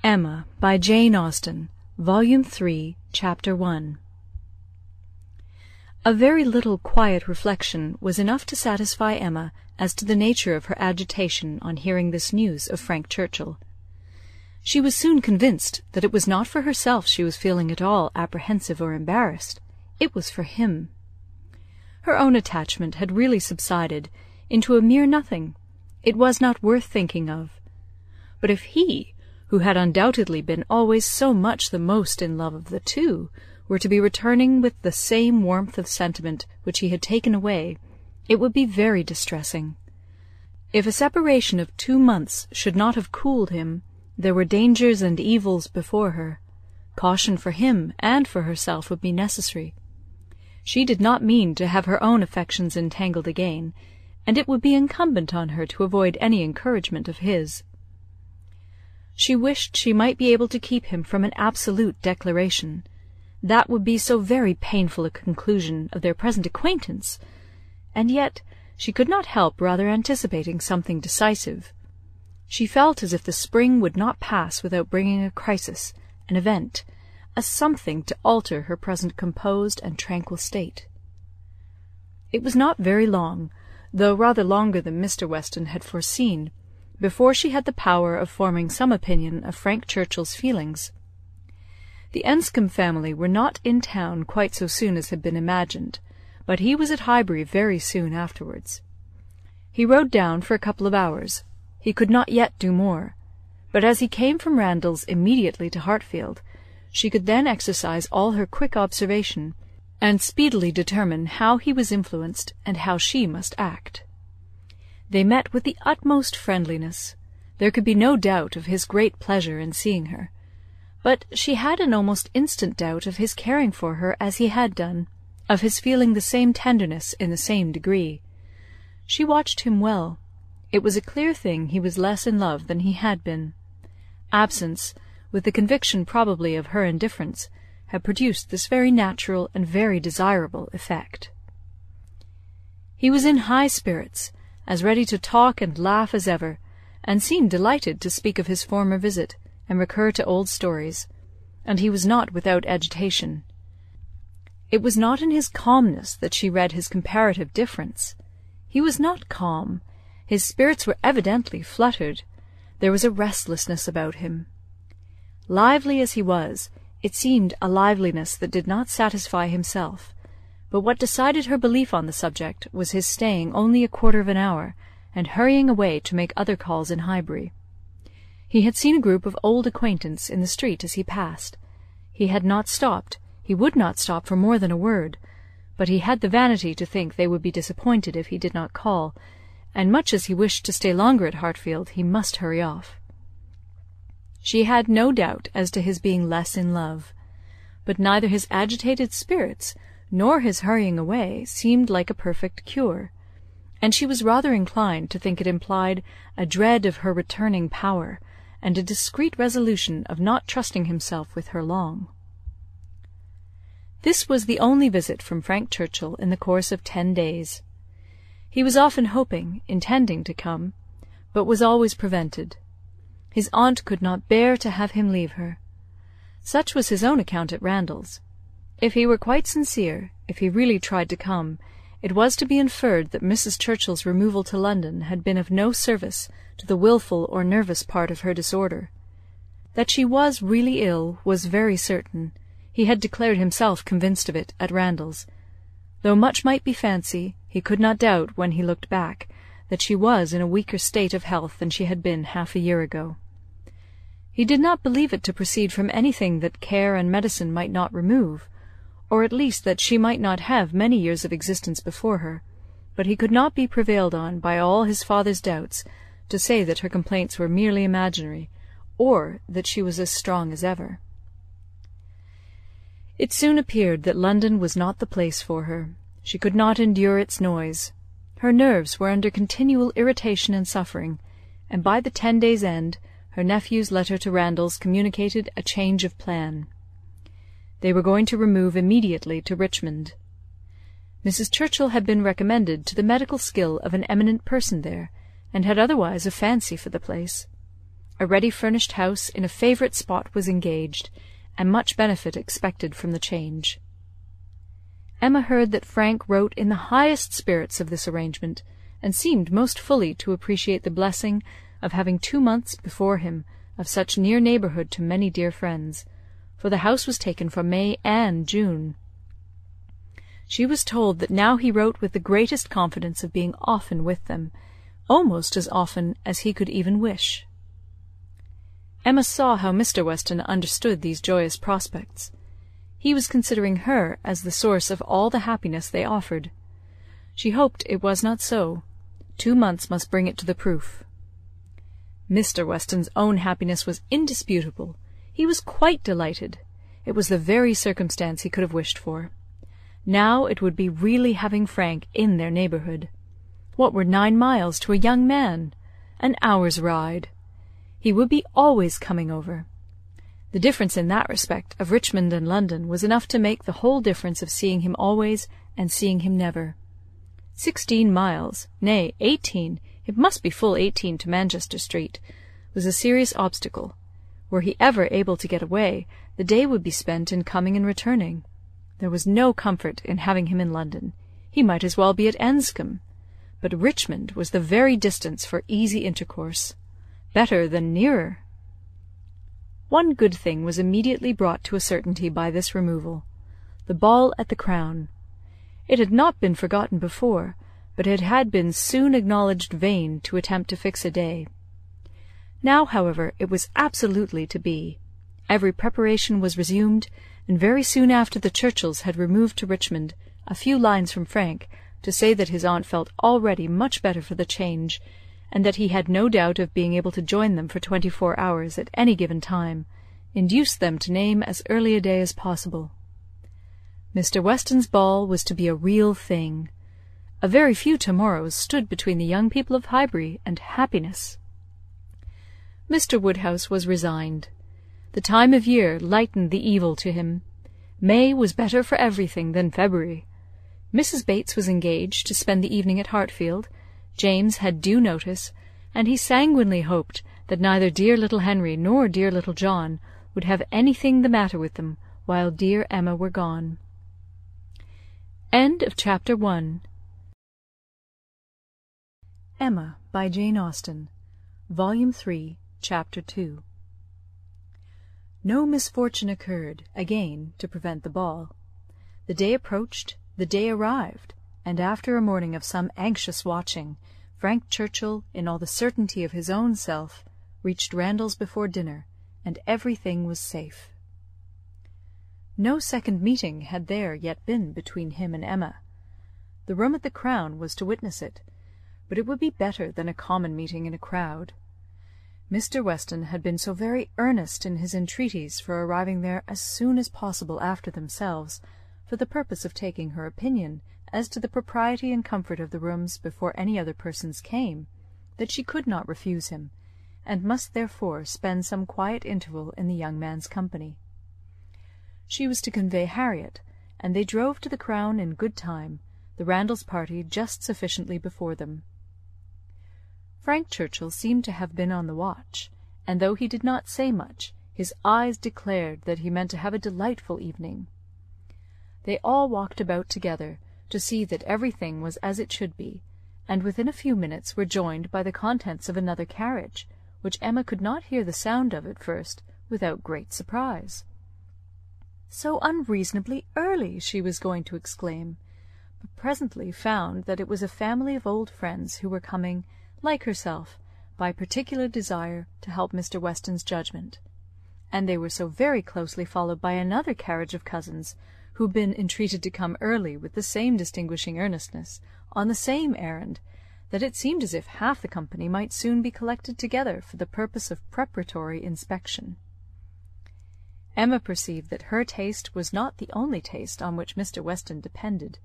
Emma by Jane Austen, Volume 3, Chapter 1. A very little quiet reflection was enough to satisfy Emma as to the nature of her agitation on hearing this news of Frank Churchill. She was soon convinced that it was not for herself she was feeling at all apprehensive or embarrassed. It was for him. Her own attachment had really subsided into a mere nothing. It was not worth thinking of. But if he, who had undoubtedly been always so much the most in love of the two, were to be returning with the same warmth of sentiment which he had taken away, it would be very distressing. If a separation of 2 months should not have cooled him, there were dangers and evils before her. Caution for him and for herself would be necessary. She did not mean to have her own affections entangled again, and it would be incumbent on her to avoid any encouragement of his. She wished she might be able to keep him from an absolute declaration. That would be so very painful a conclusion of their present acquaintance, and yet she could not help rather anticipating something decisive. She felt as if the spring would not pass without bringing a crisis, an event, a something to alter her present composed and tranquil state. It was not very long, though rather longer than Mr. Weston had foreseen, before she had the power of forming some opinion of Frank Churchill's feelings. The Enscombe family were not in town quite so soon as had been imagined, but he was at Highbury very soon afterwards. He rode down for a couple of hours. He could not yet do more, but as he came from Randalls immediately to Hartfield, she could then exercise all her quick observation, and speedily determine how he was influenced and how she must act. They met with the utmost friendliness. There could be no doubt of his great pleasure in seeing her, but she had an almost instant doubt of his caring for her as he had done, of his feeling the same tenderness in the same degree. She watched him well. It was a clear thing he was less in love than he had been. Absence, with the conviction probably of her indifference, had produced this very natural and very desirable effect. He was in high spirits, as ready to talk and laugh as ever, and seemed delighted to speak of his former visit, and recur to old stories, and he was not without agitation. It was not in his calmness that she read his comparative difference. He was not calm. His spirits were evidently fluttered. There was a restlessness about him. Lively as he was, it seemed a liveliness that did not satisfy himself, but what decided her belief on the subject was his staying only a quarter of an hour, and hurrying away to make other calls in Highbury. He had seen a group of old acquaintance in the street as he passed. He had not stopped, he would not stop for more than a word, but he had the vanity to think they would be disappointed if he did not call, and much as he wished to stay longer at Hartfield, he must hurry off. She had no doubt as to his being less in love, but neither his agitated spirits nor his hurrying away seemed like a perfect cure, and she was rather inclined to think it implied a dread of her returning power, and a discreet resolution of not trusting himself with her long. This was the only visit from Frank Churchill in the course of 10 days. He was often hoping, intending to come, but was always prevented. His aunt could not bear to have him leave her. Such was his own account at Randalls. If he were quite sincere, if he really tried to come, it was to be inferred that Mrs. Churchill's removal to London had been of no service to the wilful or nervous part of her disorder. That she was really ill was very certain. He had declared himself convinced of it at Randalls. Though much might be fancy, he could not doubt, when he looked back, that she was in a weaker state of health than she had been half a year ago. He did not believe it to proceed from anything that care and medicine might not remove, or at least that she might not have many years of existence before her, but he could not be prevailed on by all his father's doubts to say that her complaints were merely imaginary, or that she was as strong as ever. It soon appeared that London was not the place for her. She could not endure its noise. Her nerves were under continual irritation and suffering, and by the 10 days' end her nephew's letter to Randalls communicated a change of plan. They were going to remove immediately to Richmond. Mrs. Churchill had been recommended to the medical skill of an eminent person there, and had otherwise a fancy for the place. A ready-furnished house in a favourite spot was engaged, and much benefit expected from the change. Emma heard that Frank wrote in the highest spirits of this arrangement, and seemed most fully to appreciate the blessing of having 2 months before him of such near neighbourhood to many dear friends, for the house was taken for May and June. She was told that now he wrote with the greatest confidence of being often with them, almost as often as he could even wish. Emma saw how Mr. Weston understood these joyous prospects. He was considering her as the source of all the happiness they offered. She hoped it was not so. 2 months must bring it to the proof. Mr. Weston's own happiness was indisputable. He was quite delighted. It was the very circumstance he could have wished for. Now it would be really having Frank in their neighbourhood. What were 9 miles to a young man? An hour's ride. He would be always coming over. The difference in that respect of Richmond and London was enough to make the whole difference of seeing him always and seeing him never. 16 miles, nay, 18, it must be full 18 to Manchester Street, was a serious obstacle. Were he ever able to get away, the day would be spent in coming and returning. There was no comfort in having him in London. He might as well be at Enscombe. But Richmond was the very distance for easy intercourse. Better than nearer. One good thing was immediately brought to a certainty by this removal, the ball at the Crown. It had not been forgotten before, but it had been soon acknowledged vain to attempt to fix a day. Now, however, it was absolutely to be. Every preparation was resumed, and very soon after the Churchills had removed to Richmond, a few lines from Frank, to say that his aunt felt already much better for the change, and that he had no doubt of being able to join them for 24 hours at any given time, induced them to name as early a day as possible. Mr. Weston's ball was to be a real thing. A very few to-morrows stood between the young people of Highbury and happiness. Mr. Woodhouse was resigned. The time of year lightened the evil to him. May was better for everything than February. Mrs. Bates was engaged to spend the evening at Hartfield. James had due notice, and he sanguinely hoped that neither dear little Henry nor dear little John would have anything the matter with them while dear Emma were gone. End of Chapter 1. Emma by Jane Austen, Volume 3, Chapter 2. No misfortune occurred, again, to prevent the ball. The day approached, the day arrived, and after a morning of some anxious watching, Frank Churchill, in all the certainty of his own self, reached Randalls before dinner, and everything was safe. No second meeting had there yet been between him and Emma. The room at the Crown was to witness it, but it would be better than a common meeting in a crowd. Mr. Weston had been so very earnest in his entreaties for arriving there as soon as possible after themselves, for the purpose of taking her opinion as to the propriety and comfort of the rooms before any other persons came, that she could not refuse him, and must therefore spend some quiet interval in the young man's company. She was to convey Harriet, and they drove to the Crown in good time, the Randalls party just sufficiently before them. Frank Churchill seemed to have been on the watch, and though he did not say much, his eyes declared that he meant to have a delightful evening. They all walked about together, to see that everything was as it should be, and within a few minutes were joined by the contents of another carriage, which Emma could not hear the sound of at first without great surprise. "So unreasonably early!" she was going to exclaim, but presently found that it was a family of old friends who were coming, like herself, by particular desire to help Mr. Weston's judgment, and they were so very closely followed by another carriage of cousins, who had been entreated to come early with the same distinguishing earnestness, on the same errand, that it seemed as if half the company might soon be collected together for the purpose of preparatory inspection. Emma perceived that her taste was not the only taste on which Mr. Weston depended,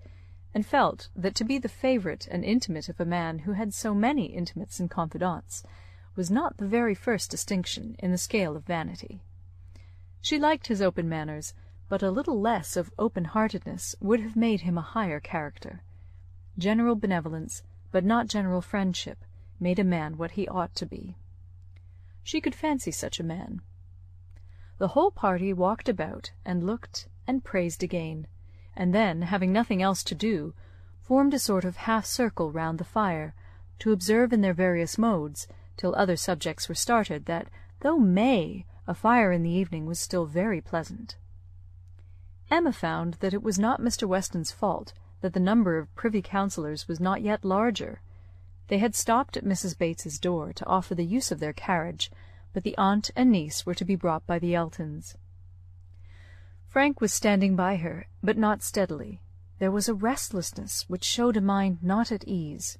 and felt that to be the favourite and intimate of a man who had so many intimates and confidants was not the very first distinction in the scale of vanity. She liked his open manners, but a little less of open-heartedness would have made him a higher character. General benevolence, but not general friendship, made a man what he ought to be. She could fancy such a man. The whole party walked about, and looked, and praised again, and then, having nothing else to do, formed a sort of half-circle round the fire, to observe in their various modes, till other subjects were started, that, though May, a fire in the evening was still very pleasant. Emma found that it was not Mr. Weston's fault that the number of privy councillors was not yet larger. They had stopped at Mrs. Bates's door to offer the use of their carriage, but the aunt and niece were to be brought by the Eltons. Frank was standing by her, but not steadily. There was a restlessness which showed a mind not at ease.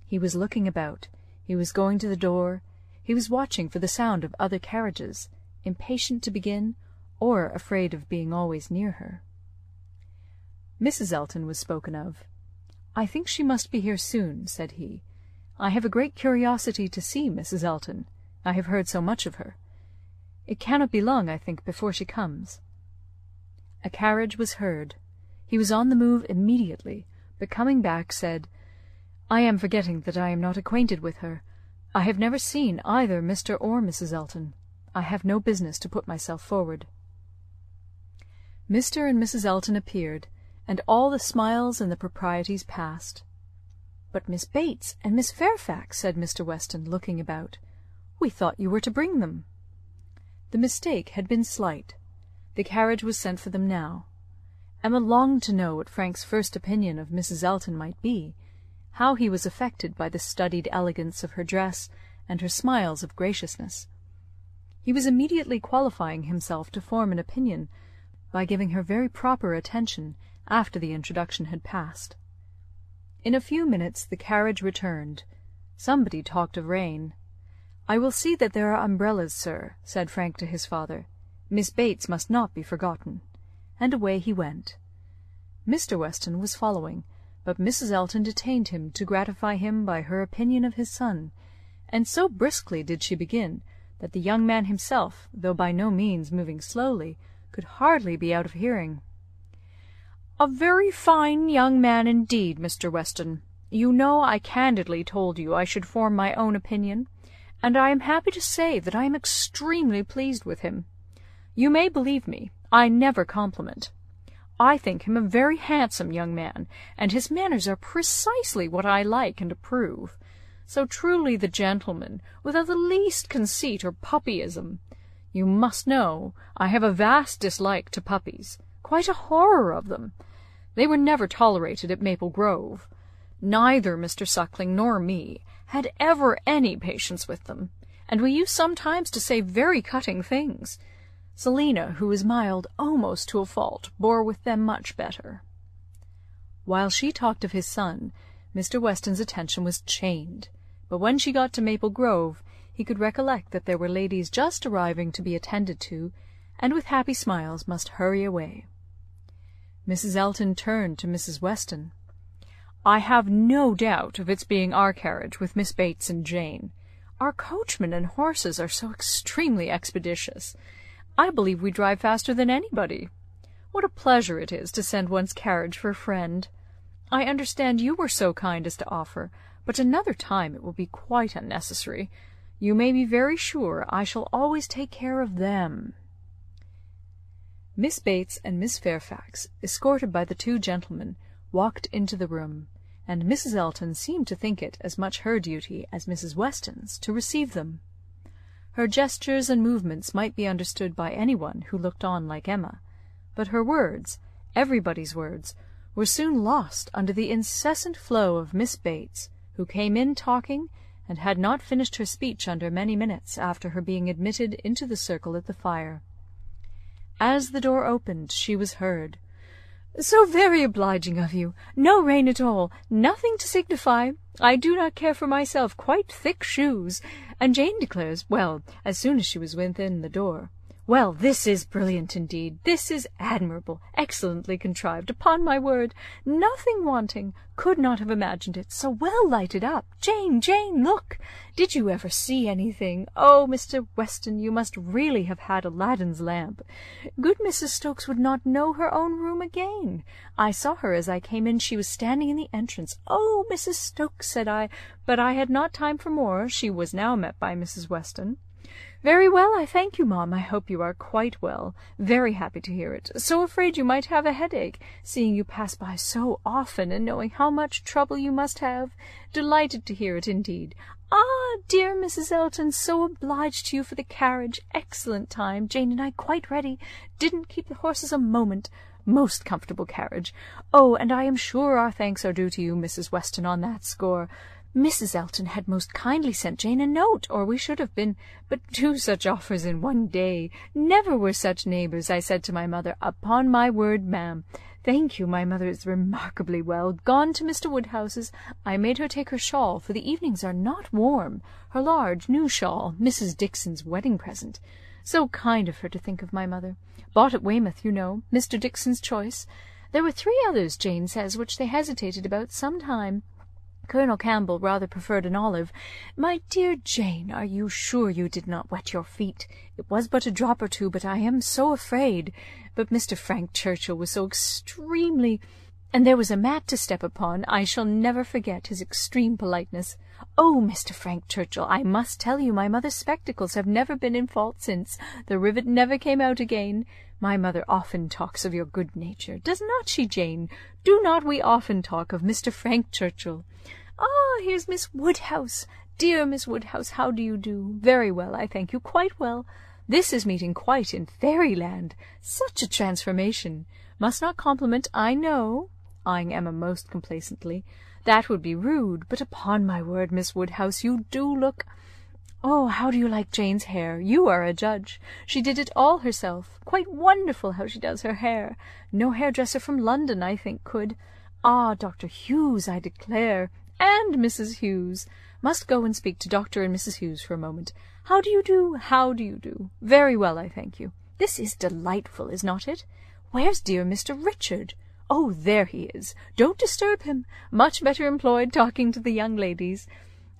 He was looking about, he was going to the door, he was watching for the sound of other carriages, impatient to begin, or afraid of being always near her. Mrs. Elton was spoken of. "I think she must be here soon," said he. "I have a great curiosity to see Mrs. Elton. I have heard so much of her. It cannot be long, I think, before she comes." A carriage was heard. He was on the move immediately, but coming back said, "I am forgetting that I am not acquainted with her. I have never seen either Mr. or Mrs. Elton. I have no business to put myself forward." Mr. and Mrs. Elton appeared, and all the smiles and the proprieties passed. "But Miss Bates and Miss Fairfax," said Mr. Weston, looking about. "We thought you were to bring them." The mistake had been slight. The carriage was sent for them now. Emma longed to know what Frank's first opinion of Mrs. Elton might be, how he was affected by the studied elegance of her dress and her smiles of graciousness. He was immediately qualifying himself to form an opinion by giving her very proper attention after the introduction had passed. In a few minutes the carriage returned. Somebody talked of rain. "I will see that there are umbrellas, sir," said Frank to his father. "Miss Bates must not be forgotten." And away he went. Mr. Weston was following, but Mrs. Elton detained him to gratify him by her opinion of his son, and so briskly did she begin, that the young man himself, though by no means moving slowly, could hardly be out of hearing. "A very fine young man indeed, Mr. Weston. You know I candidly told you I should form my own opinion, and I am happy to say that I am extremely pleased with him. You may believe me, I never compliment. I think him a very handsome young man, and his manners are precisely what I like and approve. So truly the gentleman, without the least conceit or puppyism. You must know I have a vast dislike to puppies, quite a horror of them. They were never tolerated at Maple Grove. Neither Mr. Suckling nor me had ever any patience with them, and we used sometimes to say very cutting things. Selina, who is mild almost to a fault, bore with them much better." While she talked of his son, Mr. Weston's attention was chained, but when she got to Maple Grove, he could recollect that there were ladies just arriving to be attended to, and with happy smiles must hurry away. Mrs. Elton turned to Mrs. Weston. "I have no doubt of its being our carriage with Miss Bates and Jane. Our coachman and horses are so extremely expeditious. I believe we drive faster than anybody. What a pleasure it is to send one's carriage for a friend. I understand you were so kind as to offer, but another time it will be quite unnecessary. You may be very sure I shall always take care of them." Miss Bates and Miss Fairfax, escorted by the two gentlemen, walked into the room, and Mrs. Elton seemed to think it as much her duty as Mrs. Weston's to receive them. Her gestures and movements might be understood by any one who looked on like Emma, but her words, everybody's words, were soon lost under the incessant flow of Miss Bates, who came in talking, and had not finished her speech under many minutes after her being admitted into the circle at the fire. As the door opened, she was heard. "So very obliging of you. No rain at all. Nothing to signify. I do not care for myself quite thick shoes. And Jane declares, well, as soon as she was within the door, well, this is brilliant indeed. This is admirable, excellently contrived, upon my word. Nothing wanting. Could not have imagined it. So well lighted up. Jane, Jane, look! Did you ever see anything? Oh, Mr. Weston, you must really have had Aladdin's lamp. Good Mrs. Stokes would not know her own room again. I saw her as I came in. She was standing in the entrance. Oh, Mrs. Stokes, said I, but I had not time for more. She was now met by Mrs. Weston. "Very well, I thank you, Mum. I hope you are quite well. Very happy to hear it. So afraid you might have a headache, seeing you pass by so often, and knowing how much trouble you must have. Delighted to hear it, indeed. Ah, dear Mrs. Elton, so obliged to you for the carriage. Excellent time. Jane and I quite ready. Didn't keep the horses a moment. Most comfortable carriage. Oh, and I am sure our thanks are due to you, Mrs. Weston, on that score. Mrs. Elton had most kindly sent Jane a note, or we should have been. But 2 such offers in one day. Never were such neighbours, I said to my mother. Upon my word, ma'am. Thank you, my mother is remarkably well. Gone to Mr. Woodhouse's. I made her take her shawl, for the evenings are not warm. Her large, new shawl, Mrs. Dixon's wedding present. So kind of her to think of my mother. Bought at Weymouth, you know, Mr. Dixon's choice. There were 3 others, Jane says, which they hesitated about some time. Colonel Campbell rather preferred an olive. My dear Jane, are you sure you did not wet your feet? It was but a drop or 2, but I am so afraid. But Mr. Frank Churchill was so extremely... And there was a mat to step upon. I shall never forget his extreme politeness. Oh, Mr. Frank Churchill, I must tell you my mother's spectacles have never been in fault since. The rivet never came out again. My mother often talks of your good nature. Does not she, Jane? Do not we often talk of Mr. Frank Churchill? Ah, here's Miss Woodhouse. Dear Miss Woodhouse, how do you do? Very well, I thank you, quite well. This is meeting quite in fairyland. Such a transformation. Must not compliment, I know, eyeing Emma most complacently. That would be rude, but upon my word, Miss Woodhouse, you do look... Oh, how do you like Jane's hair? You are a judge. She did it all herself. Quite wonderful how she does her hair. No hairdresser from London, I think, could. Ah, Dr. Hughes, I declare. And Mrs. Hughes. Must go and speak to Dr. and Mrs. Hughes for a moment. How do you do? How do you do? Very well, I thank you. This is delightful, is not it? Where's dear Mr. Richard? Oh, there he is. Don't disturb him. Much better employed talking to the young ladies.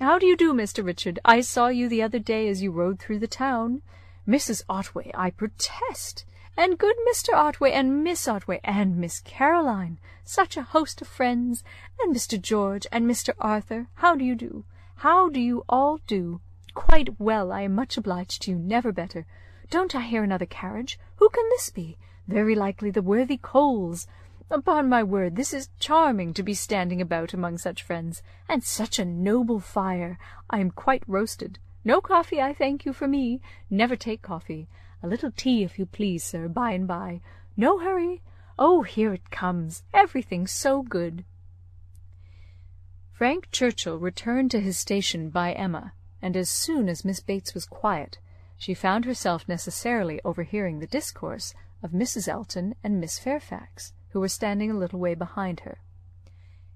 How do you do, Mr. Richard? I saw you the other day as you rode through the town. Mrs. Otway, I protest. And good Mr. Otway, and Miss Otway, and Miss Caroline. Such a host of friends. And Mr. George, and Mr. Arthur. How do you do? How do you all do? Quite well, I am much obliged to you, never better. Don't I hear another carriage? Who can this be? Very likely the worthy Coles. Upon my word, this is charming to be standing about among such friends. And such a noble fire. I am quite roasted. No coffee, I thank you, for me. Never take coffee. A little tea, if you please, sir, by and by. No hurry. Oh, here it comes. Everything so good. Frank Churchill returned to his station by Emma, and as soon as Miss Bates was quiet, she found herself necessarily overhearing the discourse of Mrs. Elton and Miss Fairfax, who were standing a little way behind her.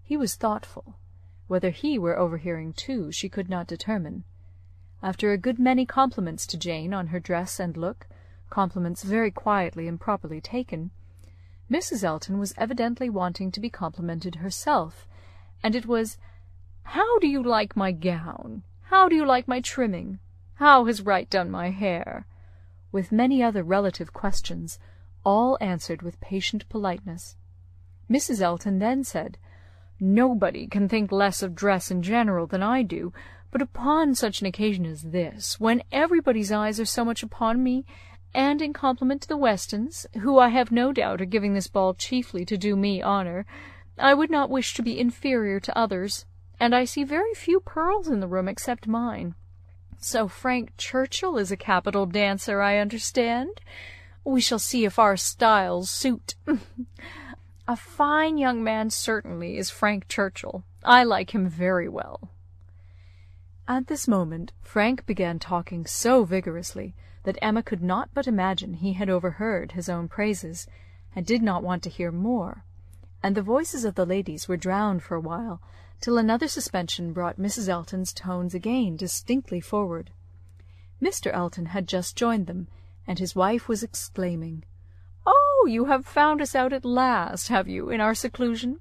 He was thoughtful. Whether he were overhearing too, she could not determine. After a good many compliments to Jane on her dress and look, compliments very quietly and properly taken, Mrs. Elton was evidently wanting to be complimented herself, and it was, "How do you like my gown? How do you like my trimming? How has Wright done my hair?" with many other relative questions, all answered with patient politeness. Mrs. Elton then said, "Nobody can think less of dress in general than I do, but upon such an occasion as this, when everybody's eyes are so much upon me, and in compliment to the Westons, who I have no doubt are giving this ball chiefly to do me honour, I would not wish to be inferior to others, and I see very few pearls in the room except mine. So Frank Churchill is a capital dancer, I understand. We shall see if our styles suit. A fine young man certainly is Frank Churchill. I like him very well." At this moment Frank began talking so vigorously that Emma could not but imagine he had overheard his own praises, and did not want to hear more, and the voices of the ladies were drowned for a while, till another suspension brought Mrs. Elton's tones again distinctly forward. Mr. Elton had just joined them, and his wife was exclaiming, "Oh, you have found us out at last, have you, in our seclusion?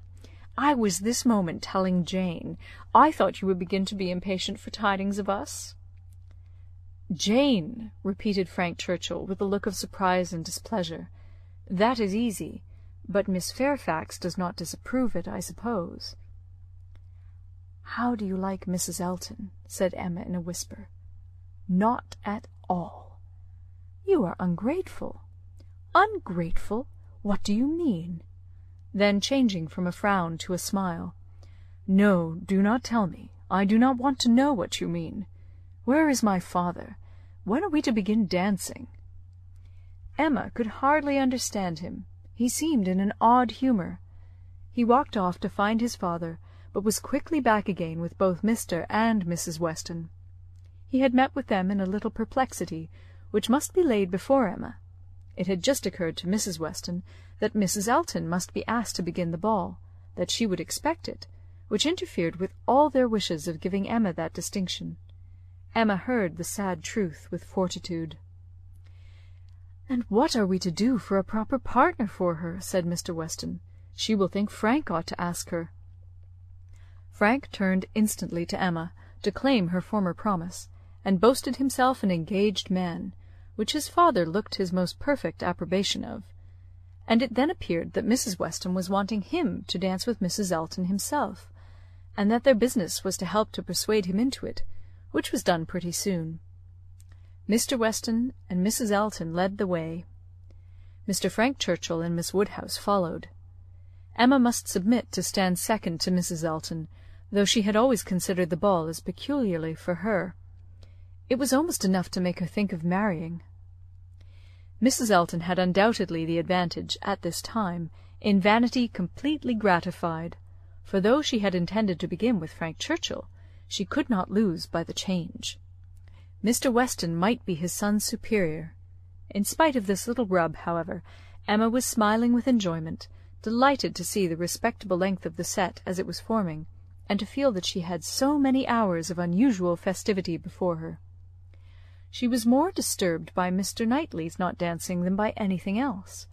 I was this moment telling Jane. I thought you would begin to be impatient for tidings of us." "Jane," repeated Frank Churchill, with a look of surprise and displeasure. "That is easy, but Miss Fairfax does not disapprove it, I suppose." "How do you like Mrs. Elton?" said Emma in a whisper. "Not at all." "You are ungrateful." "Ungrateful? What do you mean?" Then changing from a frown to a smile, "No, do not tell me. I do not want to know what you mean. Where is my father? When are we to begin dancing?" Emma could hardly understand him. He seemed in an odd humour. He walked off to find his father, but was quickly back again with both Mr. and Mrs. Weston. He had met with them in a little perplexity, which must be laid before Emma. It had just occurred to Mrs. Weston that Mrs. Elton must be asked to begin the ball, that she would expect it, which interfered with all their wishes of giving Emma that distinction. Emma heard the sad truth with fortitude. "And what are we to do for a proper partner for her?" said Mr. Weston. "She will think Frank ought to ask her." Frank turned instantly to Emma, to claim her former promise, and boasted himself an engaged man, which his father looked his most perfect approbation of; and it then appeared that Mrs. Weston was wanting him to dance with Mrs. Elton himself, and that their business was to help to persuade him into it, which was done pretty soon. Mr. Weston and Mrs. Elton led the way. Mr. Frank Churchill and Miss Woodhouse followed. Emma must submit to stand second to Mrs. Elton, though she had always considered the ball as peculiarly for her. It was almost enough to make her think of marrying. Mrs. Elton had undoubtedly the advantage, at this time, in vanity completely gratified, for though she had intended to begin with Frank Churchill, she could not lose by the change. Mr. Weston might be his son's superior. In spite of this little rub, however, Emma was smiling with enjoyment, delighted to see the respectable length of the set as it was forming, and to feel that she had so many hours of unusual festivity before her. She was more disturbed by Mr. Knightley's not dancing than by anything else.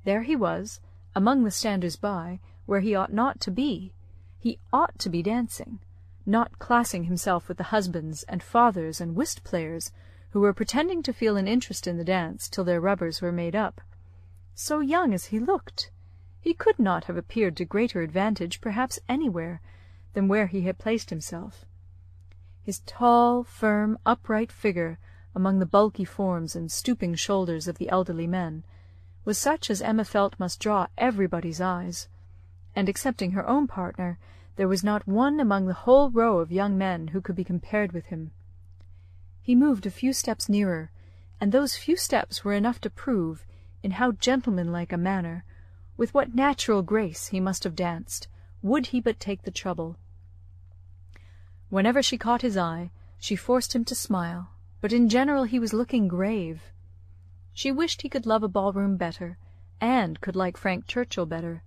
There he was, among the standers-by, where he ought not to be. He ought to be dancing, not classing himself with the husbands and fathers and whist players who were pretending to feel an interest in the dance till their rubbers were made up. So young as he looked, he could not have appeared to greater advantage perhaps anywhere than where he had placed himself. His tall, firm, upright figure among the bulky forms and stooping shoulders of the elderly men was such as Emma felt must draw everybody's eyes, and excepting her own partner, there was not one among the whole row of young men who could be compared with him. He moved a few steps nearer, and those few steps were enough to prove, in how gentlemanlike a manner, with what natural grace he must have danced, would he but take the trouble. Whenever she caught his eye, she forced him to smile, but in general he was looking grave. She wished he could love a ballroom better, and could like Frank Churchill better.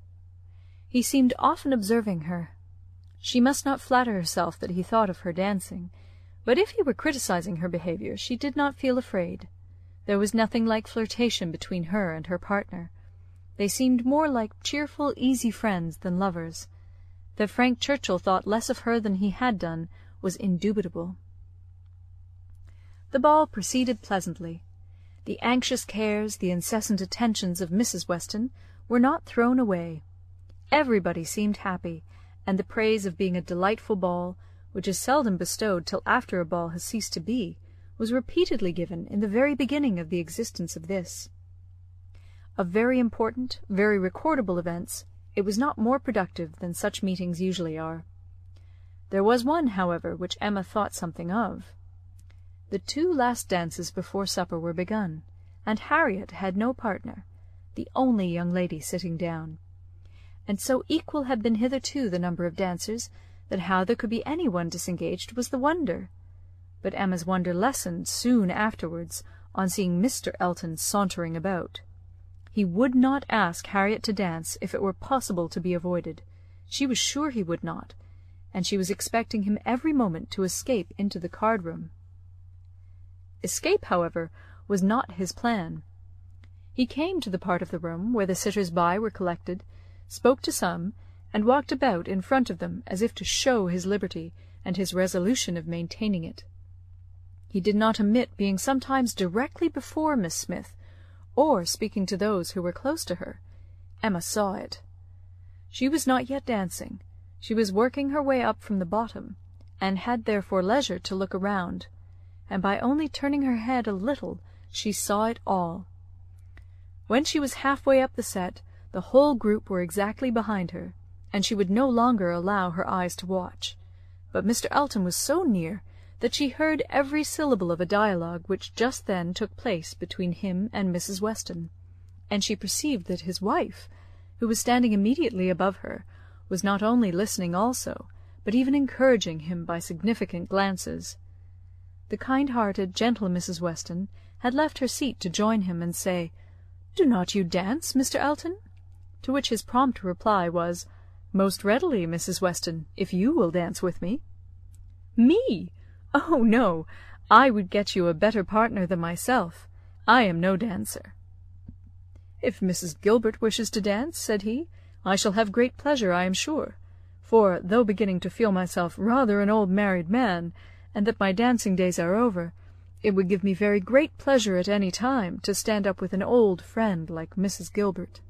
He seemed often observing her. She must not flatter herself that he thought of her dancing, but if he were criticising her behaviour, she did not feel afraid. There was nothing like flirtation between her and her partner. They seemed more like cheerful, easy friends than lovers. That Frank Churchill thought less of her than he had done was indubitable. The ball proceeded pleasantly. The anxious cares, the incessant attentions of Mrs. Weston were not thrown away. Everybody seemed happy, and the praise of being a delightful ball, which is seldom bestowed till after a ball has ceased to be, was repeatedly given in the very beginning of the existence of this. Of very important, very recordable events, it was not more productive than such meetings usually are. There was one, however, which Emma thought something of. The 2 last dances before supper were begun, and Harriet had no partner, the only young lady sitting down. And so equal had been hitherto the number of dancers, that how there could be any one disengaged was the wonder. But Emma's wonder lessened soon afterwards on seeing Mr. Elton sauntering about. He would not ask Harriet to dance if it were possible to be avoided. She was sure he would not, and she was expecting him every moment to escape into the card-room. Escape, however, was not his plan. He came to the part of the room where the sitters-by were collected, spoke to some, and walked about in front of them as if to show his liberty and his resolution of maintaining it. He did not omit being sometimes directly before Miss Smith, or speaking to those who were close to her. Emma saw it. She was not yet dancing. She was working her way up from the bottom, and had therefore leisure to look around, and by only turning her head a little she saw it all. When she was half-way up the set, the whole group were exactly behind her, and she would no longer allow her eyes to watch. But Mr. Elton was so near that she heard every syllable of a dialogue which just then took place between him and Mrs. Weston, and she perceived that his wife, who was standing immediately above her, was not only listening also, but even encouraging him by significant glances. The kind-hearted, gentle Mrs. Weston had left her seat to join him and say, "Do not you dance, Mr. Elton?" To which his prompt reply was, "Most readily, Mrs. Weston, if you will dance with me." "Me? Oh, no, I would get you a better partner than myself. I am no dancer." "If Mrs. Gilbert wishes to dance," said he, "I shall have great pleasure, I am sure; for, though beginning to feel myself rather an old married man, and that my dancing days are over, it would give me very great pleasure at any time to stand up with an old friend like Mrs. Gilbert."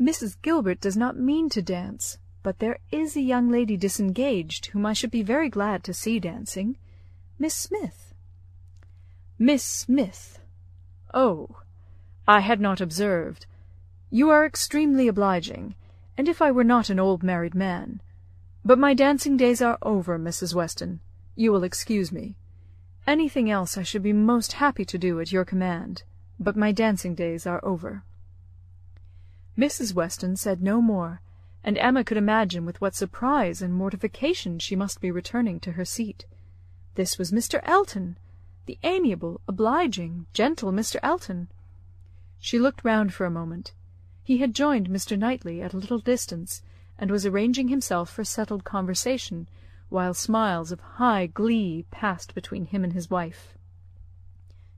"Mrs. Gilbert does not mean to dance, but there is a young lady disengaged whom I should be very glad to see dancing. Miss Smith." "Miss Smith? Oh, I had not observed. You are extremely obliging, and if I were not an old married man. But my dancing days are over, Mrs. Weston. You will excuse me. Anything else I should be most happy to do at your command, but my dancing days are over." Mrs. Weston said no more, and Emma could imagine with what surprise and mortification she must be returning to her seat. This was Mr. Elton, the amiable, obliging, gentle Mr. Elton. She looked round for a moment. He had joined Mr. Knightley at a little distance, and was arranging himself for settled conversation, while smiles of high glee passed between him and his wife.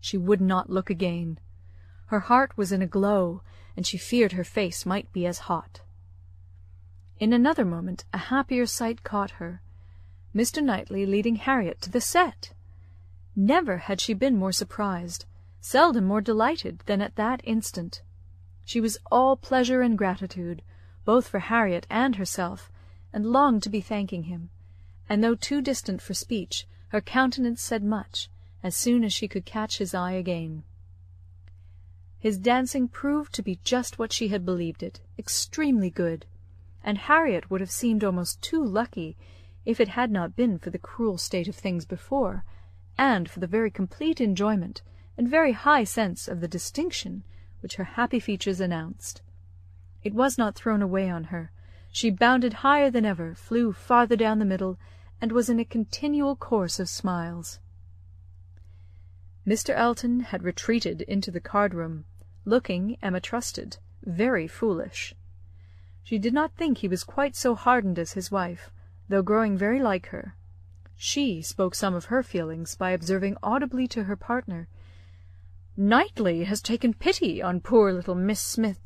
She would not look again. Her heart was in a glow, and she feared her face might be as hot. In another moment a happier sight caught her. Mr. Knightley leading Harriet to the set! Never had she been more surprised, seldom more delighted than at that instant. She was all pleasure and gratitude, both for Harriet and herself, and longed to be thanking him, and though too distant for speech, her countenance said much, as soon as she could catch his eye again. His dancing proved to be just what she had believed it, extremely good, and Harriet would have seemed almost too lucky if it had not been for the cruel state of things before, and for the very complete enjoyment and very high sense of the distinction which her happy features announced. It was not thrown away on her. She bounded higher than ever, flew farther down the middle, and was in a continual course of smiles. Mr. Elton had retreated into the card-room, looking, Emma trusted, very foolish. She did not think he was quite so hardened as his wife, though growing very like her. She spoke some of her feelings by observing audibly to her partner, "Knightley has taken pity on poor little Miss Smith.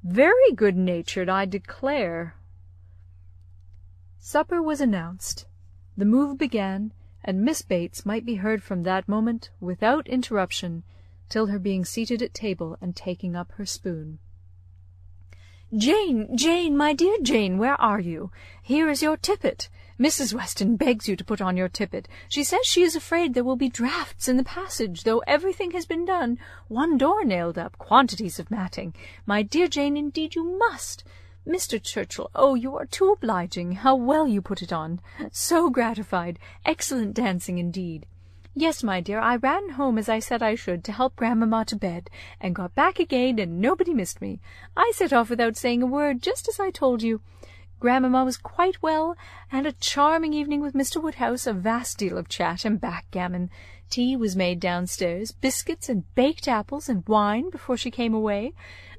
Very good-natured, I declare." Supper was announced. The move began, and Miss Bates might be heard from that moment, without interruption, till her being seated at table and taking up her spoon. "Jane, Jane, my dear Jane, where are you? Here is your tippet. Mrs. Weston begs you to put on your tippet. She says she is afraid there will be draughts in the passage, though everything has been done. One door nailed up, quantities of matting. My dear Jane, indeed you must. Mr. Churchill, oh, you are too obliging. How well you put it on. So gratified. Excellent dancing indeed. Yes, my dear, I ran home as I said I should to help grandmamma to bed, and got back again, and nobody missed me. I set off without saying a word, just as I told you. Grandmamma was quite well, and a charming evening with Mr. Woodhouse, a vast deal of chat and backgammon. Tea was made downstairs, biscuits and baked apples and wine before she came away.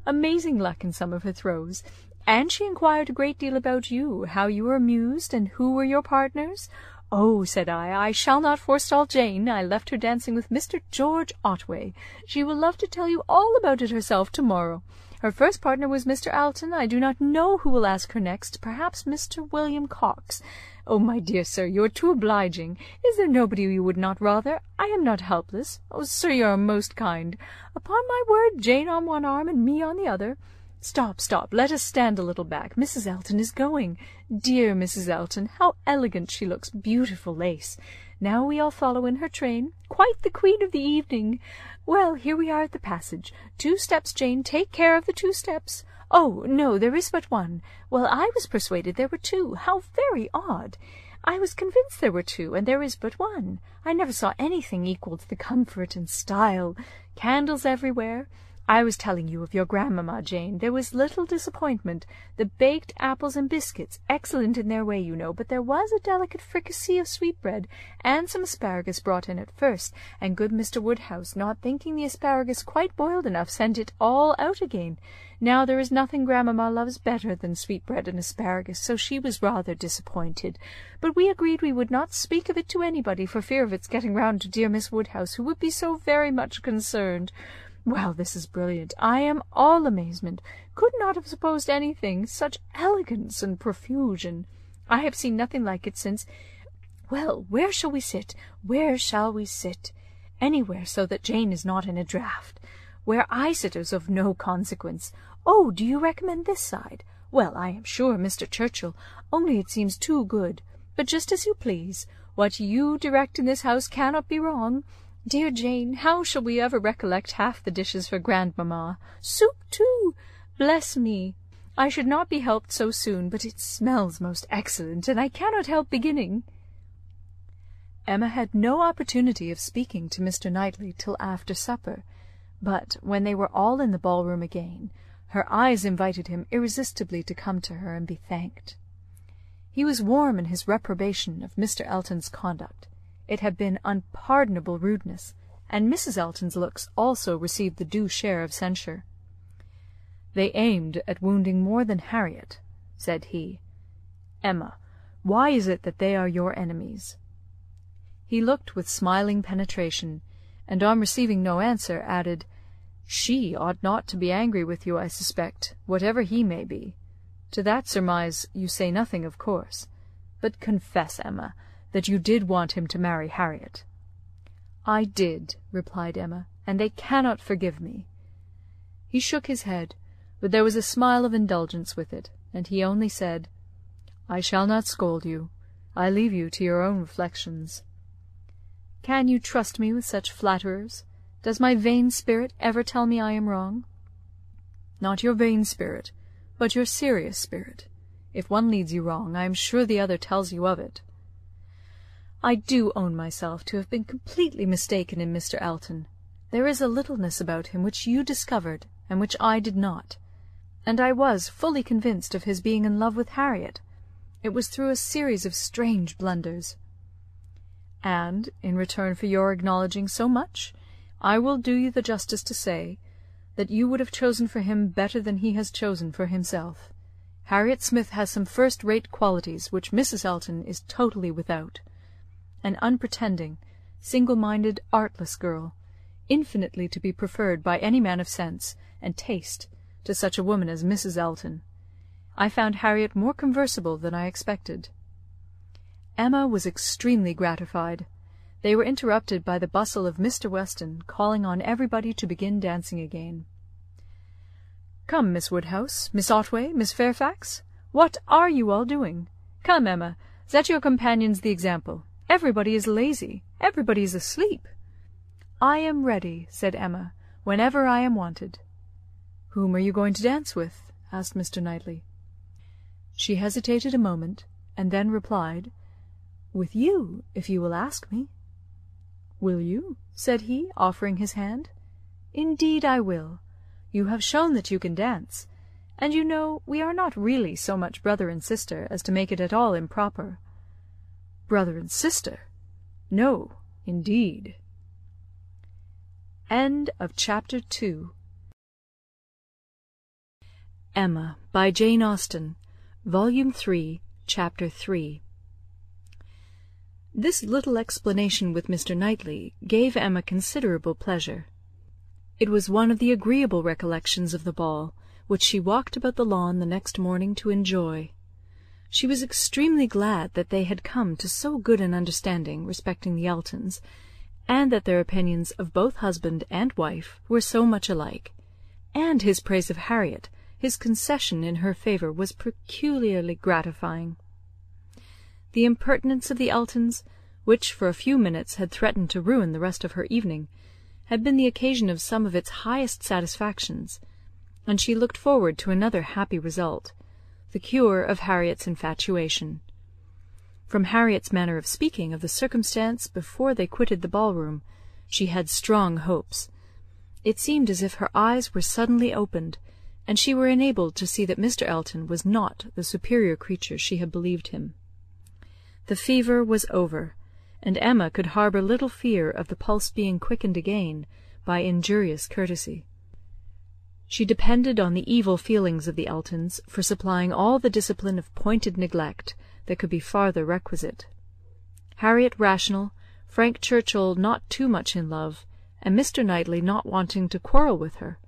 Amazing luck in some of her throws. And she inquired a great deal about you, how you were amused, and who were your partners. Oh, said I shall not forestall Jane. I left her dancing with Mr. George Otway. She will love to tell you all about it herself to-morrow. Her first partner was Mr. Elton. I do not know who will ask her next. Perhaps Mr. William Cox. Oh, my dear sir, you are too obliging. Is there nobody you would not rather? I am not helpless. Oh, sir, you are most kind. Upon my word, Jane on one arm and me on the other. Stop, stop, let us stand a little back. Mrs. Elton is going. Dear Mrs. Elton, how elegant she looks! Beautiful lace. Now we all follow in her train. Quite the queen of the evening. Well, here we are at the passage. 2 steps, Jane. Take care of the 2 steps. Oh, no, there is but 1. Well, I was persuaded there were 2. How very odd! I was convinced there were 2, and there is but 1. I never saw anything equal to the comfort and style. Candles everywhere. I was telling you of your grandmamma, Jane. There was little disappointment. The baked apples and biscuits, excellent in their way, you know, but there was a delicate fricassee of sweetbread, and some asparagus brought in at first, and good Mr. Woodhouse, not thinking the asparagus quite boiled enough, sent it all out again. Now there is nothing grandmamma loves better than sweetbread and asparagus, so she was rather disappointed. But we agreed we would not speak of it to anybody, for fear of its getting round to dear Miss Woodhouse, who would be so very much concerned. Well, this is brilliant. I am all amazement. Could not have supposed anything. Such elegance and profusion. I have seen nothing like it since— Well, where shall we sit? Where shall we sit? Anywhere, so that Jane is not in a draught. Where I sit is of no consequence. Oh, do you recommend this side? Well, I am sure Mr. Churchill, only it seems too good. But just as you please. What you direct in this house cannot be wrong. Dear Jane, how shall we ever recollect half the dishes for grandmamma? Soup, too! Bless me! I should not be helped so soon, but it smells most excellent, and I cannot help beginning. Emma had no opportunity of speaking to Mr. Knightley till after supper, but when they were all in the ball-room again, her eyes invited him irresistibly to come to her and be thanked. He was warm in his reprobation of Mr. Elton's conduct. It had been unpardonable rudeness, and Mrs. Elton's looks also received the due share of censure. "They aimed at wounding more than Harriet," said he. "Emma, why is it that they are your enemies?" He looked with smiling penetration, and on receiving no answer, added, "She ought not to be angry with you, I suspect, whatever he may be. To that surmise you say nothing, of course. But confess, Emma, that you did want him to marry Harriet." "I did," replied Emma, "and they cannot forgive me." He shook his head, but there was a smile of indulgence with it, and he only said, "I shall not scold you. I leave you to your own reflections." "Can you trust me with such flatterers? Does my vain spirit ever tell me I am wrong?" "Not your vain spirit, but your serious spirit. If one leads you wrong, I am sure the other tells you of it." "I do own myself to have been completely mistaken in Mr. Elton. There is a littleness about him which you discovered, and which I did not. And I was fully convinced of his being in love with Harriet. It was through a series of strange blunders. And, in return for your acknowledging so much, I will do you the justice to say, that you would have chosen for him better than he has chosen for himself. Harriet Smith has some first-rate qualities which Mrs. Elton is totally without. An unpretending, single-minded, artless girl, infinitely to be preferred by any man of sense and taste to such a woman as Mrs. Elton. I found Harriet more conversable than I expected." Emma was extremely gratified. They were interrupted by the bustle of Mr. Weston calling on everybody to begin dancing again. "Come, Miss Woodhouse, Miss Otway, Miss Fairfax, what are you all doing? Come, Emma, set your companions the example. Everybody is lazy. Everybody is asleep." "I am ready," said Emma, "whenever I am wanted." "Whom are you going to dance with?" asked Mr. Knightley. She hesitated a moment, and then replied, "With you, if you will ask me." "Will you?" said he, offering his hand. "Indeed I will. You have shown that you can dance, and you know we are not really so much brother and sister as to make it at all improper." "Brother and sister? No, indeed." Chapter 2. Emma, by Jane Austen, Volume 3, Chapter 3. This little explanation with Mr. Knightley gave Emma considerable pleasure. It was one of the agreeable recollections of the ball, which she walked about the lawn the next morning to enjoy. She was extremely glad that they had come to so good an understanding respecting the Eltons, and that their opinions of both husband and wife were so much alike, and his praise of Harriet his concession in her favour was peculiarly gratifying. The impertinence of the Eltons, which for a few minutes had threatened to ruin the rest of her evening, had been the occasion of some of its highest satisfactions, and she looked forward to another happy result, the cure of Harriet's infatuation. From Harriet's manner of speaking of the circumstance before they quitted the ball-room, she had strong hopes. It seemed as if her eyes were suddenly opened, and she were enabled to see that Mr. Elton was not the superior creature she had believed him. The fever was over, and Emma could harbour little fear of the pulse being quickened again by injurious courtesy. She depended on the evil feelings of the Eltons for supplying all the discipline of pointed neglect that could be farther requisite. Harriet rational, Frank Churchill not too much in love, and Mr. Knightley not wanting to quarrel with her,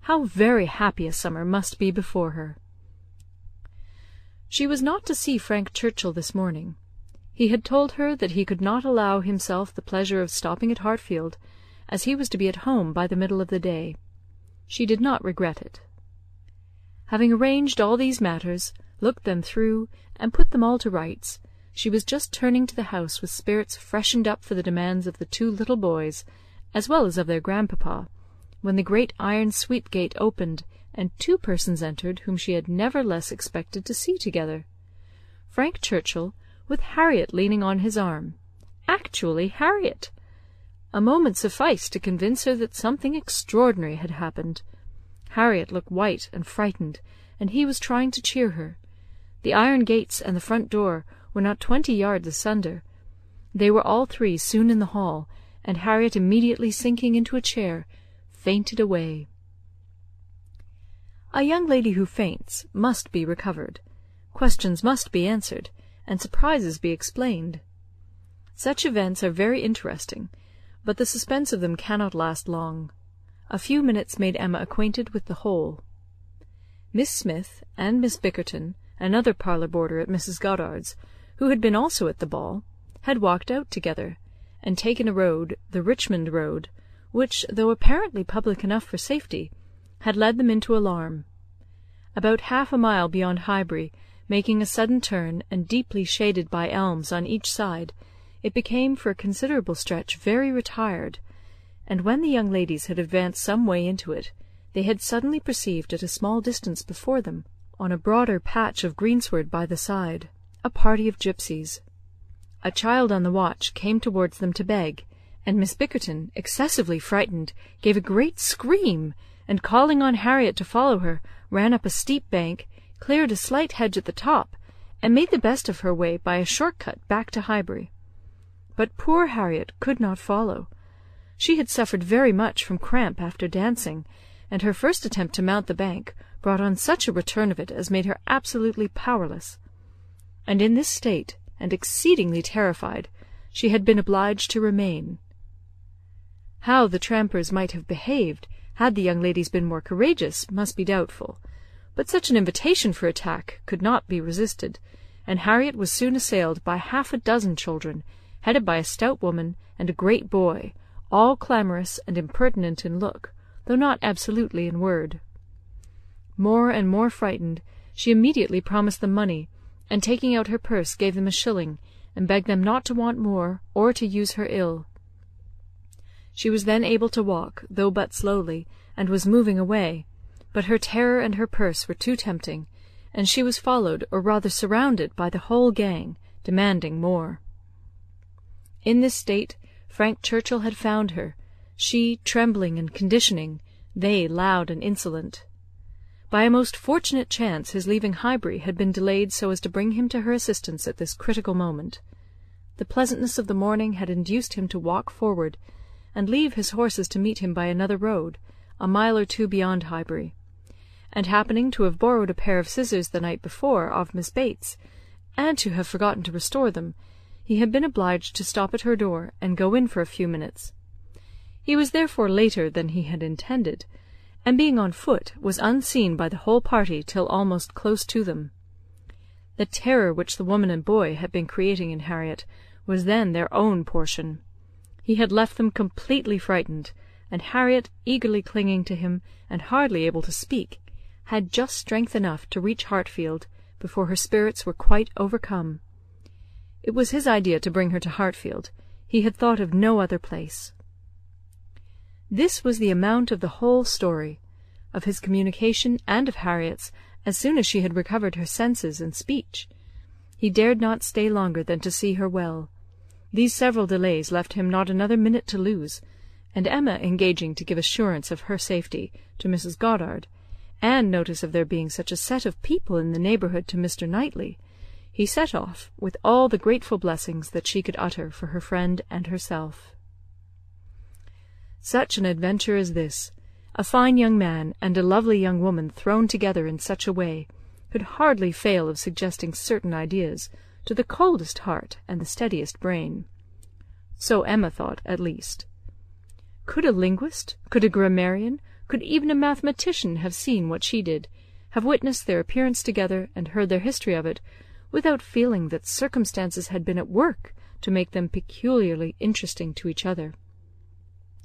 how very happy a summer must be before her! She was not to see Frank Churchill this morning. He had told her that he could not allow himself the pleasure of stopping at Hartfield, as he was to be at home by the middle of the day. She did not regret it. Having arranged all these matters, looked them through, and put them all to rights, she was just turning to the house with spirits freshened up for the demands of the two little boys, as well as of their grandpapa, when the great iron sweep-gate opened, and two persons entered whom she had never less expected to see together. Frank Churchill, with Harriet leaning on his arm. Actually Harriet! A moment sufficed to convince her that something extraordinary had happened. Harriet looked white and frightened, and he was trying to cheer her. The iron gates and the front door were not 20 yards asunder. They were all three soon in the hall, and Harriet immediately sinking into a chair, fainted away. A young lady who faints must be recovered. Questions must be answered, and surprises be explained. Such events are very interesting, but the suspense of them cannot last long. A few minutes made Emma acquainted with the whole. Miss Smith and Miss Bickerton, another parlour-boarder at Mrs. Goddard's, who had been also at the ball, had walked out together, and taken a road, the Richmond road, which, though apparently public enough for safety, had led them into alarm. About half a mile beyond Highbury, making a sudden turn, and deeply shaded by elms on each side, it became for a considerable stretch very retired, and when the young ladies had advanced some way into it, they had suddenly perceived at a small distance before them, on a broader patch of greensward by the side, a party of gipsies. A child on the watch came towards them to beg, and Miss Bickerton, excessively frightened, gave a great scream, and calling on Harriet to follow her, ran up a steep bank, cleared a slight hedge at the top, and made the best of her way by a short cut back to Highbury. But poor Harriet could not follow. She had suffered very much from cramp after dancing, and her first attempt to mount the bank brought on such a return of it as made her absolutely powerless. And in this state, and exceedingly terrified, she had been obliged to remain. How the trampers might have behaved, had the young ladies been more courageous, must be doubtful, but such an invitation for attack could not be resisted, and Harriet was soon assailed by 6 children, headed by a stout woman and a great boy, all clamorous and impertinent in look, though not absolutely in word. More and more frightened, she immediately promised them money, and taking out her purse gave them a shilling, and begged them not to want more, or to use her ill. She was then able to walk, though but slowly, and was moving away, but her terror and her purse were too tempting, and she was followed, or rather surrounded, by the whole gang, demanding more. In this state Frank Churchill had found her, she trembling and conditioning, they loud and insolent. By a most fortunate chance his leaving Highbury had been delayed so as to bring him to her assistance at this critical moment. The pleasantness of the morning had induced him to walk forward, and leave his horses to meet him by another road, a mile or two beyond Highbury, and happening to have borrowed a pair of scissors the night before of Miss Bates, and to have forgotten to restore them, he had been obliged to stop at her door and go in for a few minutes. He was therefore later than he had intended, and being on foot was unseen by the whole party till almost close to them. The terror which the woman and boy had been creating in Harriet was then their own portion. He had left them completely frightened, and Harriet, eagerly clinging to him, and hardly able to speak, had just strength enough to reach Hartfield before her spirits were quite overcome. It was his idea to bring her to Hartfield. He had thought of no other place. This was the amount of the whole story, of his communication and of Harriet's, as soon as she had recovered her senses and speech. He dared not stay longer than to see her well. These several delays left him not another minute to lose, and Emma engaging to give assurance of her safety to Mrs. Goddard, and notice of there being such a set of people in the neighbourhood to Mr. Knightley, he set off with all the grateful blessings that she could utter for her friend and herself. Such an adventure as this, a fine young man and a lovely young woman thrown together in such a way, could hardly fail of suggesting certain ideas to the coldest heart and the steadiest brain. So Emma thought, at least. Could a linguist, could a grammarian, could even a mathematician have seen what she did, have witnessed their appearance together and heard their history of it, without feeling that circumstances had been at work to make them peculiarly interesting to each other?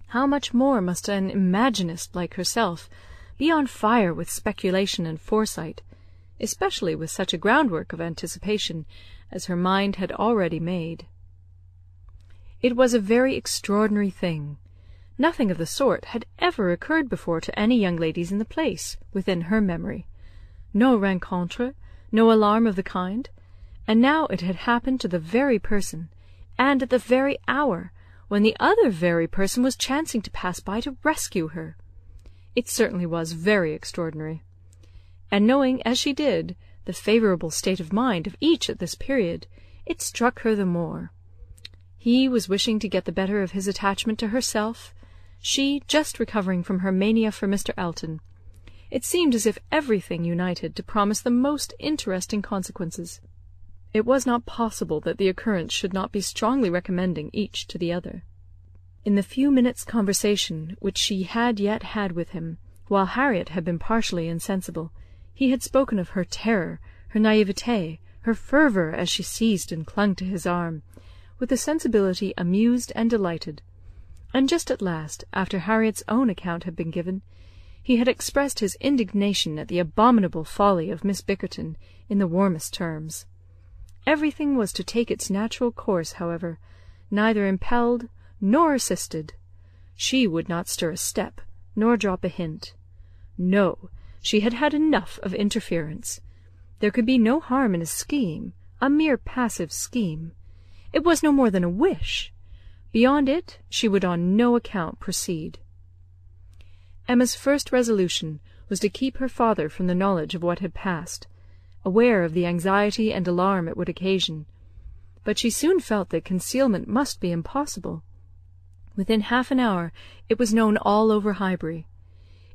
How much more must an imaginist like herself be on fire with speculation and foresight, especially with such a groundwork of anticipation as her mind had already made. It was a very extraordinary thing. Nothing of the sort had ever occurred before to any young ladies in the place, within her memory. No rencontre, no alarm of the kind, and now it had happened to the very person, and at the very hour, when the other very person was chancing to pass by to rescue her. It certainly was very extraordinary. And knowing, as she did, the favourable state of mind of each at this period, it struck her the more. He was wishing to get the better of his attachment to herself, she just recovering from her mania for Mr. Elton. It seemed as if everything united to promise the most interesting consequences. It was not possible that the occurrence should not be strongly recommending each to the other. In the few minutes' conversation which she had yet had with him, while Harriet had been partially insensible, he had spoken of her terror, her naivete, her fervour as she seized and clung to his arm, with a sensibility amused and delighted; and just at last, after Harriet's own account had been given, he had expressed his indignation at the abominable folly of Miss Bickerton in the warmest terms. Everything was to take its natural course, however, neither impelled nor assisted. She would not stir a step, nor drop a hint. No, she had had enough of interference. There could be no harm in a scheme, a mere passive scheme. It was no more than a wish. Beyond it she would on no account proceed. Emma's first resolution was to keep her father from the knowledge of what had passed, aware of the anxiety and alarm it would occasion; but she soon felt that concealment must be impossible. Within half an hour it was known all over Highbury.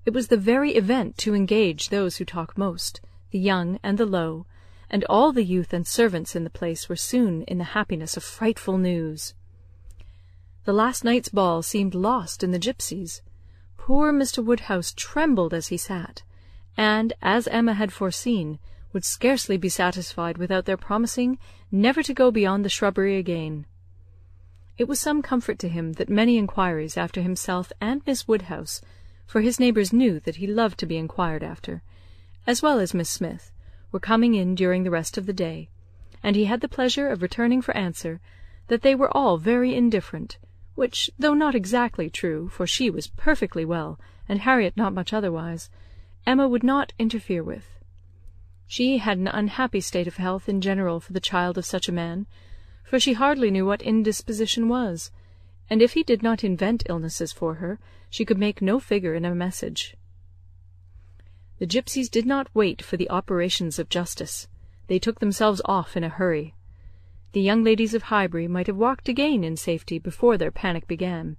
It was the very event to engage those who talk most, the young and the low, and all the youth and servants in the place were soon in the happiness of frightful news. The last night's ball seemed lost in the gipsies. Poor Mr. Woodhouse trembled as he sat, and, as Emma had foreseen, would scarcely be satisfied without their promising never to go beyond the shrubbery again. It was some comfort to him that many inquiries after himself and Miss Woodhouse, for his neighbours knew that he loved to be inquired after, as well as Miss Smith, were coming in during the rest of the day, and he had the pleasure of returning for answer that they were all very indifferent, which, though not exactly true, for she was perfectly well, and Harriet not much otherwise, Emma would not interfere with. She had an unhappy state of health in general for the child of such a man, for she hardly knew what indisposition was, and if he did not invent illnesses for her, she could make no figure in a message. The gipsies did not wait for the operations of justice. They took themselves off in a hurry. The young ladies of Highbury might have walked again in safety before their panic began,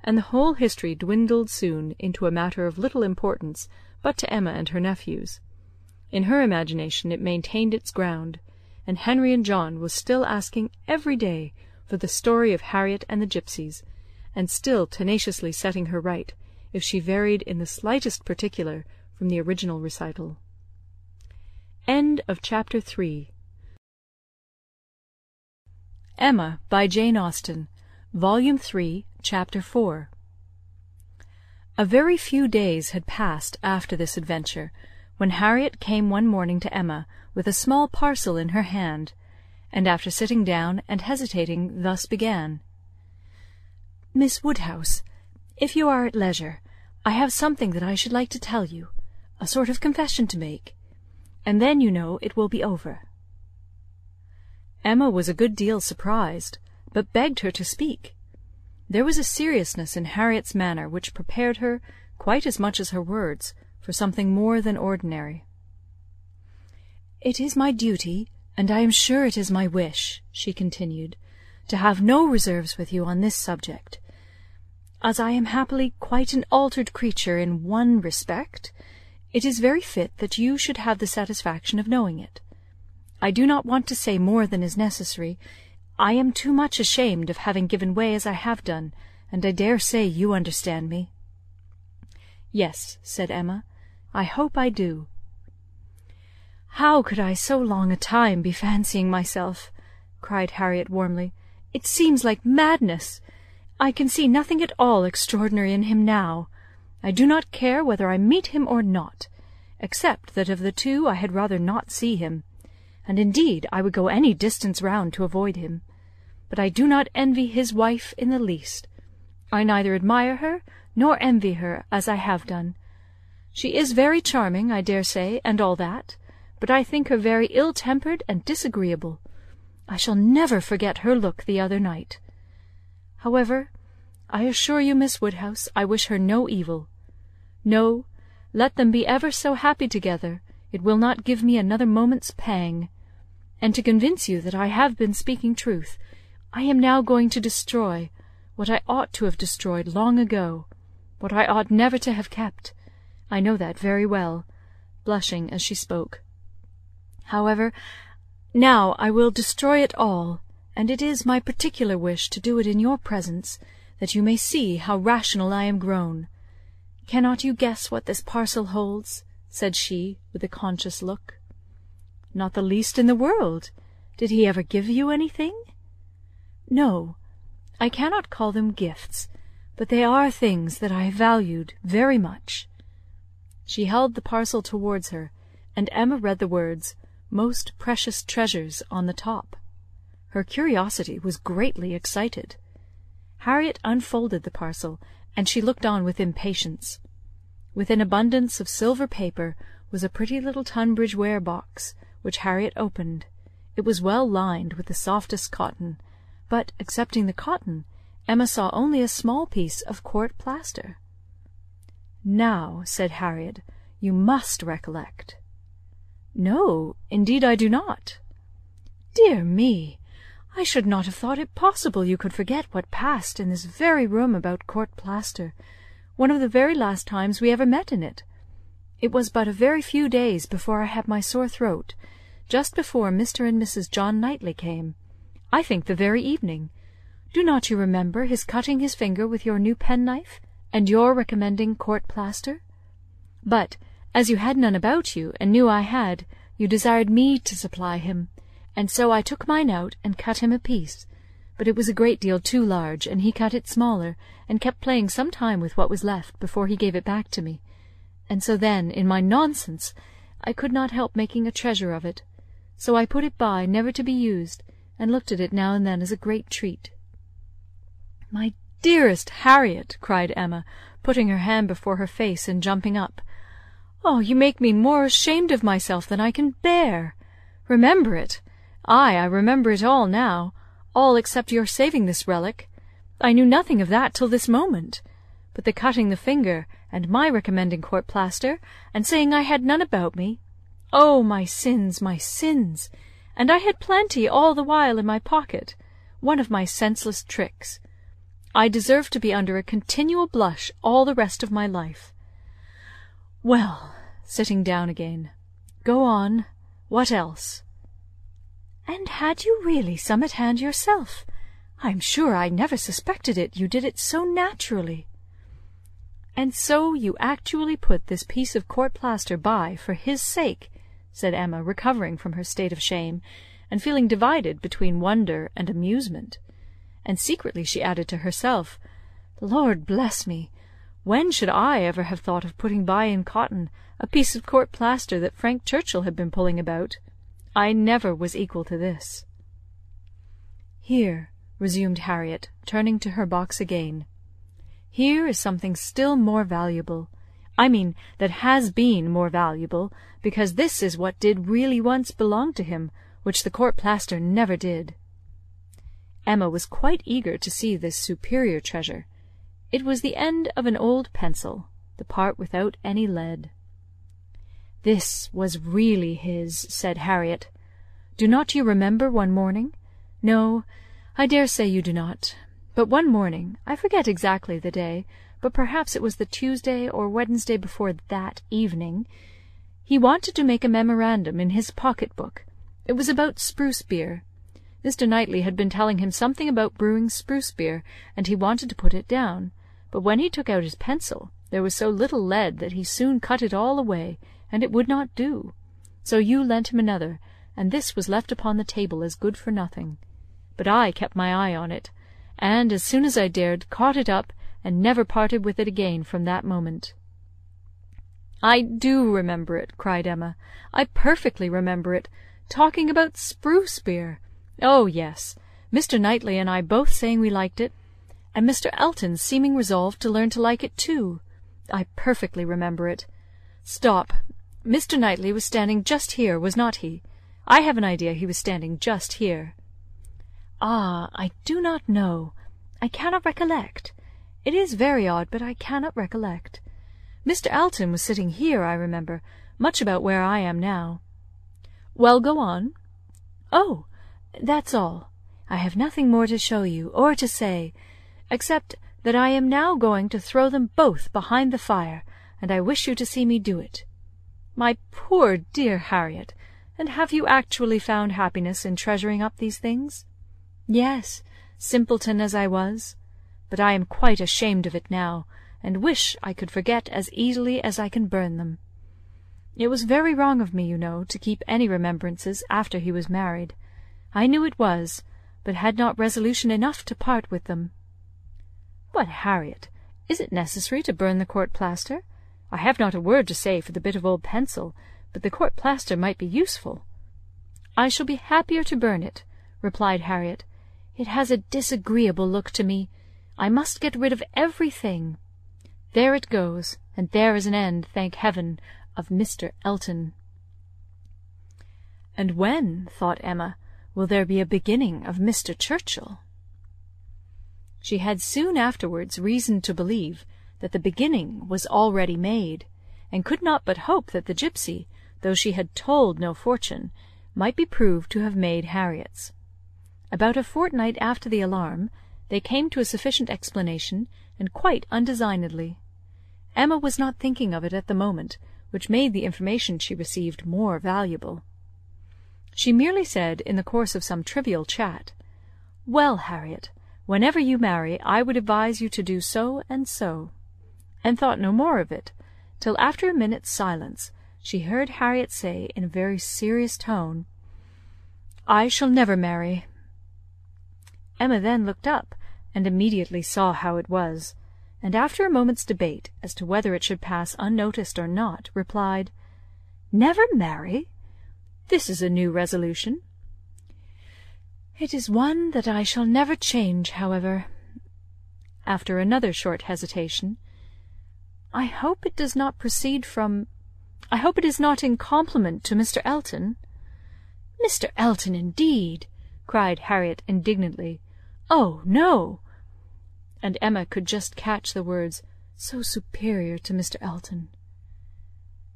and the whole history dwindled soon into a matter of little importance but to Emma and her nephews. In her imagination it maintained its ground, and Henry and John was still asking every day for the story of Harriet and the gipsies, and still tenaciously setting her right if she varied in the slightest particular from the original recital. End of Chapter 3. Emma by Jane Austen, Volume 3, Chapter 4. A very few days had passed after this adventure, when Harriet came one morning to Emma with a small parcel in her hand, and after sitting down and hesitating, thus began: "Miss Woodhouse, if you are at leisure, I have something that I should like to tell you, a sort of confession to make, and then, you know, it will be over." Emma was a good deal surprised, but begged her to speak. There was a seriousness in Harriet's manner which prepared her, quite as much as her words, for something more than ordinary. "It is my duty, and I am sure it is my wish," she continued, "to have no reserves with you on this subject. As I am happily quite an altered creature in one respect, it is very fit that you should have the satisfaction of knowing it. I do not want to say more than is necessary. I am too much ashamed of having given way as I have done, and I dare say you understand me." "Yes," said Emma, "I hope I do." "How could I so long a time be fancying myself?" cried Harriet warmly. "It seems like madness. I can see nothing at all extraordinary in him now. I do not care whether I meet him or not, except that of the two I had rather not see him, and indeed I would go any distance round to avoid him. But I do not envy his wife in the least. I neither admire her nor envy her, as I have done. She is very charming, I dare say, and all that, but I think her very ill-tempered and disagreeable. I shall never forget her look the other night. However, I assure you, Miss Woodhouse, I wish her no evil. No, let them be ever so happy together, it will not give me another moment's pang. And to convince you that I have been speaking truth, I am now going to destroy what I ought to have destroyed long ago, what I ought never to have kept. I know that very well," blushing as she spoke. "However, now I will destroy it all, and it is my particular wish to do it in your presence, that you may see how rational I am grown. Cannot you guess what this parcel holds?" said she, with a conscious look. "Not the least in the world. Did he ever give you anything?" "No, I cannot call them gifts, but they are things that I valued very much." She held the parcel towards her, and Emma read the words, "Most precious treasures," on the top. Her curiosity was greatly excited. Harriet unfolded the parcel, and she looked on with impatience. With an abundance of silver paper was a pretty little Tunbridge ware box, which Harriet opened. It was well lined with the softest cotton, but, excepting the cotton, Emma saw only a small piece of court plaster. "Now," said Harriet, "you must recollect." "No, indeed I do not." "Dear me! I should not have thought it possible you could forget what passed in this very room about court plaster, one of the very last times we ever met in it. It was but a very few days before I had my sore throat, just before Mr. and Mrs. John Knightley came, I think the very evening. Do not you remember his cutting his finger with your new penknife, and your recommending court plaster? But, as you had none about you, and knew I had, you desired me to supply him, and so I took mine out and cut him a piece, but it was a great deal too large, and he cut it smaller, and kept playing some time with what was left before he gave it back to me, and so then, in my nonsense, I could not help making a treasure of it, so I put it by, never to be used, and looked at it now and then as a great treat." "My dearest Harriet," cried Emma, putting her hand before her face and jumping up, "oh, you make me more ashamed of myself than I can bear. Remember it! I remember it all now, all except your saving this relic. I knew nothing of that till this moment. But the cutting the finger, and my recommending court plaster, and saying I had none about me. Oh, my sins, my sins! And I had plenty all the while in my pocket, one of my senseless tricks. I deserve to be under a continual blush all the rest of my life. Well," sitting down again, "go on. What else?" "And had you really some at hand yourself? I am sure I never suspected it, you did it so naturally." "And so you actually put this piece of court plaster by for his sake," said Emma, recovering from her state of shame, and feeling divided between wonder and amusement. And secretly she added to herself, "Lord bless me! When should I ever have thought of putting by in cotton a piece of court plaster that Frank Churchill had been pulling about? I never was equal to this." "Here," resumed Harriet, turning to her box again, "here is something still more valuable. I mean, that has been more valuable, because this is what did really once belong to him, which the court plaster never did." Emma was quite eager to see this superior treasure. It was the end of an old pencil, the part without any lead. "This was really his," said Harriet. "Do not you remember one morning? No, I dare say you do not. But one morning, I forget exactly the day, but perhaps it was the Tuesday or Wednesday before that evening, he wanted to make a memorandum in his pocket-book. It was about spruce beer. Mr. Knightley had been telling him something about brewing spruce beer, and he wanted to put it down. But when he took out his pencil, there was so little lead that he soon cut it all away, and it would not do. So you lent him another, and this was left upon the table as good for nothing. But I kept my eye on it, and, as soon as I dared, caught it up, and never parted with it again from that moment." "I do remember it," cried Emma. "I perfectly remember it. Talking about spruce beer. Oh, yes. Mr. Knightley and I both saying we liked it, and Mr. Elton seeming resolved to learn to like it too. I perfectly remember it. Stop. Mr. Knightley was standing just here, was not he? I have an idea he was standing just here." "Ah, I do not know. I cannot recollect. It is very odd, but I cannot recollect. Mr. Elton was sitting here, I remember, much about where I am now." "Well, go on." "Oh, that's all. I have nothing more to show you, or to say, except that I am now going to throw them both behind the fire, and I wish you to see me do it." "My poor dear Harriet! And have you actually found happiness in treasuring up these things?" "Yes, simpleton as I was. But I am quite ashamed of it now, and wish I could forget as easily as I can burn them. It was very wrong of me, you know, to keep any remembrances after he was married. I knew it was, but had not resolution enough to part with them." "But, Harriet, is it necessary to burn the court plaster? I have not a word to say for the bit of old pencil, but the court plaster might be useful." "I shall be happier to burn it," replied Harriet. "It has a disagreeable look to me. I must get rid of everything. There it goes, and there is an end, thank heaven, of Mr. Elton." "And when," thought Emma, "will there be a beginning of Mr. Churchill?" She had soon afterwards reason to believe that the beginning was already made, and could not but hope that the gipsy, though she had told no fortune, might be proved to have made Harriet's. About a fortnight after the alarm, they came to a sufficient explanation, and quite undesignedly. Emma was not thinking of it at the moment, which made the information she received more valuable. She merely said, in the course of some trivial chat, "Well, Harriet, whenever you marry, I would advise you to do so and so," and thought no more of it, till after a minute's silence she heard Harriet say in a very serious tone, "I shall never marry." Emma then looked up, and immediately saw how it was, and after a moment's debate as to whether it should pass unnoticed or not, replied, "Never marry? This is a new resolution." "It is one that I shall never change, however." After another short hesitation, "I hope it does not proceed from... I hope it is not in compliment to Mr. Elton." "Mr. Elton, indeed!" cried Harriet indignantly. "Oh, no!" And Emma could just catch the words, "so superior to Mr. Elton."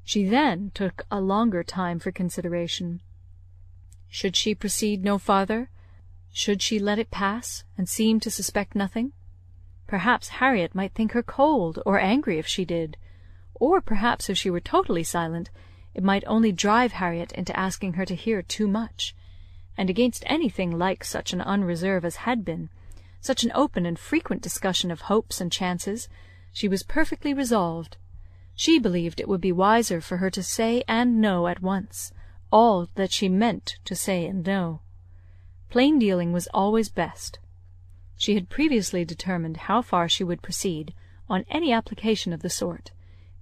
She then took a longer time for consideration. Should she proceed no farther? Should she let it pass, and seem to suspect nothing? Perhaps Harriet might think her cold or angry if she did, or perhaps if she were totally silent, it might only drive Harriet into asking her to hear too much, and against anything like such an unreserve as had been, such an open and frequent discussion of hopes and chances, she was perfectly resolved. She believed it would be wiser for her to say and know at once all that she meant to say and know. Plain dealing was always best. She had previously determined how far she would proceed, on any application of the sort,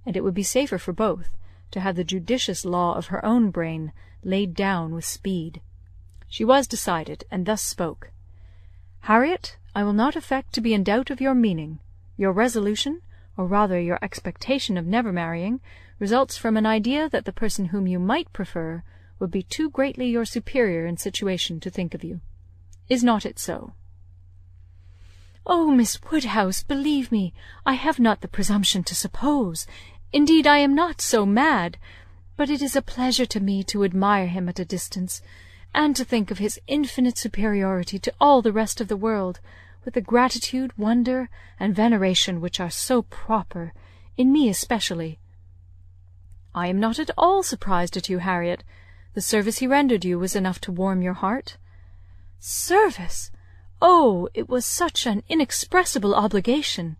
and it would be safer for both to have the judicious law of her own brain laid down with speed. She was decided, and thus spoke: "Harriet, I will not affect to be in doubt of your meaning. Your resolution, or rather your expectation of never marrying, results from an idea that the person whom you might prefer would be too greatly your superior in situation to think of you. Is not it so?" "Oh, Miss Woodhouse, believe me, I have not the presumption to suppose. Indeed, I am not so mad. But it is a pleasure to me to admire him at a distance, and to think of his infinite superiority to all the rest of the world, with the gratitude, wonder, and veneration which are so proper, in me especially." "I am not at all surprised at you, Harriet. The service he rendered you was enough to warm your heart." "Service! Oh, it was such an inexpressible obligation!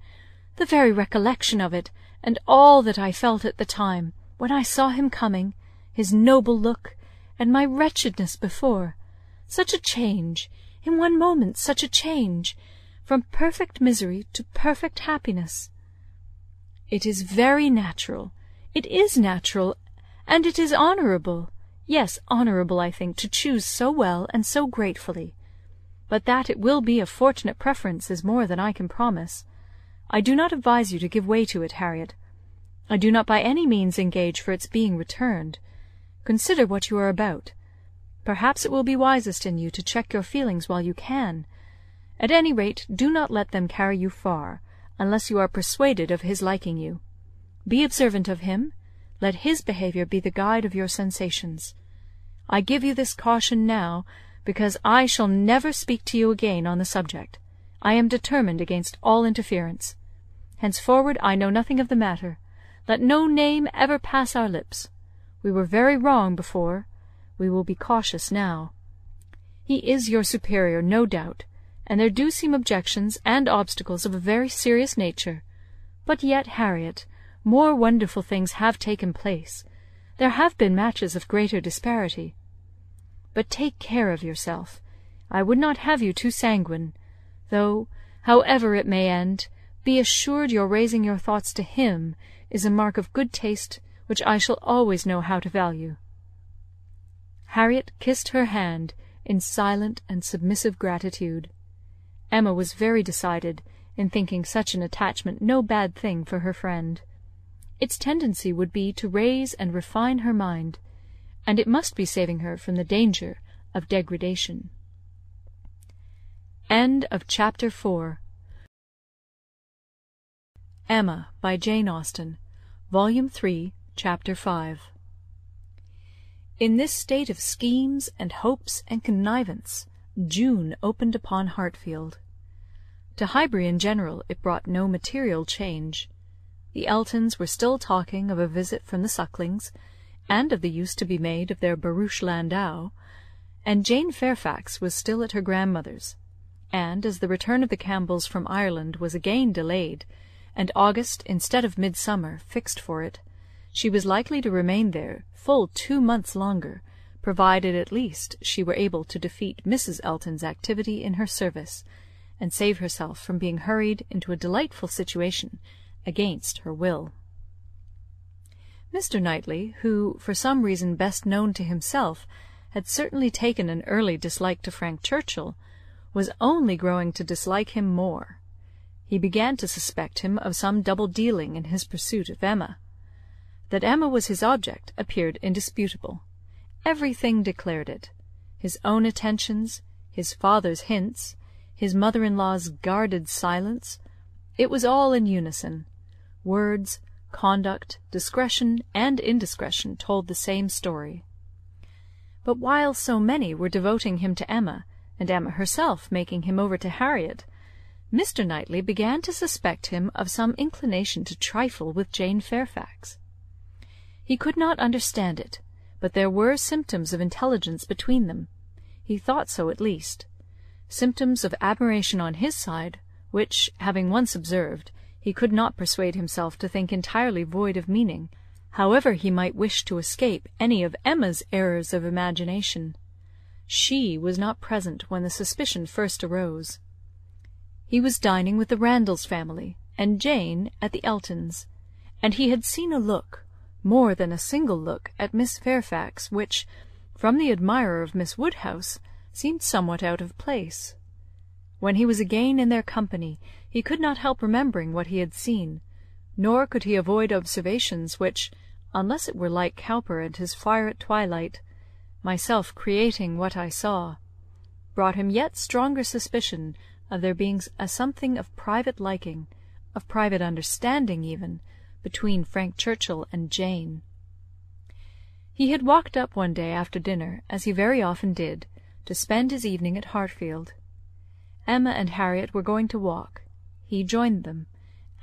The very recollection of it, and all that I felt at the time, when I saw him coming, his noble look, and my wretchedness before. Such a change! In one moment such a change! From perfect misery to perfect happiness." "It is very natural. It is natural, and it is honourable. Yes, honourable, I think, to choose so well and so gratefully. But that it will be a fortunate preference is more than I can promise. I do not advise you to give way to it, Harriet. I do not by any means engage for its being returned. Consider what you are about. Perhaps it will be wisest in you to check your feelings while you can. At any rate, do not let them carry you far, unless you are persuaded of his liking you. Be observant of him. Let his behaviour be the guide of your sensations. I give you this caution now, because I shall never speak to you again on the subject. I am determined against all interference. Henceforward I know nothing of the matter. Let no name ever pass our lips. We were very wrong before. We will be cautious now. He is your superior, no doubt, and there do seem objections and obstacles of a very serious nature. But yet, Harriet, more wonderful things have taken place. There have been matches of greater disparity. But take care of yourself. I would not have you too sanguine, though, however it may end, be assured your raising your thoughts to him is a mark of good taste which I shall always know how to value." Harriet kissed her hand in silent and submissive gratitude. Emma was very decided in thinking such an attachment no bad thing for her friend. Its tendency would be to raise and refine her mind, and it must be saving her from the danger of degradation. Chapter 4. Emma, by Jane Austen, Volume 3, Chapter 5. In this state of schemes and hopes and connivance, June opened upon Hartfield. To Highbury in general it brought no material change. The Eltons were still talking of a visit from the Sucklings, and of the use to be made of their barouche landau, and Jane Fairfax was still at her grandmother's, and as the return of the Campbells from Ireland was again delayed, and August instead of midsummer fixed for it, she was likely to remain there full 2 months longer, provided at least she were able to defeat Mrs. Elton's activity in her service, and save herself from being hurried into a delightful situation against her will. Mr. Knightley, who, for some reason best known to himself, had certainly taken an early dislike to Frank Churchill, was only growing to dislike him more. He began to suspect him of some double dealing in his pursuit of Emma. That Emma was his object appeared indisputable. Everything declared it. His own attentions, his father's hints, his mother-in-law's guarded silence, it was all in unison. Words, conduct, discretion, and indiscretion told the same story. But while so many were devoting him to Emma, and Emma herself making him over to Harriet, Mr. Knightley began to suspect him of some inclination to trifle with Jane Fairfax. He could not understand it, but there were symptoms of intelligence between them. He thought so at least. Symptoms of admiration on his side, which, having once observed, he could not persuade himself to think entirely void of meaning, however he might wish to escape any of Emma's errors of imagination. She was not present when the suspicion first arose. He was dining with the Randalls family, and Jane at the Eltons, and he had seen a look, more than a single look, at Miss Fairfax, which, from the admirer of Miss Woodhouse, seemed somewhat out of place. When he was again in their company, he could not help remembering what he had seen, nor could he avoid observations which, unless it were like Cowper and his fire at twilight, myself creating what I saw, brought him yet stronger suspicion of there being a something of private liking, of private understanding even, between Frank Churchill and Jane. He had walked up one day after dinner, as he very often did, to spend his evening at Hartfield. Emma and Harriet were going to walk. He joined them,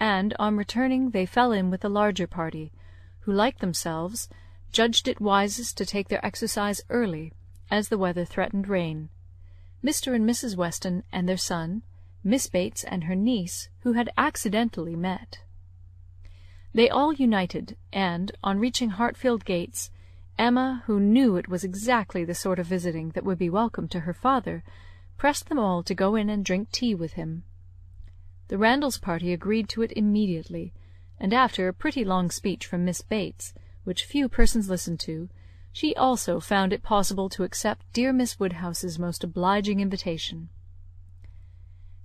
and on returning they fell in with a larger party, who, like themselves, judged it wisest to take their exercise early, as the weather threatened rain. Mr. and Mrs. Weston and their son, Miss Bates and her niece, who had accidentally met. They all united, and, on reaching Hartfield gates, Emma, who knew it was exactly the sort of visiting that would be welcome to her father, pressed them all to go in and drink tea with him. The Randalls party agreed to it immediately, and after a pretty long speech from Miss Bates, which few persons listened to, she also found it possible to accept dear Miss Woodhouse's most obliging invitation.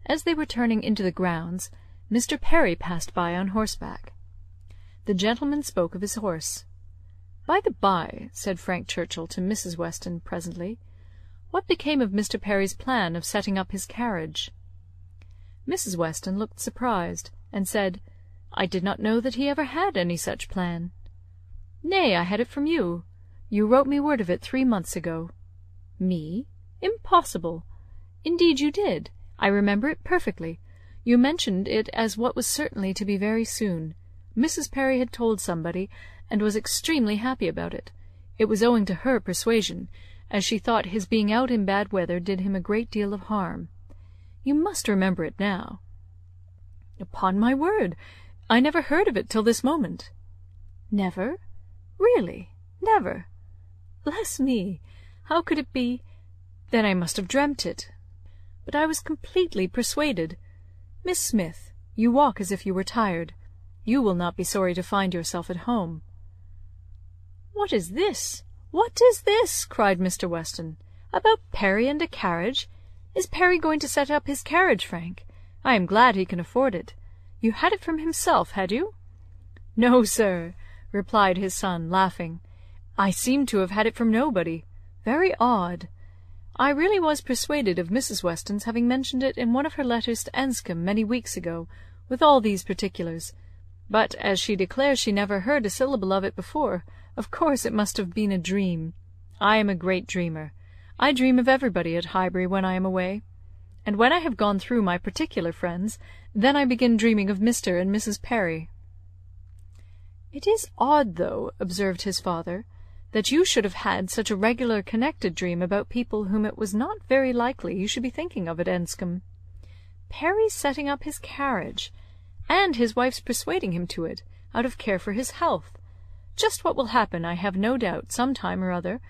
As they were turning into the grounds, Mr. Perry passed by on horseback. The gentleman spoke of his horse. "By the by," said Frank Churchill to Mrs. Weston presently, "what became of Mr. Perry's plan of setting up his carriage?" Mrs. Weston looked surprised, and said, "I did not know that he ever had any such plan." "Nay, I had it from you. You wrote me word of it 3 months ago." "Me? Impossible!" "Indeed you did. I remember it perfectly. You mentioned it as what was certainly to be very soon. Mrs. Perry had told somebody, and was extremely happy about it. It was owing to her persuasion, as she thought his being out in bad weather did him a great deal of harm. You must remember it now." "Upon my word, I never heard of it till this moment." "Never? Really? Never? Bless me! How could it be? Then I must have dreamt it. But I was completely persuaded. Miss Smith, you walk as if you were tired. You will not be sorry to find yourself at home." "What is this? What is this?" cried Mr. Weston. "About Perry and a carriage? Is Perry going to set up his carriage, Frank? I am glad he can afford it. You had it from himself, had you?" "No, sir," replied his son, laughing. "I seem to have had it from nobody. Very odd. I really was persuaded of Mrs. Weston's having mentioned it in one of her letters to Enscombe many weeks ago, with all these particulars. But as she declares she never heard a syllable of it before, of course it must have been a dream. I am a great dreamer. I dream of everybody at Highbury when I am away. And when I have gone through my particular friends, then I begin dreaming of Mr. and Mrs. Perry." "It is odd, though," observed his father, "that you should have had such a regular connected dream about people whom it was not very likely you should be thinking of at Enscombe. Perry setting up his carriage, and his wife's persuading him to it, out of care for his health. Just what will happen, I have no doubt, some time or other,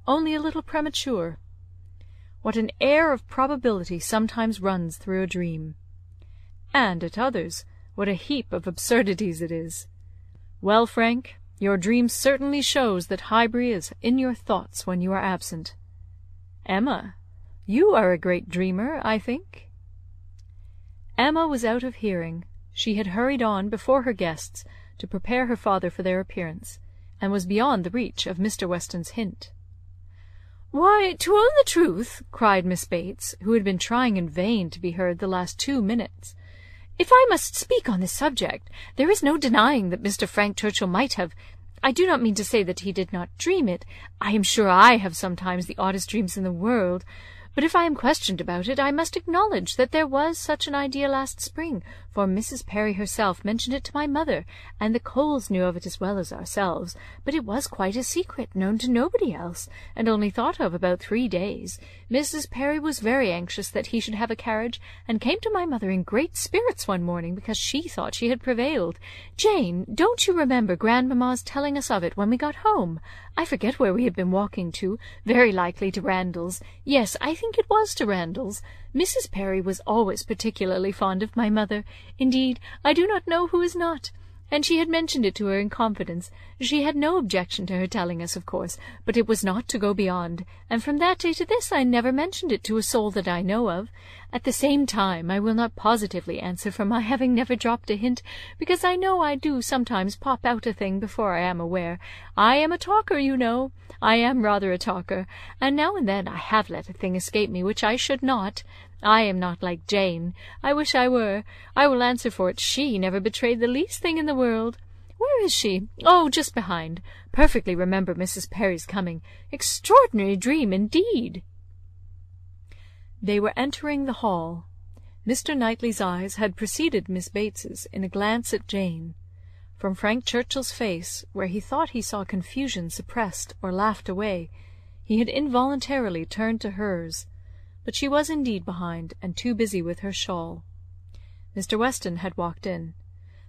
only a little premature. What an air of probability sometimes runs through a dream! And at others, what a heap of absurdities it is! Well, Frank, your dream certainly shows that Highbury is in your thoughts when you are absent. Emma, you are a great dreamer, I think?" Emma was out of hearing. She had hurried on before her guests to prepare her father for their appearance, and was beyond the reach of Mr. Weston's hint. "Why, to own the truth," cried Miss Bates, who had been trying in vain to be heard the last 2 minutes, "if I must speak on this subject, there is no denying that Mr. Frank Churchill might have— I do not mean to say that he did not dream it. I am sure I have sometimes the oddest dreams in the world. But if I am questioned about it, I must acknowledge that there was such an idea last spring, for Mrs. Perry herself mentioned it to my mother, and the Coles knew of it as well as ourselves, but it was quite a secret, known to nobody else, and only thought of about 3 days. Mrs. Perry was very anxious that he should have a carriage, and came to my mother in great spirits one morning, because she thought she had prevailed. Jane, don't you remember grandmamma's telling us of it when we got home? I forget where we had been walking to, very likely to Randalls. Yes, I think it was to Randalls. Mrs. Perry was always particularly fond of my mother. Indeed, I do not know who is not. And she had mentioned it to her in confidence. She had no objection to her telling us, of course, but it was not to go beyond, and from that day to this I never mentioned it to a soul that I know of. At the same time, I will not positively answer for my having never dropped a hint, because I know I do sometimes pop out a thing before I am aware. I am a talker, you know. I am rather a talker, and now and then I have let a thing escape me which I should not. I am not like Jane. I wish I were. I will answer for it she never betrayed the least thing in the world. Where is she? Oh, just behind. Perfectly remember Mrs. Perry's coming. Extraordinary dream, indeed. They were entering the hall. Mr. Knightley's eyes had preceded Miss Bates's in a glance at Jane. From Frank Churchill's face, where he thought he saw confusion suppressed or laughed away, he had involuntarily turned to hers. But she was indeed behind, and too busy with her shawl. Mr. Weston had walked in.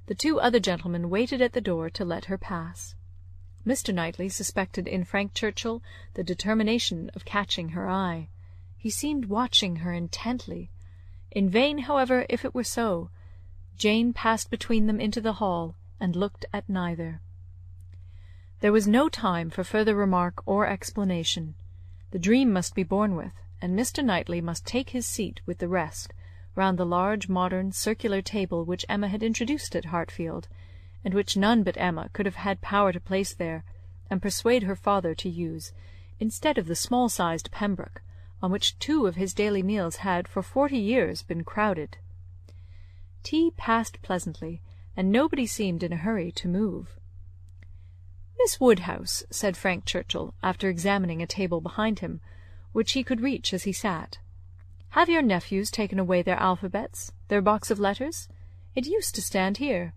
The two other gentlemen waited at the door to let her pass. Mr. Knightley suspected in Frank Churchill the determination of catching her eye. He seemed watching her intently. In vain, however, if it were so. Jane passed between them into the hall, and looked at neither. There was no time for further remark or explanation. The dream must be borne with, and Mr. Knightley must take his seat with the rest, round the large modern circular table which Emma had introduced at Hartfield, and which none but Emma could have had power to place there, and persuade her father to use, instead of the small-sized Pembroke, on which 2 of his daily meals had for 40 years been crowded. Tea passed pleasantly, and nobody seemed in a hurry to move. "Miss Woodhouse," said Frank Churchill, after examining a table behind him, which he could reach as he sat, "have your nephews taken away their alphabets, their box of letters? It used to stand here.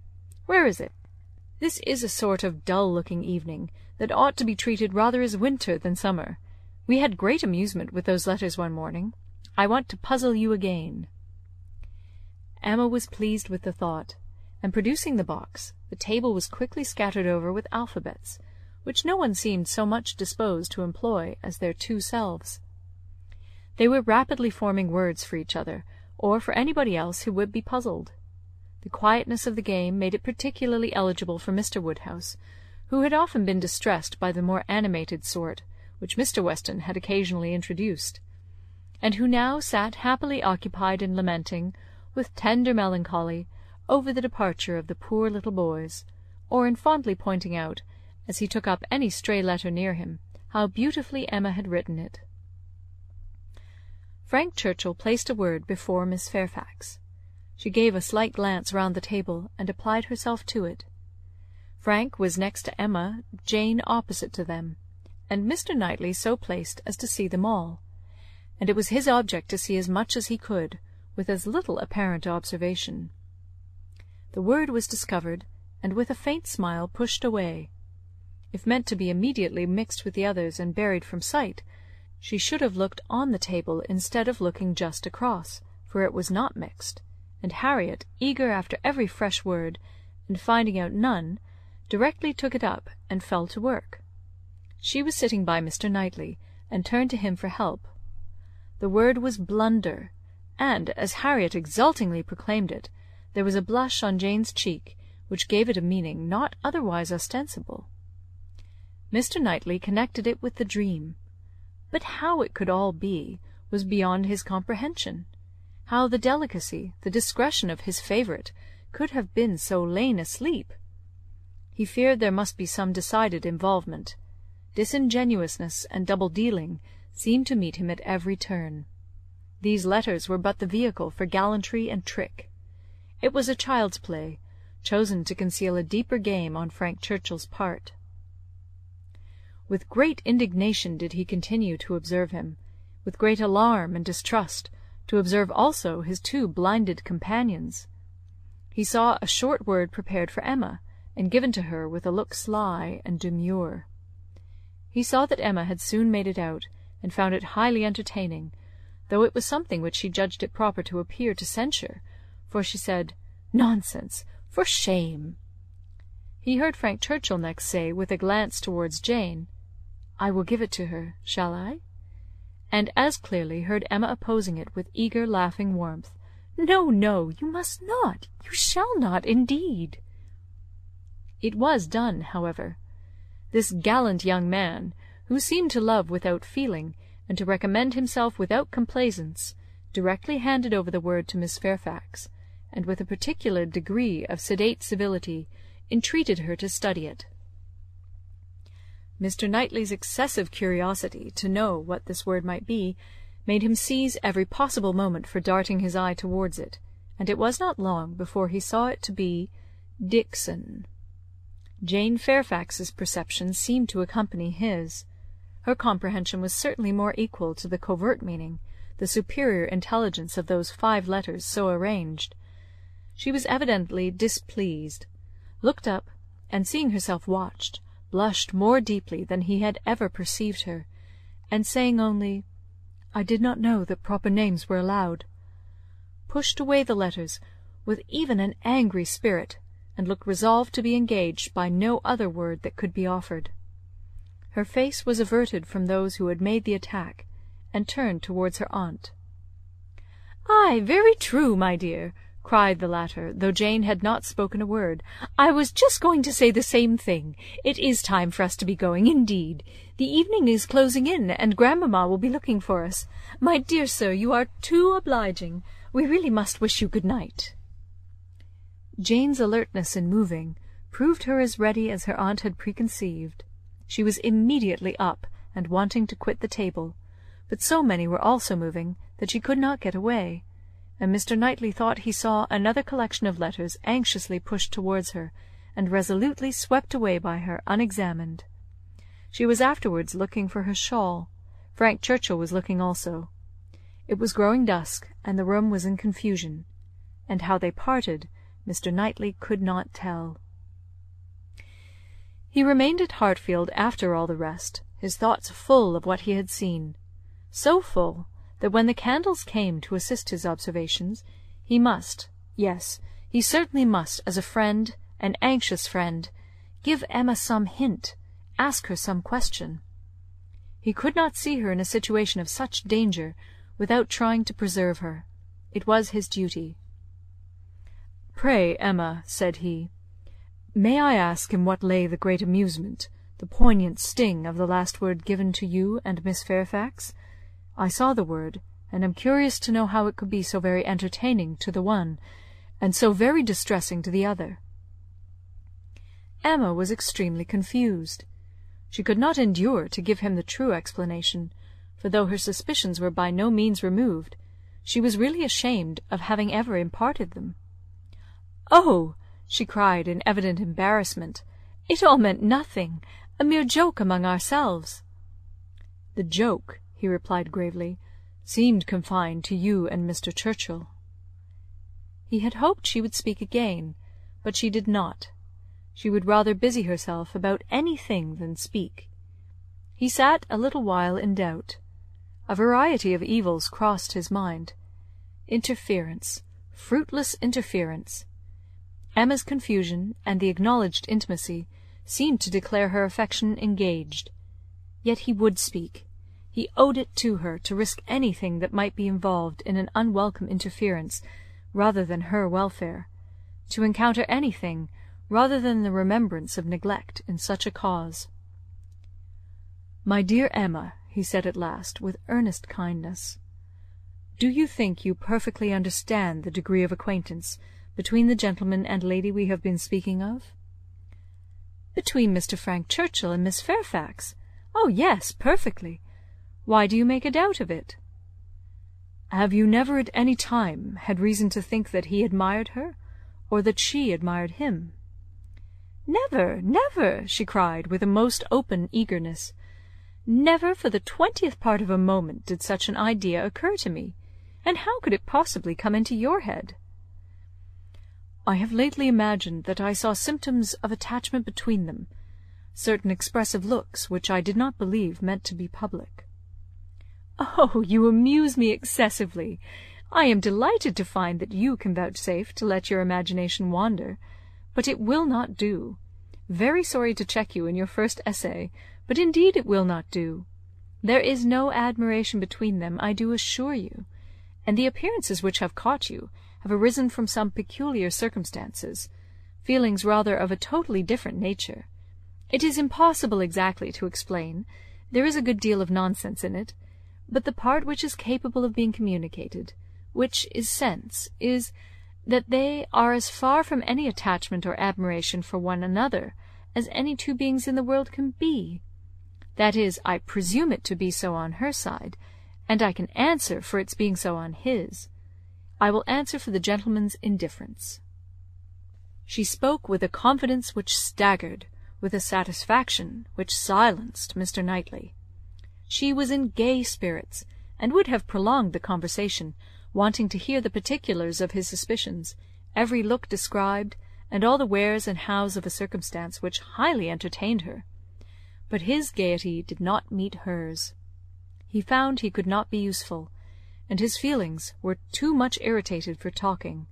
Where is it? This is a sort of dull-looking evening, that ought to be treated rather as winter than summer. We had great amusement with those letters one morning. I want to puzzle you again." Emma was pleased with the thought, and producing the box, the table was quickly scattered over with alphabets, which no one seemed so much disposed to employ as their 2 selves. They were rapidly forming words for each other, or for anybody else who would be puzzled. The quietness of the game made it particularly eligible for Mr. Woodhouse, who had often been distressed by the more animated sort, which Mr. Weston had occasionally introduced, and who now sat happily occupied in lamenting, with tender melancholy, over the departure of the poor little boys, or in fondly pointing out, as he took up any stray letter near him, how beautifully Emma had written it. Frank Churchill placed a word before Miss Fairfax. She gave a slight glance round the table, and applied herself to it. Frank was next to Emma, Jane opposite to them, and Mr. Knightley so placed as to see them all, and it was his object to see as much as he could, with as little apparent observation. The word was discovered, and with a faint smile pushed away. If meant to be immediately mixed with the others and buried from sight, she should have looked on the table instead of looking just across, for it was not mixed, and Harriet, eager after every fresh word, and finding out none, directly took it up and fell to work. She was sitting by Mr. Knightley, and turned to him for help. The word was blunder, and, as Harriet exultingly proclaimed it, there was a blush on Jane's cheek, which gave it a meaning not otherwise ostensible. Mr. Knightley connected it with the dream, but how it could all be was beyond his comprehension. How the delicacy, the discretion of his favourite could have been so lain asleep. He feared there must be some decided involvement. Disingenuousness and double-dealing seemed to meet him at every turn. These letters were but the vehicle for gallantry and trick. It was a child's play, chosen to conceal a deeper game on Frank Churchill's part. With great indignation did he continue to observe him, with great alarm and distrust to observe also his 2 blinded companions. He saw a short word prepared for Emma, and given to her with a look sly and demure. He saw that Emma had soon made it out, and found it highly entertaining, though it was something which she judged it proper to appear to censure, for she said, "Nonsense! For shame!" He heard Frank Churchill next say, with a glance towards Jane, "I will give it to her, shall I?" and as clearly heard Emma opposing it with eager, laughing warmth. "No, no, you must not. You shall not, indeed." It was done, however. This gallant young man, who seemed to love without feeling, and to recommend himself without complaisance, directly handed over the word to Miss Fairfax, and with a particular degree of sedate civility entreated her to study it. Mr. Knightley's excessive curiosity to know what this word might be made him seize every possible moment for darting his eye towards it, and it was not long before he saw it to be Dixon. Jane Fairfax's perception seemed to accompany his. Her comprehension was certainly more equal to the covert meaning, the superior intelligence of those 5 letters so arranged. She was evidently displeased, looked up, and seeing herself watched, blushed more deeply than he had ever perceived her, and saying only, "I did not know that proper names were allowed," pushed away the letters with even an angry spirit, and looked resolved to be engaged by no other word that could be offered. Her face was averted from those who had made the attack, and turned towards her aunt. "Ay, very true, my dear," cried the latter, though Jane had not spoken a word. "I was just going to say the same thing. It is time for us to be going, indeed. The evening is closing in, and grandmamma will be looking for us. My dear sir, you are too obliging. We really must wish you good night." Jane's alertness in moving proved her as ready as her aunt had preconceived. She was immediately up, and wanting to quit the table, but so many were also moving that she could not get away, and Mr. Knightley thought he saw another collection of letters anxiously pushed towards her, and resolutely swept away by her unexamined. She was afterwards looking for her shawl. Frank Churchill was looking also. It was growing dusk, and the room was in confusion, and how they parted Mr. Knightley could not tell. He remained at Hartfield after all the rest, his thoughts full of what he had seen, so full that when the candles came to assist his observations, he must, yes, he certainly must, as a friend, an anxious friend, give Emma some hint, ask her some question. He could not see her in a situation of such danger without trying to preserve her. It was his duty. "Pray, Emma," said he, "may I ask in what lay the great amusement, the poignant sting of the last word given to you and Miss Fairfax? I saw the word, and am curious to know how it could be so very entertaining to the one, and so very distressing to the other." Emma was extremely confused. She could not endure to give him the true explanation, for though her suspicions were by no means removed, she was really ashamed of having ever imparted them. "Oh!" she cried in evident embarrassment, "it all meant nothing, a mere joke among ourselves." "The joke," he replied gravely, "seemed confined to you and Mr. Churchill." He had hoped she would speak again, but she did not. She would rather busy herself about anything than speak. He sat a little while in doubt. A variety of evils crossed his mind. Interference, fruitless interference. Emma's confusion, and the acknowledged intimacy, seemed to declare her affection engaged. Yet he would speak. He owed it to her to risk anything that might be involved in an unwelcome interference, rather than her welfare; to encounter anything, rather than the remembrance of neglect in such a cause. "My dear Emma," he said at last, with earnest kindness, "do you think you perfectly understand the degree of acquaintance between the gentleman and lady we have been speaking of?" "Between Mr. Frank Churchill and Miss Fairfax? Oh, yes, perfectly. Why do you make a doubt of it?" "Have you never at any time had reason to think that he admired her, or that she admired him?" "Never, never!" she cried, with a most open eagerness. "Never for the 20th part of a moment did such an idea occur to me. And how could it possibly come into your head?" "I have lately imagined that I saw symptoms of attachment between them, certain expressive looks which I did not believe meant to be public." "Oh, you amuse me excessively. I am delighted to find that you can vouchsafe to let your imagination wander, but it will not do. Very sorry to check you in your first essay, but indeed it will not do. There is no admiration between them, I do assure you, and the appearances which have caught you have arisen from some peculiar circumstances, feelings rather of a totally different nature. It is impossible exactly to explain, there is a good deal of nonsense in it, but the part which is capable of being communicated, which is sense, is, that they are as far from any attachment or admiration for one another as any two beings in the world can be. That is, I presume it to be so on her side, and I can answer for its being so on his. I will answer for the gentleman's indifference." She spoke with a confidence which staggered, with a satisfaction which silenced Mr. Knightley. She was in gay spirits, and would have prolonged the conversation, wanting to hear the particulars of his suspicions, every look described, and all the wheres and hows of a circumstance which highly entertained her. But his gaiety did not meet hers. He found he could not be useful, and his feelings were too much irritated for talking.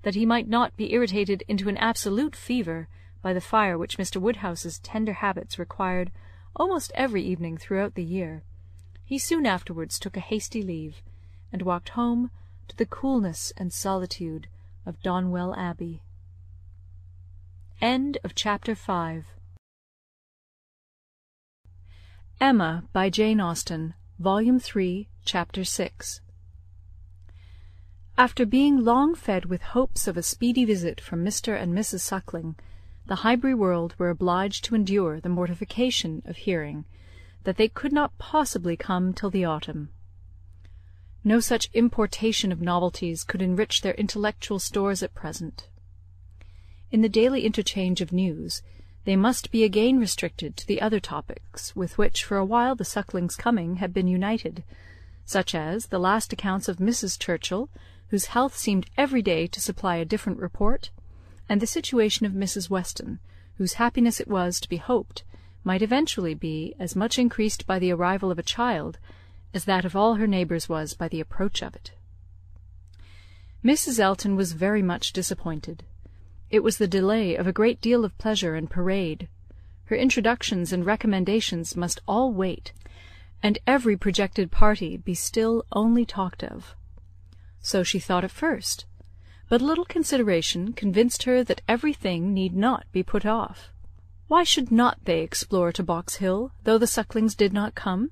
That he might not be irritated into an absolute fever by the fire which Mr. Woodhouse's tender habits required almost every evening throughout the year, he soon afterwards took a hasty leave, and walked home to the coolness and solitude of Donwell Abbey. Chapter 5. Emma, by Jane Austen, Volume 3, Chapter 6. After being long fed with hopes of a speedy visit from Mr. and Mrs. Suckling, the Highbury world were obliged to endure the mortification of hearing that they could not possibly come till the autumn. No such importation of novelties could enrich their intellectual stores at present. In the daily interchange of news, they must be again restricted to the other topics with which for a while the Sucklings' coming had been united, such as the last accounts of Mrs. Churchill, whose health seemed every day to supply a different report, and the situation of Mrs. Weston, whose happiness it was to be hoped might eventually be as much increased by the arrival of a child as that of all her neighbours was by the approach of it. Mrs. Elton was very much disappointed. It was the delay of a great deal of pleasure and parade. Her introductions and recommendations must all wait, and every projected party be still only talked of. So she thought at first, but a little consideration convinced her that everything need not be put off. Why should not they explore to Box Hill, though the Sucklings did not come?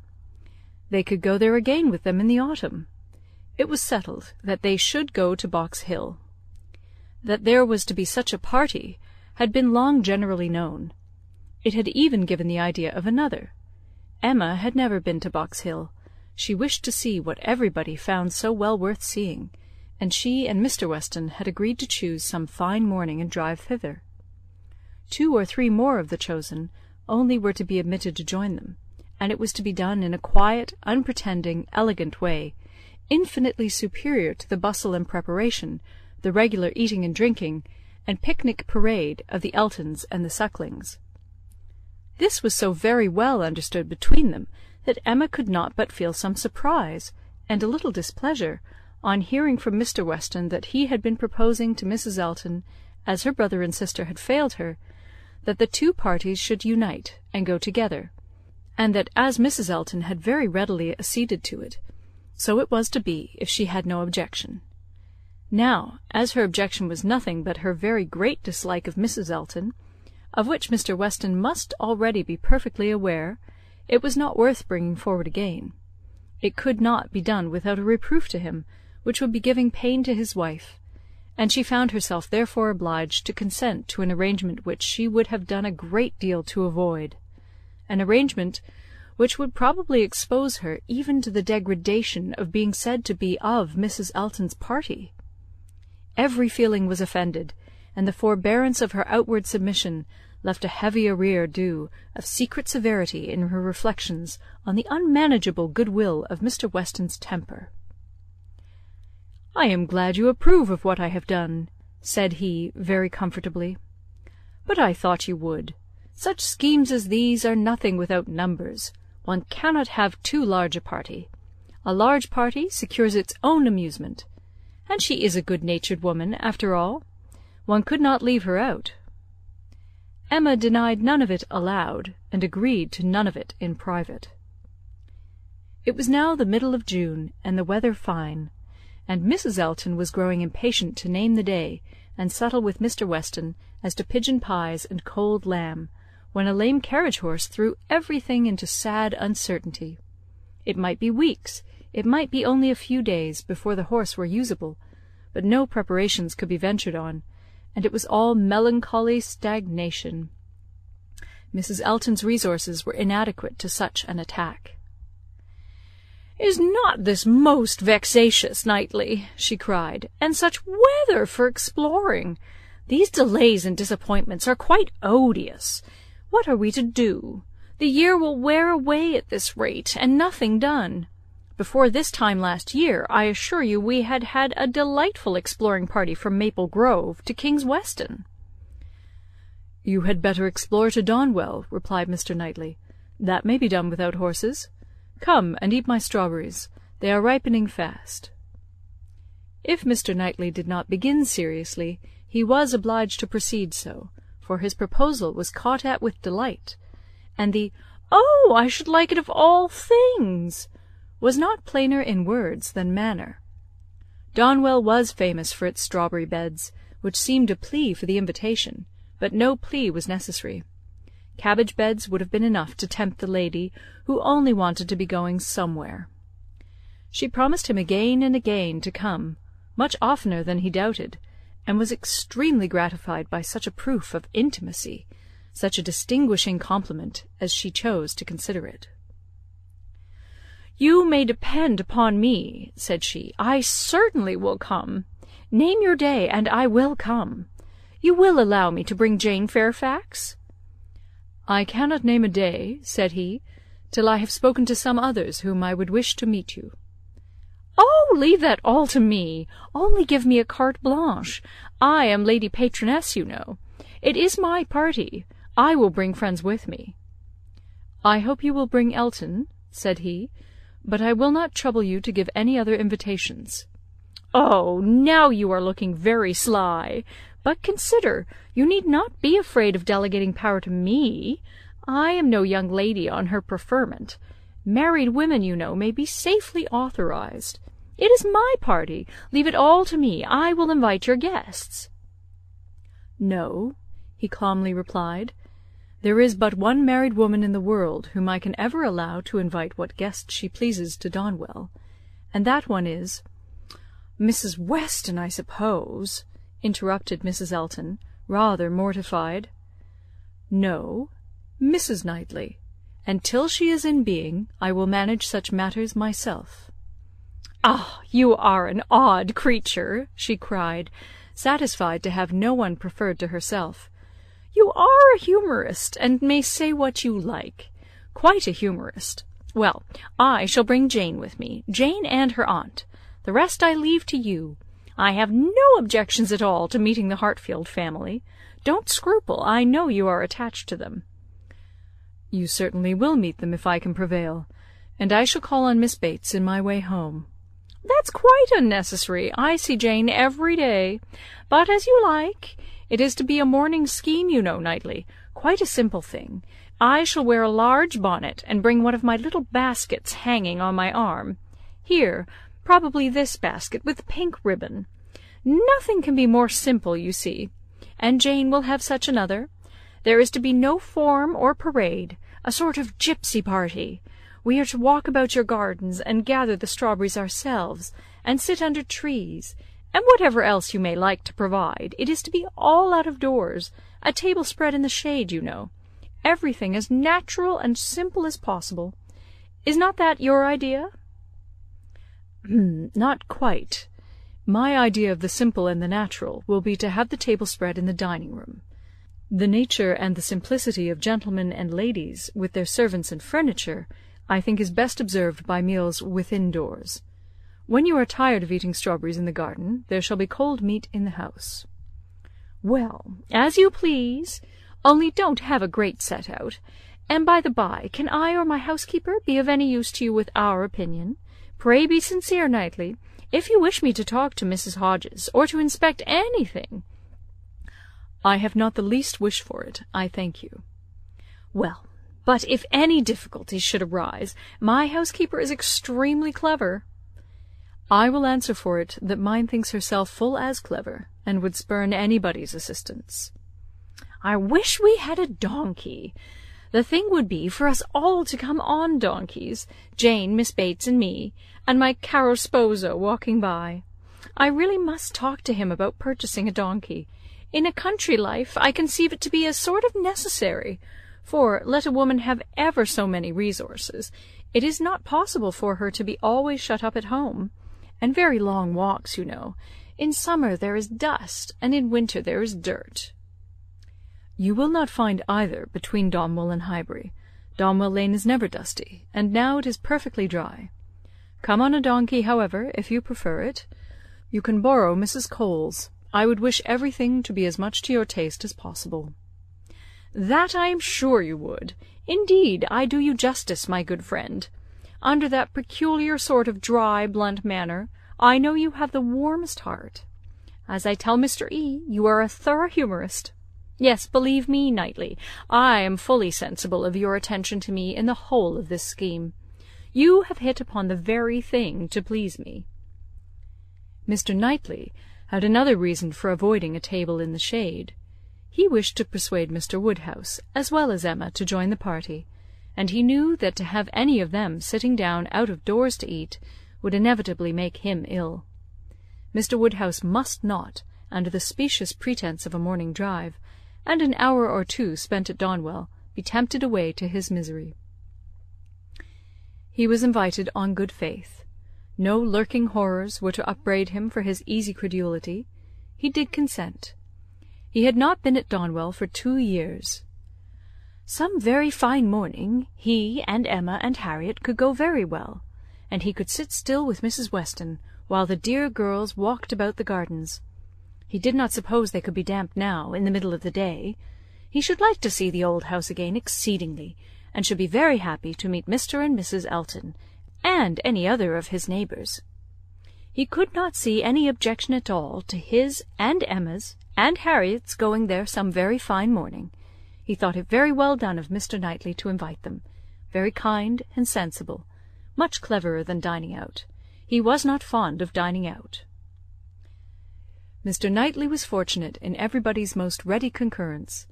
They could go there again with them in the autumn. It was settled that they should go to Box Hill. That there was to be such a party had been long generally known. It had even given the idea of another. Emma had never been to Box Hill. She wished to see what everybody found so well worth seeing, and she and Mr. Weston had agreed to choose some fine morning and drive thither. 2 or 3 more of the chosen only were to be admitted to join them, and it was to be done in a quiet, unpretending, elegant way, infinitely superior to the bustle and preparation, the regular eating and drinking, and picnic parade of the Eltons and the Sucklings. This was so very well understood between them that Emma could not but feel some surprise, and a little displeasure, on hearing from Mr. Weston that he had been proposing to Mrs. Elton, as her brother and sister had failed her, that the 2 parties should unite and go together, and that as Mrs. Elton had very readily acceded to it, so it was to be if she had no objection. Now, as her objection was nothing but her very great dislike of Mrs. Elton, of which Mr. Weston must already be perfectly aware, it was not worth bringing forward again. It could not be done without a reproof to him, which would be giving pain to his wife, and she found herself therefore obliged to consent to an arrangement which she would have done a great deal to avoid, an arrangement which would probably expose her even to the degradation of being said to be of Mrs. Elton's party. Every feeling was offended, and the forbearance of her outward submission left a heavy arrear due of secret severity in her reflections on the unmanageable good-will of Mr. Weston's temper. "I am glad you approve of what I have done," said he, very comfortably. "But I thought you would. Such schemes as these are nothing without numbers. One cannot have too large a party. A large party secures its own amusement. And she is a good-natured woman, after all. One could not leave her out." Emma denied none of it aloud, and agreed to none of it in private. It was now the middle of June, and the weather fine, and Mrs. Elton was growing impatient to name the day, and settle with Mr. Weston as to pigeon pies and cold lamb, when a lame carriage-horse threw everything into sad uncertainty. It might be weeks, it might be only a few days, before the horse were usable, but no preparations could be ventured on, and it was all melancholy stagnation. Mrs. Elton's resources were inadequate to such an attack. "Is not this most vexatious, Knightley?" she cried. "And such weather for exploring! These delays and disappointments are quite odious. What are we to do? The year will wear away at this rate, and nothing done. Before this time last year, I assure you we had had a delightful exploring party from Maple Grove to King's Weston." "You had better explore to Donwell," replied Mr. Knightley. "That may be done without horses. Come and eat my strawberries. They are ripening fast." If Mr. Knightley did not begin seriously, he was obliged to proceed so, for his proposal was caught at with delight, and the "Oh, I should like it of all things!" was not plainer in words than manner. Donwell was famous for its strawberry beds, which seemed a plea for the invitation, but no plea was necessary. Cabbage beds would have been enough to tempt the lady, who only wanted to be going somewhere. She promised him again and again to come, much oftener than he doubted, and was extremely gratified by such a proof of intimacy, such a distinguishing compliment, as she chose to consider it. "You may depend upon me," said she. "I certainly will come. Name your day, and I will come. You will allow me to bring Jane Fairfax?" "I cannot name a day," said he, "till I have spoken to some others whom I would wish to meet you." "Oh, leave that all to me. Only give me a carte blanche. I am Lady Patroness, you know. It is my party. I will bring friends with me." "I hope you will bring Elton," said he, "but I will not trouble you to give any other invitations." "Oh, now you are looking very sly. But consider, you need not be afraid of delegating power to me. I am no young lady on her preferment. Married women, you know, may be safely authorized. It is my party. Leave it all to me. I will invite your guests." "No," he calmly replied. "There is but one married woman in the world whom I can ever allow to invite what guests she pleases to Donwell, and that one is—" "Mrs. Weston, I suppose," interrupted Mrs. Elton, rather mortified. "No, Mrs. Knightley, and till she is in being, I will manage such matters myself." "Ah, you are an odd creature," she cried, satisfied to have no one preferred to herself. "You are a humourist, and may say what you like. Quite a humourist. Well, I shall bring Jane with me, Jane and her aunt. The rest I leave to you. I have no objections at all to meeting the Hartfield family. Don't scruple. I know you are attached to them." "You certainly will meet them if I can prevail, and I shall call on Miss Bates in my way home." "That's quite unnecessary. I see Jane every day. But as you like. It is to be a morning scheme, you know, Knightley. Quite a simple thing. I shall wear a large bonnet, and bring one of my little baskets hanging on my arm. Here, probably this basket with pink ribbon. Nothing can be more simple, you see. And Jane will have such another. There is to be no form or parade, a sort of gipsy party. We are to walk about your gardens, and gather the strawberries ourselves, and sit under trees, and whatever else you may like to provide. It is to be all out of doors, a table spread in the shade, you know. Everything as natural and simple as possible. Is not that your idea?" "Not quite. My idea of the simple and the natural will be to have the table spread in the dining-room. The nature and the simplicity of gentlemen and ladies, with their servants and furniture, I think is best observed by meals within doors. When you are tired of eating strawberries in the garden, there shall be cold meat in the house." "Well, as you please. Only don't have a great set-out. And by the by, can I or my housekeeper be of any use to you with our opinion? Pray be sincere, Knightley, if you wish me to talk to Mrs. Hodges, or to inspect anything." "I have not the least wish for it, I thank you." "Well, But if any difficulties should arise, my housekeeper is extremely clever. I will answer for it that mine thinks herself full as clever, and would spurn anybody's assistance. I wish we had a donkey. The thing would be for us all to come on donkeys, Jane, Miss Bates, and me, and my caro sposo walking by. I really must talk to him about purchasing a donkey. In a country life I conceive it to be a sort of necessary, for, let a woman have ever so many resources, it is not possible for her to be always shut up at home, and very long walks, you know. In summer there is dust, and in winter there is dirt. You will not find either between Donwell and Highbury. Donwell Lane is never dusty, and now it is perfectly dry. Come on a donkey, however, if you prefer it. You can borrow Mrs. Cole's. I would wish everything to be as much to your taste as possible. That I am sure you would. Indeed, I do you justice, my good friend. Under that peculiar sort of dry, blunt manner, I know you have the warmest heart. As I tell Mr. E., you are a thorough humourist. Yes, believe me, Knightley, I am fully sensible of your attention to me in the whole of this scheme. You have hit upon the very thing to please me. Mr. Knightley had another reason for avoiding a table in the shade. He wished to persuade Mr. Woodhouse, as well as Emma, to join the party, and he knew that to have any of them sitting down out of doors to eat would inevitably make him ill. Mr. Woodhouse must not, under the specious pretence of a morning drive, and an hour or two spent at Donwell, be tempted away to his misery. He was invited on good faith. No lurking horrors were to upbraid him for his easy credulity. He did consent. He had not been at Donwell for 2 years. Some very fine morning he and Emma and Harriet could go very well, and he could sit still with Mrs. Weston while the dear girls walked about the gardens. He did not suppose they could be damp now, in the middle of the day. He should like to see the old house again exceedingly, and should be very happy to meet Mr. and Mrs. Elton, and any other of his neighbours. He could not see any objection at all to his and Emma's and Harriet's going there some very fine morning. He thought it very well done of Mr. Knightley to invite them, very kind and sensible, much cleverer than dining out. He was not fond of dining out. Mr. Knightley was fortunate in everybody's most ready concurrence.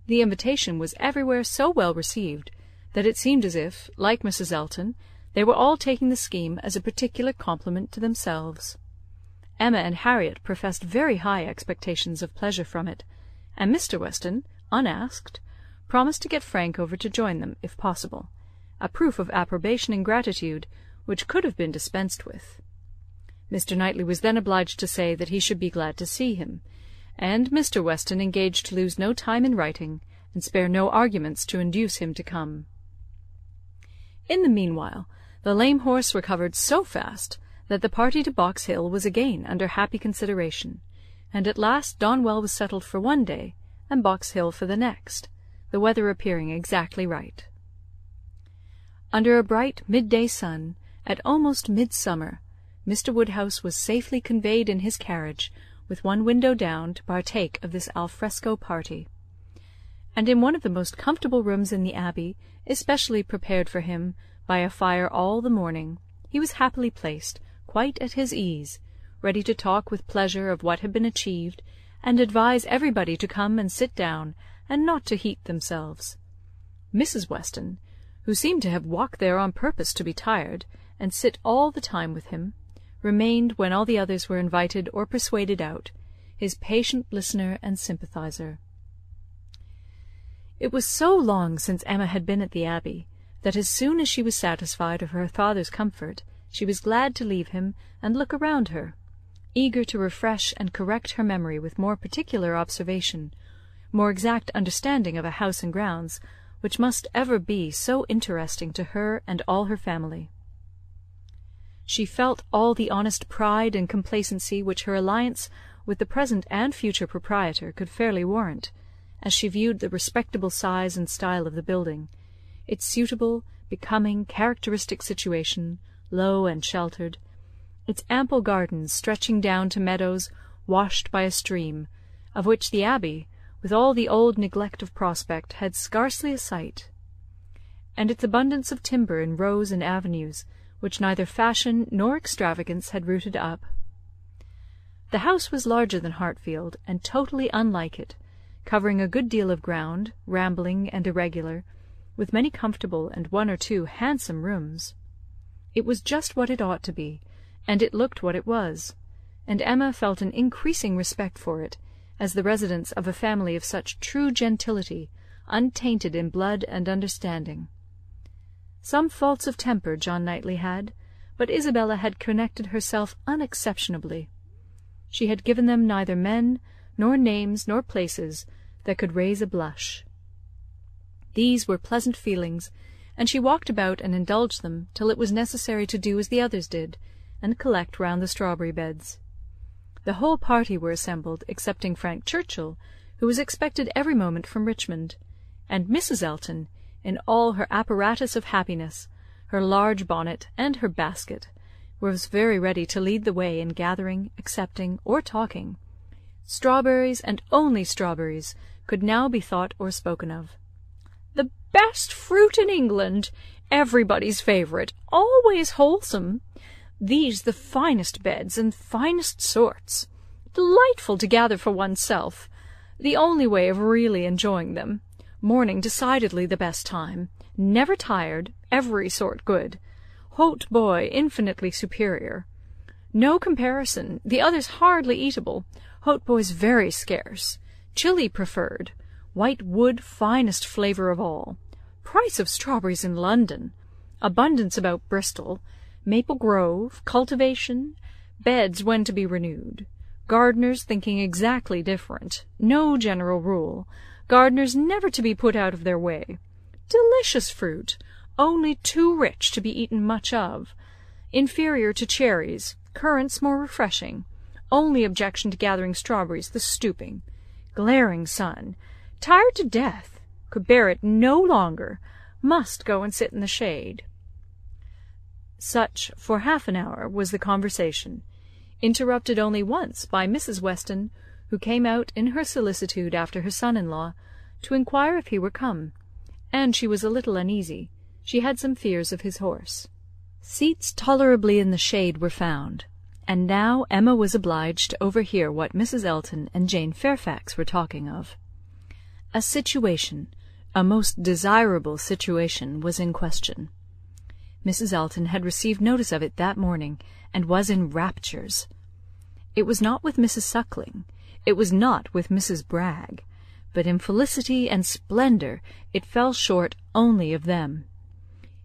The invitation was everywhere so well received that it seemed as if, like Mrs. Elton, they were all taking the scheme as a particular compliment to themselves. Emma and Harriet professed very high expectations of pleasure from it, and Mr. Weston, unasked, promised to get Frank over to join them, if possible, a proof of approbation and gratitude which could have been dispensed with. Mr. Knightley was then obliged to say that he should be glad to see him, and Mr. Weston engaged to lose no time in writing, and spare no arguments to induce him to come. In the meanwhile, the lame horse recovered so fast that the party to Box Hill was again under happy consideration, and at last Donwell was settled for one day, and Box Hill for the next, the weather appearing exactly right. Under a bright midday sun, at almost midsummer, Mr. Woodhouse was safely conveyed in his carriage, with one window down, to partake of this al fresco party. And in one of the most comfortable rooms in the Abbey, especially prepared for him, by a fire all the morning, he was happily placed, quite at his ease, ready to talk with pleasure of what had been achieved, and advise everybody to come and sit down, and not to heat themselves. Mrs. Weston, who seemed to have walked there on purpose to be tired, and sit all the time with him, remained when all the others were invited or persuaded out, his patient listener and sympathizer. It was so long since Emma had been at the Abbey, that as soon as she was satisfied of her father's comfort, she was glad to leave him and look around her, eager to refresh and correct her memory with more particular observation, more exact understanding of a house and grounds, which must ever be so interesting to her and all her family. She felt all the honest pride and complacency which her alliance with the present and future proprietor could fairly warrant, as she viewed the respectable size and style of the building, its suitable, becoming, characteristic situation, low and sheltered, its ample gardens stretching down to meadows washed by a stream, of which the Abbey, with all the old neglect of prospect, had scarcely a sight. and its abundance of timber in rows and avenues, which neither fashion nor extravagance had rooted up. The house was larger than Hartfield, and totally unlike it, covering a good deal of ground, rambling and irregular, with many comfortable and one or two handsome rooms. It was just what it ought to be, and it looked what it was, and Emma felt an increasing respect for it, as the residence of a family of such true gentility, untainted in blood and understanding. Some faults of temper John Knightley had, but Isabella had connected herself unexceptionably. She had given them neither men, nor names, nor places, that could raise a blush. These were pleasant feelings, and she walked about and indulged them till it was necessary to do as the others did, and collect round the strawberry beds. The whole party were assembled, excepting Frank Churchill, who was expected every moment from Richmond, and Mrs. Elton, in all her apparatus of happiness, her large bonnet, and her basket, was very ready to lead the way in gathering, accepting, or talking. Strawberries, and only strawberries, could now be thought or spoken of. "The best fruit in England, everybody's favourite, always wholesome. These the finest beds and finest sorts. Delightful to gather for oneself. The only way of really enjoying them. Morning decidedly the best time. Never tired, every sort good. Hautboy infinitely superior. No comparison, the others hardly eatable. Hautboy's very scarce. Chili preferred. White wood finest flavour of all. Price of strawberries in London. Abundance about Bristol. Maple Grove, cultivation, beds when to be renewed. Gardeners thinking exactly different. No general rule. Gardeners never to be put out of their way. Delicious fruit, only too rich to be eaten much of. Inferior to cherries, currants more refreshing. Only objection to gathering strawberries, the stooping. Glaring sun. Tired to death. Could bear it no longer. Must go and sit in the shade." Such, for half an hour, was the conversation, interrupted only once by Mrs. Weston, who came out in her solicitude after her son-in-law, to inquire if he were come, and she was a little uneasy. She had some fears of his horse. Seats tolerably in the shade were found, and now Emma was obliged to overhear what Mrs. Elton and Jane Fairfax were talking of. A situation, a most desirable situation, was in question. Mrs. Elton had received notice of it that morning, and was in raptures. It was not with Mrs. Suckling, it was not with Mrs. Bragg, but in felicity and splendour it fell short only of them.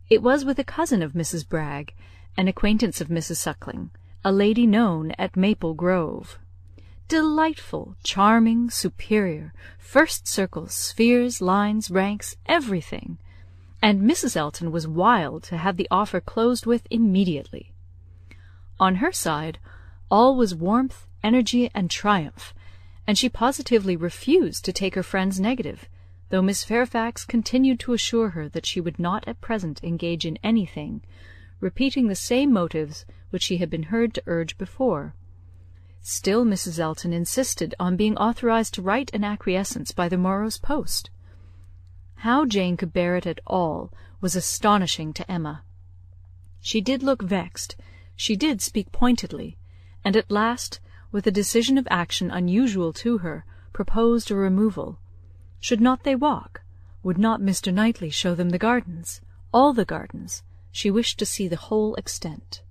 It was with a cousin of Mrs. Bragg, an acquaintance of Mrs. Suckling, a lady known at Maple Grove. Delightful, charming, superior, first circles, spheres, lines, ranks, everything. And Mrs. Elton was wild to have the offer closed with immediately. On her side, all was warmth, energy, and triumph, and she positively refused to take her friend's negative, though Miss Fairfax continued to assure her that she would not at present engage in anything, repeating the same motives which she had been heard to urge before. Still Mrs. Elton insisted on being authorized to write an acquiescence by the morrow's post. How Jane could bear it at all was astonishing to Emma. She did look vexed, she did speak pointedly, and at last, with a decision of action unusual to her, proposed a removal. Should not they walk? Would not Mr. Knightley show them the gardens? All the gardens. She wished to see the whole extent.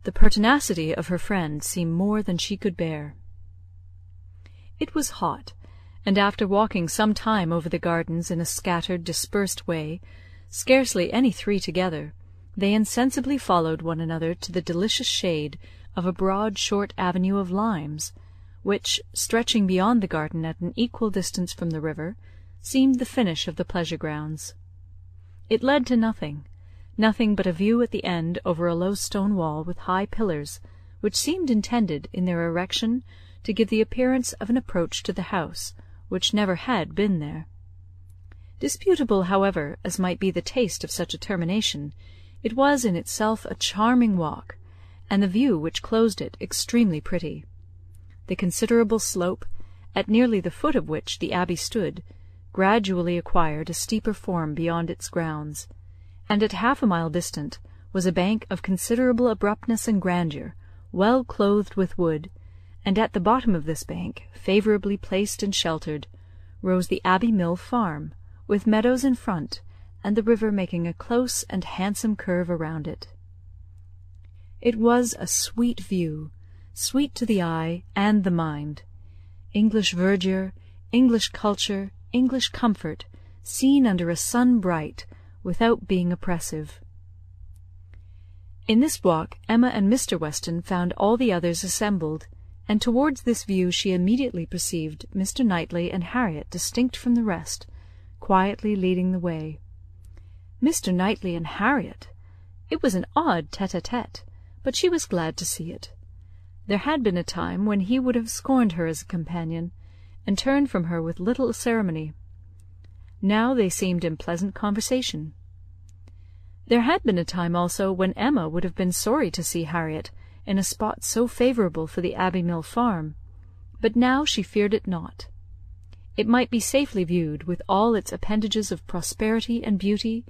The pertinacity of her friend seemed more than she could bear. It was hot, and after walking some time over the gardens in a scattered, dispersed way, scarcely any three together, they insensibly followed one another to the delicious shade of a broad short avenue of limes, which, stretching beyond the garden at an equal distance from the river, seemed the finish of the pleasure grounds. It led to nothing but a view at the end over a low stone wall with high pillars, which seemed intended, in their erection, to give the appearance of an approach to the house, which never had been there. Disputable, however, as might be the taste of such a termination, it was in itself a charming walk, and the view which closed it extremely pretty. The considerable slope, at nearly the foot of which the abbey stood, gradually acquired a steeper form beyond its grounds, and at half a mile distant was a bank of considerable abruptness and grandeur, well clothed with wood, and at the bottom of this bank, favourably placed and sheltered, rose the Abbey Mill Farm, with meadows in front, and the river making a close and handsome curve around it. It was a sweet view, sweet to the eye and the mind. English verdure, English culture, English comfort, seen under a sun bright, without being oppressive. In this walk Emma and Mr. Weston found all the others assembled, and towards this view she immediately perceived Mr. Knightley and Harriet distinct from the rest, quietly leading the way. Mr. Knightley and Harriet! It was an odd tete-a-tete, but she was glad to see it. There had been a time when he would have scorned her as a companion, and turned from her with little ceremony. Now they seemed in pleasant conversation. There had been a time also when Emma would have been sorry to see Harriet in a spot so favourable for the Abbey Mill Farm, but now she feared it not. It might be safely viewed, with all its appendages of prosperity and beauty,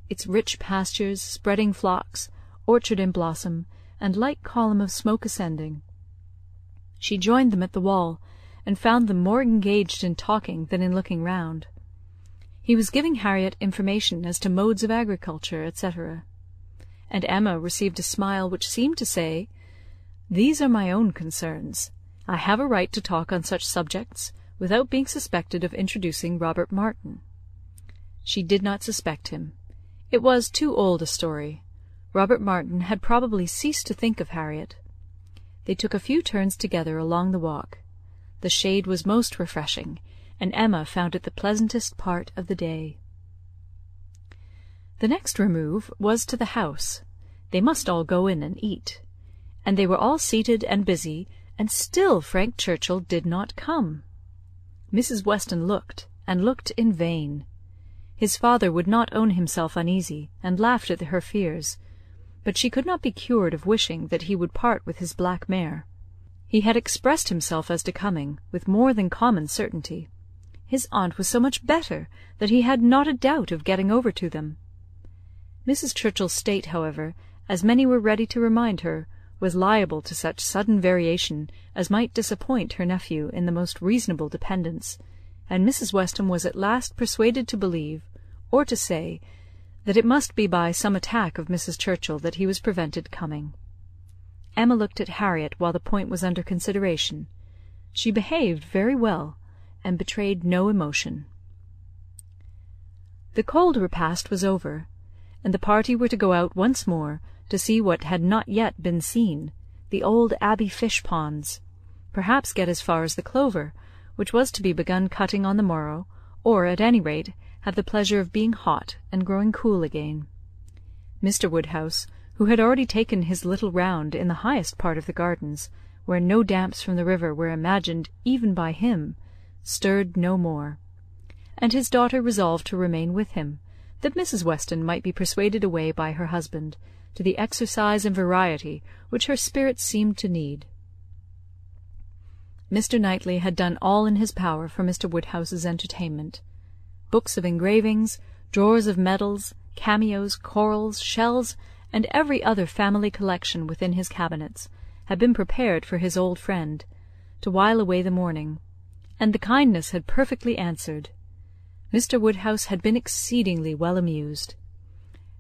its rich pastures, spreading flocks, orchard in blossom, and light column of smoke ascending. She joined them at the wall, and found them more engaged in talking than in looking round. He was giving Harriet information as to modes of agriculture, etc., and Emma received a smile which seemed to say, "These are my own concerns. I have a right to talk on such subjects, without being suspected of introducing Robert Martin." She did not suspect him. It was too old a story. Robert Martin had probably ceased to think of Harriet. They took a few turns together along the walk. The shade was most refreshing, and Emma found it the pleasantest part of the day. The next remove was to the house. They must all go in and eat. And they were all seated and busy, and still Frank Churchill did not come. Mrs. Weston looked, and looked in vain. His father would not own himself uneasy, and laughed at her fears, but she could not be cured of wishing that he would part with his black mare. He had expressed himself as to coming, with more than common certainty. His aunt was so much better that he had not a doubt of getting over to them. Mrs. Churchill's state, however, as many were ready to remind her, was liable to such sudden variation as might disappoint her nephew in the most reasonable dependence, and Mrs. Weston was at last persuaded to believe, or to say, that it must be by some attack of Mrs. Churchill that he was prevented coming. Emma looked at Harriet while the point was under consideration. She behaved very well, and betrayed no emotion. The cold repast was over, and the party were to go out once more to see what had not yet been seen, the old Abbey fish ponds, perhaps get as far as the clover, which was to be begun cutting on the morrow, or, at any rate, have the pleasure of being hot and growing cool again. Mr. Woodhouse, who had already taken his little round in the highest part of the gardens, where no damps from the river were imagined even by him, stirred no more, and his daughter resolved to remain with him, that Mrs. Weston might be persuaded away by her husband to the exercise and variety which her spirits seemed to need. Mr. Knightley had done all in his power for Mr. Woodhouse's entertainment. Books of engravings, drawers of medals, cameos, corals, shells, and every other family collection within his cabinets, had been prepared for his old friend, to while away the morning, and the kindness had perfectly answered. Mr. Woodhouse had been exceedingly well amused.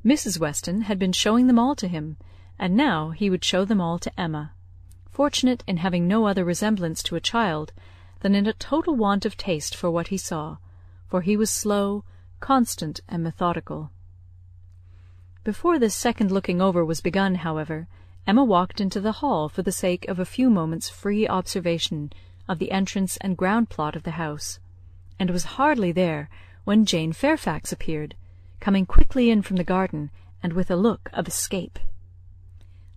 Mrs. Weston had been showing them all to him, and now he would show them all to Emma, fortunate in having no other resemblance to a child than in a total want of taste for what he saw, for he was slow, constant, and methodical. Before this second looking over was begun, however, Emma walked into the hall for the sake of a few moments' free observation of the entrance and ground plot of the house, and was hardly there when Jane Fairfax appeared, coming quickly in from the garden, and with a look of escape.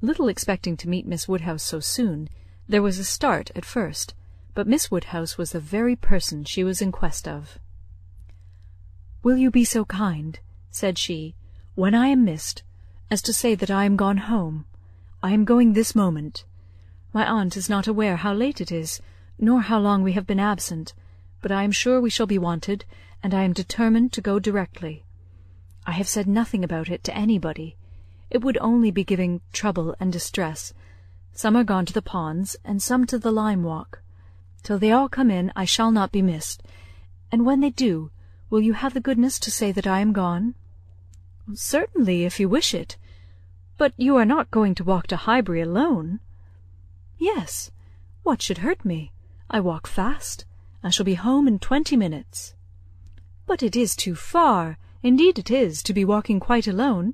Little expecting to meet Miss Woodhouse so soon, there was a start at first, but Miss Woodhouse was the very person she was in quest of. "Will you be so kind," said she, "when I am missed, as to say that I am gone home? I am going this moment. My aunt is not aware how late it is, nor how long we have been absent, but I am sure we shall be wanted, and I am determined to go directly. I have said nothing about it to anybody. It would only be giving trouble and distress. Some are gone to the ponds, and some to the lime walk. Till they all come in, I shall not be missed, and when they do, will you have the goodness to say that I am gone?" "Certainly, if you wish it. But you are not going to walk to Highbury alone?" "Yes. What should hurt me? I walk fast. I shall be home in 20 minutes." "But it is too far. Indeed it is, to be walking quite alone.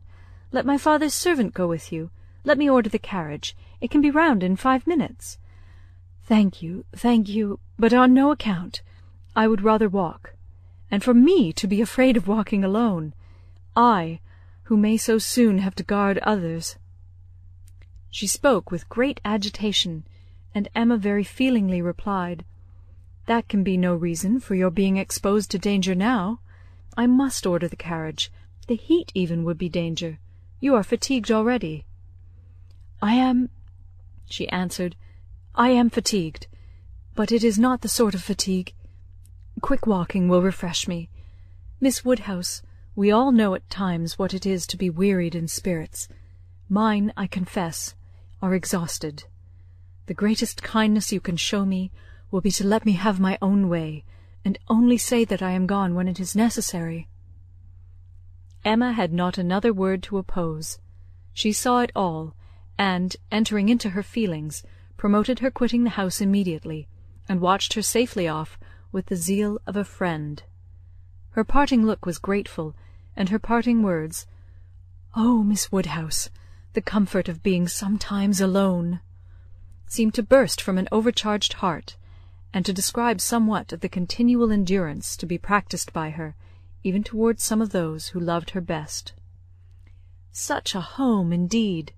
Let my father's servant go with you. Let me order the carriage. It can be round in 5 minutes." Thank you, but on no account. I would rather walk. And for me to be afraid of walking alone! I, who may so soon have to guard others." She spoke with great agitation, and Emma very feelingly replied, "That can be no reason for your being exposed to danger now. I must order the carriage. The heat even would be danger. You are fatigued already." "I am," she answered, "I am fatigued, but it is not the sort of fatigue. Quick walking will refresh me. Miss Woodhouse, we all know at times what it is to be wearied in spirits. Mine, I confess, are exhausted. The greatest kindness you can show me will be to let me have my own way, and only say that I am gone when it is necessary." Emma had not another word to oppose. She saw it all, and, entering into her feelings, promoted her quitting the house immediately, and watched her safely off with the zeal of a friend. Her parting look was grateful, and her parting words, "Oh, Miss Woodhouse, the comfort of being sometimes alone," seemed to burst from an overcharged heart, and to describe somewhat of the continual endurance to be practised by her, even towards some of those who loved her best. "Such a home, indeed!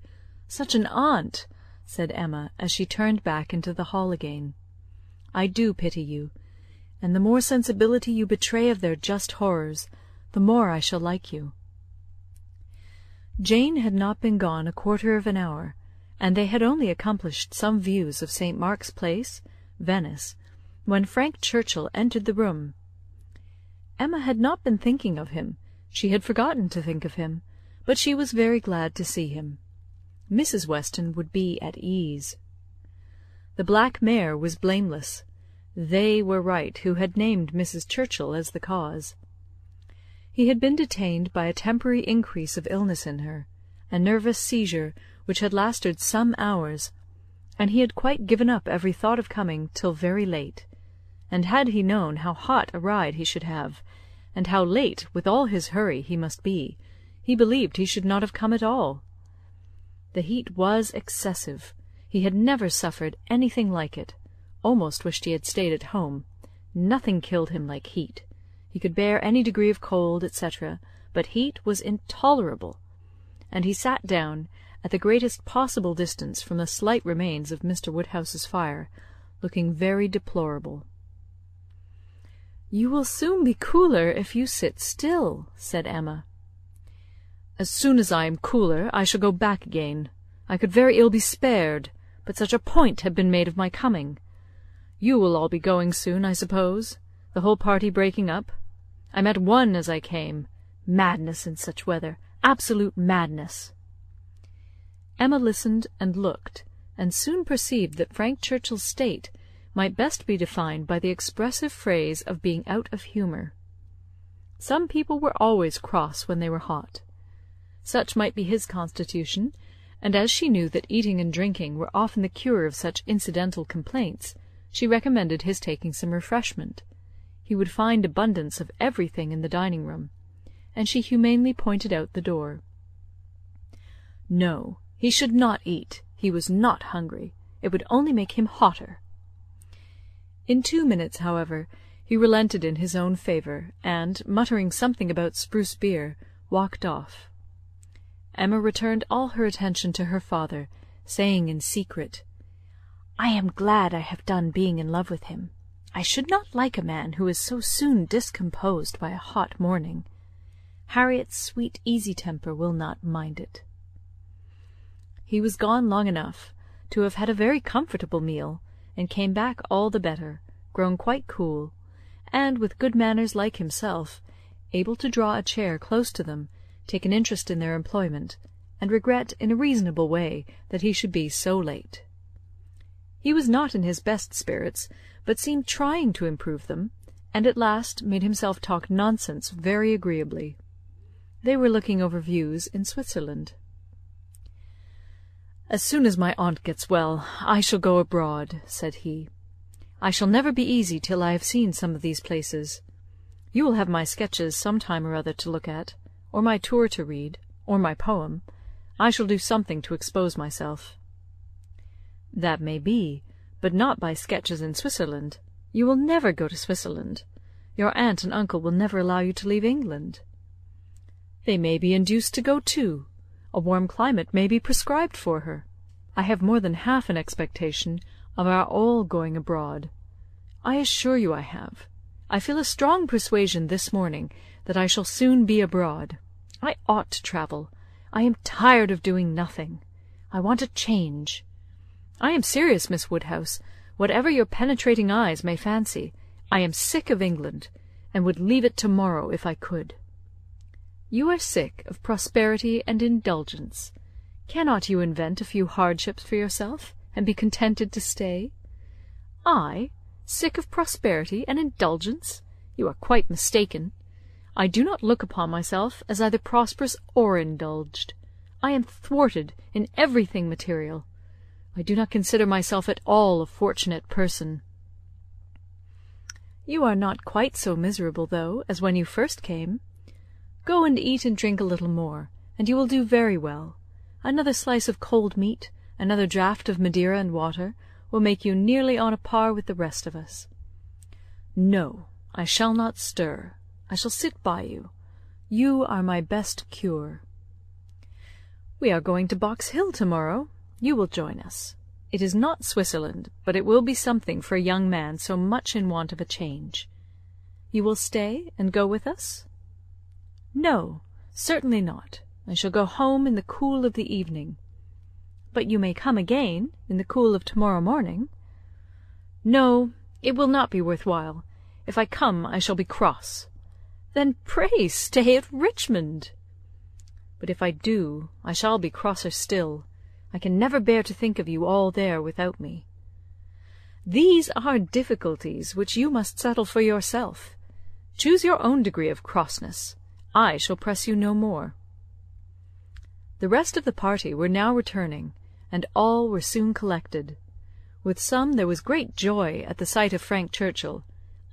Such an aunt!" said Emma, as she turned back into the hall again. "I do pity you, and the more sensibility you betray of their just horrors, the more I shall like you." Jane had not been gone a quarter of an hour, and they had only accomplished some views of St. Mark's Place, Venice, when Frank Churchill entered the room. Emma had not been thinking of him. She had forgotten to think of him, but she was very glad to see him. Mrs. Weston would be at ease. The black mare was blameless. They were right who had named Mrs. Churchill as the cause. He had been detained by a temporary increase of illness in her, a nervous seizure which had lasted some hours, and he had quite given up every thought of coming till very late, and had he known how hot a ride he should have, and how late with all his hurry he must be, he believed he should not have come at all. The heat was excessive. He had never suffered anything like it. Almost wished he had stayed at home. Nothing killed him like heat. He could bear any degree of cold, etc., but heat was intolerable, and he sat down, at the greatest possible distance from the slight remains of Mr. Woodhouse's fire, looking very deplorable. "You will soon be cooler if you sit still," said Emma. "As soon as I am cooler, I shall go back again. I could very ill be spared, but such a point had been made of my coming. You will all be going soon, I suppose, the whole party breaking up. I met one as I came. Madness in such weather, absolute madness." Emma listened and looked, and soon perceived that Frank Churchill's state might best be defined by the expressive phrase of being out of humour. Some people were always cross when they were hot. Such might be his constitution, and as she knew that eating and drinking were often the cure of such incidental complaints, she recommended his taking some refreshment. He would find abundance of everything in the dining-room, and she humanely pointed out the door. No, he should not eat. He was not hungry. It would only make him hotter. In 2 minutes, however, he relented in his own favour, and, muttering something about spruce beer, walked off. Emma returned all her attention to her father, saying in secret, "I am glad I have done being in love with him. I should not like a man who is so soon discomposed by a hot morning. Harriet's sweet easy temper will not mind it." He was gone long enough to have had a very comfortable meal, and came back all the better, grown quite cool, and with good manners like himself, able to draw a chair close to them, take an interest in their employment, and regret in a reasonable way that he should be so late. He was not in his best spirits, but seemed trying to improve them, and at last made himself talk nonsense very agreeably. They were looking over views in Switzerland. "As soon as my aunt gets well, I shall go abroad," said he. "I shall never be easy till I have seen some of these places. You will have my sketches some time or other to look at, or my tour to read, or my poem. I shall do something to expose myself." "That may be, but not by sketches in Switzerland. You will never go to Switzerland. Your aunt and uncle will never allow you to leave England." "They may be induced to go too. A warm climate may be prescribed for her. I have more than half an expectation of our all going abroad. I assure you I have. I feel a strong persuasion this morning that I shall soon be abroad. I ought to travel. I am tired of doing nothing. I want a change. I am serious, Miss Woodhouse, whatever your penetrating eyes may fancy. I am sick of England, and would leave it to-morrow if I could." "You are sick of prosperity and indulgence. Cannot you invent a few hardships for yourself, and be contented to stay?" "I? Sick of prosperity and indulgence? You are quite mistaken. I do not look upon myself as either prosperous or indulged. I am thwarted in everything material. I do not consider myself at all a fortunate person." "You are not quite so miserable, though, as when you first came. Go and eat and drink a little more, and you will do very well. Another slice of cold meat, another draught of Madeira and water, will make you nearly on a par with the rest of us." "No, I shall not stir. I shall sit by you. You are my best cure." "We are going to Box Hill to-morrow. You will join us. It is not Switzerland, but it will be something for a young man so much in want of a change. You will stay and go with us?" "No, certainly not. I shall go home in the cool of the evening." "But you may come again in the cool of to-morrow morning." "No, it will not be worth while. If I come I shall be cross." "Then pray stay at Richmond." "But if I do, I shall be crosser still. I can never bear to think of you all there without me." "These are difficulties which you must settle for yourself. Choose your own degree of crossness. I shall press you no more." The rest of the party were now returning, and all were soon collected. With some there was great joy at the sight of Frank Churchill,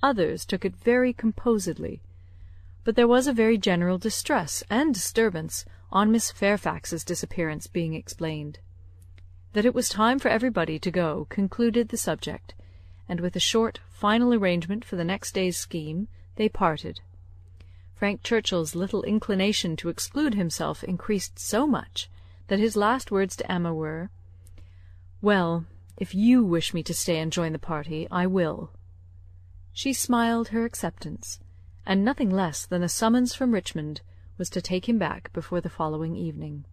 others took it very composedly, but there was a very general distress and disturbance on Miss Fairfax's disappearance being explained. That it was time for everybody to go concluded the subject, and with a short final arrangement for the next day's scheme, they parted. Frank Churchill's little inclination to exclude himself increased so much that his last words to Emma were, "Well, if you wish me to stay and join the party, I will." She smiled her acceptance, and nothing less than a summons from Richmond was to take him back before the following evening.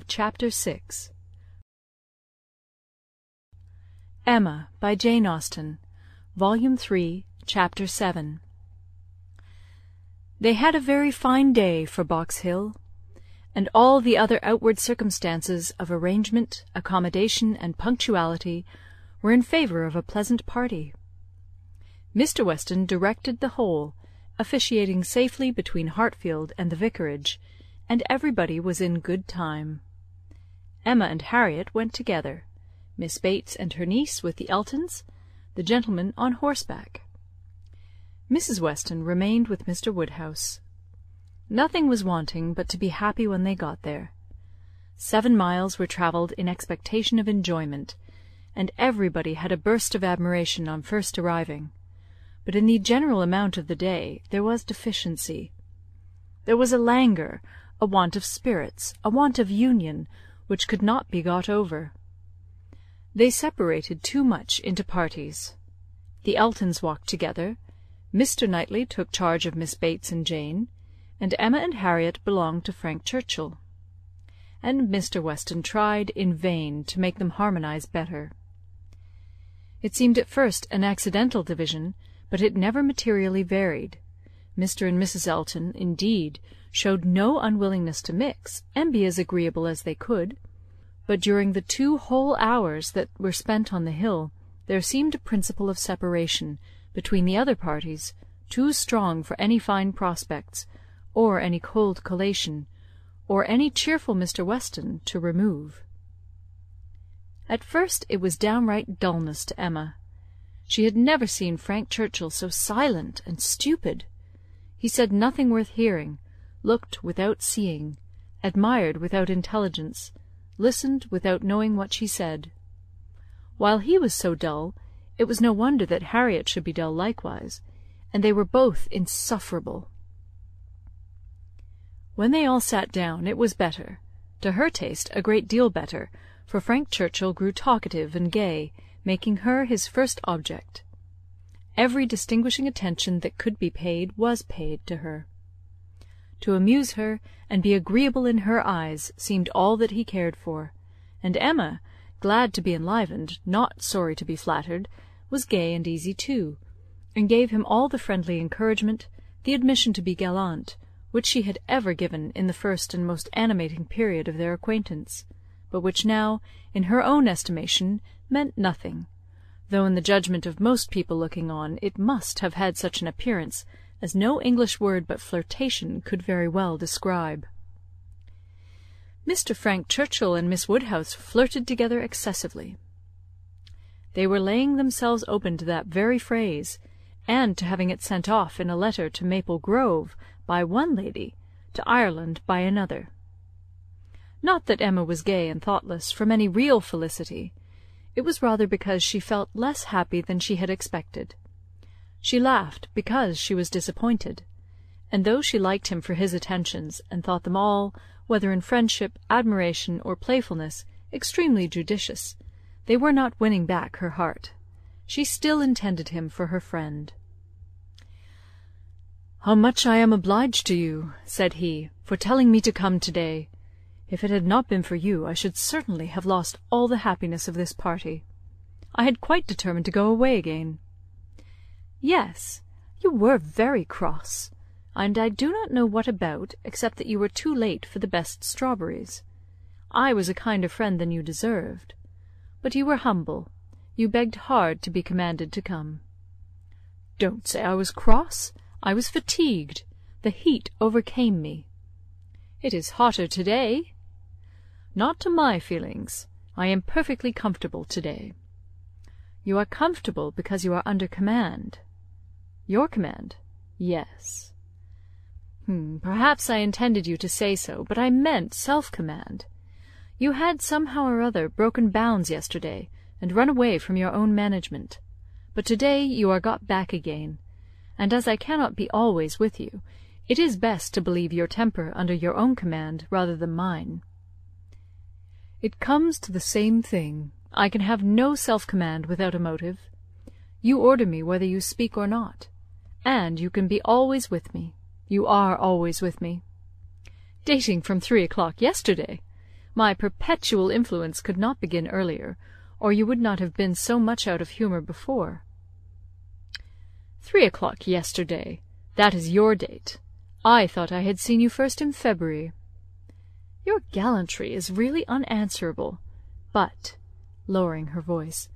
Chapter 6. Emma, by Jane Austen, Volume 3, Chapter 7. They had a very fine day for Box Hill, and all the other outward circumstances of arrangement, accommodation, and punctuality were in favour of a pleasant party. Mr. Weston directed the whole, officiating safely between Hartfield and the vicarage, and everybody was in good time. Emma and Harriet went together, Miss Bates and her niece with the Eltons, the gentleman on horseback. Mrs. Weston remained with Mr. Woodhouse. Nothing was wanting but to be happy when they got there. 7 miles were travelled in expectation of enjoyment, and everybody had a burst of admiration on first arriving. But in the general amount of the day there was deficiency. There was a languor, a want of spirits, a want of union, which could not be got over. They separated too much into parties. The Eltons walked together, Mr. Knightley took charge of Miss Bates and Jane, and Emma and Harriet belonged to Frank Churchill. And Mr. Weston tried in vain to make them harmonize better. It seemed at first an accidental division, but it never materially varied. Mr. and Mrs. Elton, indeed, showed no unwillingness to mix, and be as agreeable as they could; but during the 2 whole hours that were spent on the hill, there seemed a principle of separation between the other parties, too strong for any fine prospects, or any cold collation, or any cheerful Mr. Weston to remove. At first it was downright dulness to Emma. She had never seen Frank Churchill so silent and stupid. He said nothing worth hearing, looked without seeing, admired without intelligence, listened without knowing what she said. While he was so dull, it was no wonder that Harriet should be dull likewise, and they were both insufferable. When they all sat down, it was better, to her taste a great deal better, for Frank Churchill grew talkative and gay, making her his first object. Every distinguishing attention that could be paid was paid to her. To amuse her and be agreeable in her eyes seemed all that he cared for, and Emma, glad to be enlivened, not sorry to be flattered, was gay and easy too, and gave him all the friendly encouragement, the admission to be gallant, which she had ever given in the first and most animating period of their acquaintance, but which now, in her own estimation, meant nothing, though in the judgment of most people looking on it must have had such an appearance as no English word but flirtation could very well describe. Mr. Frank Churchill and Miss Woodhouse flirted together excessively. They were laying themselves open to that very phrase, and to having it sent off in a letter to Maple Grove by one lady, to Ireland by another. Not that Emma was gay and thoughtless from any real felicity. It was rather because she felt less happy than she had expected. She laughed because she was disappointed, and though she liked him for his attentions, and thought them all, whether in friendship, admiration, or playfulness, extremely judicious, they were not winning back her heart. She still intended him for her friend. "How much I am obliged to you," said he, "for telling me to come to-day. If it had not been for you, I should certainly have lost all the happiness of this party. I had quite determined to go away again." "Yes, you were very cross, and I do not know what about, except that you were too late for the best strawberries. I was a kinder friend than you deserved. But you were humble. You begged hard to be commanded to come." "Don't say I was cross. I was fatigued. The heat overcame me." "It is hotter to-day." "Not to my feelings. I am perfectly comfortable to-day." "You are comfortable because you are under command." "Your command?" "Yes." Perhaps I intended you to say so, but I meant self-command. You had somehow or other broken bounds yesterday, and run away from your own management. But to-day you are got back again, and as I cannot be always with you, it is best to believe your temper under your own command rather than mine." "It comes to the same thing. I can have no self-command without a motive. You order me whether you speak or not, and you can be always with me. You are always with me." "Dating from 3 o'clock yesterday! My perpetual influence could not begin earlier, or you would not have been so much out of humour before." 3 o'clock yesterday! That is your date. I thought I had seen you first in February. Your gallantry is really unanswerable. But," lowering her voice,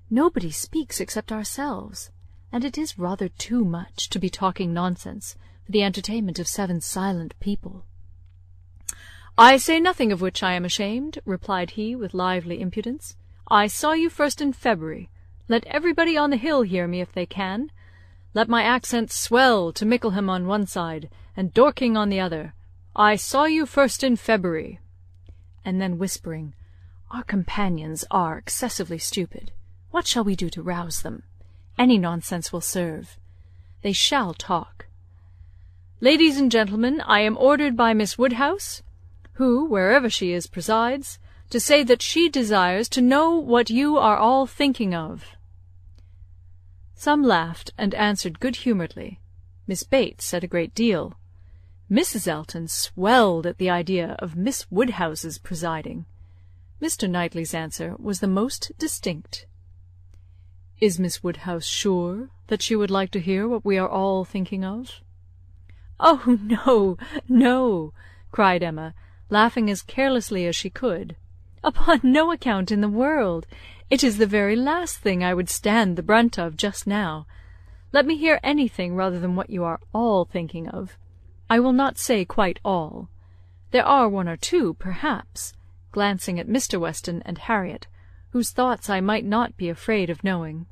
"nobody speaks except ourselves, and it is rather too much to be talking nonsense for the entertainment of 7 silent people." "I say nothing of which I am ashamed," replied he, with lively impudence. "I saw you first in February. Let everybody on the hill hear me if they can. Let my accent swell to Mickleham on one side, and Dorking on the other. I saw you first in February." And then whispering, "Our companions are excessively stupid. What shall we do to rouse them? Any nonsense will serve. They shall talk. Ladies and gentlemen, I am ordered by Miss Woodhouse, who, wherever she is, presides, to say that she desires to know what you are all thinking of." Some laughed, and answered good-humouredly. Miss Bates said a great deal. Mrs. Elton swelled at the idea of Miss Woodhouse's presiding. Mr. Knightley's answer was the most distinct. Is Miss Woodhouse sure that she would like to hear what we are all thinking of?" "Oh, no, no," cried Emma, laughing as carelessly as she could. "Upon no account in the world. It is the very last thing I would stand the brunt of just now. Let me hear anything rather than what you are all thinking of. I will not say quite all. There are one or two, perhaps," glancing at Mr. Weston and Harriet, "whose thoughts I might not be afraid of knowing."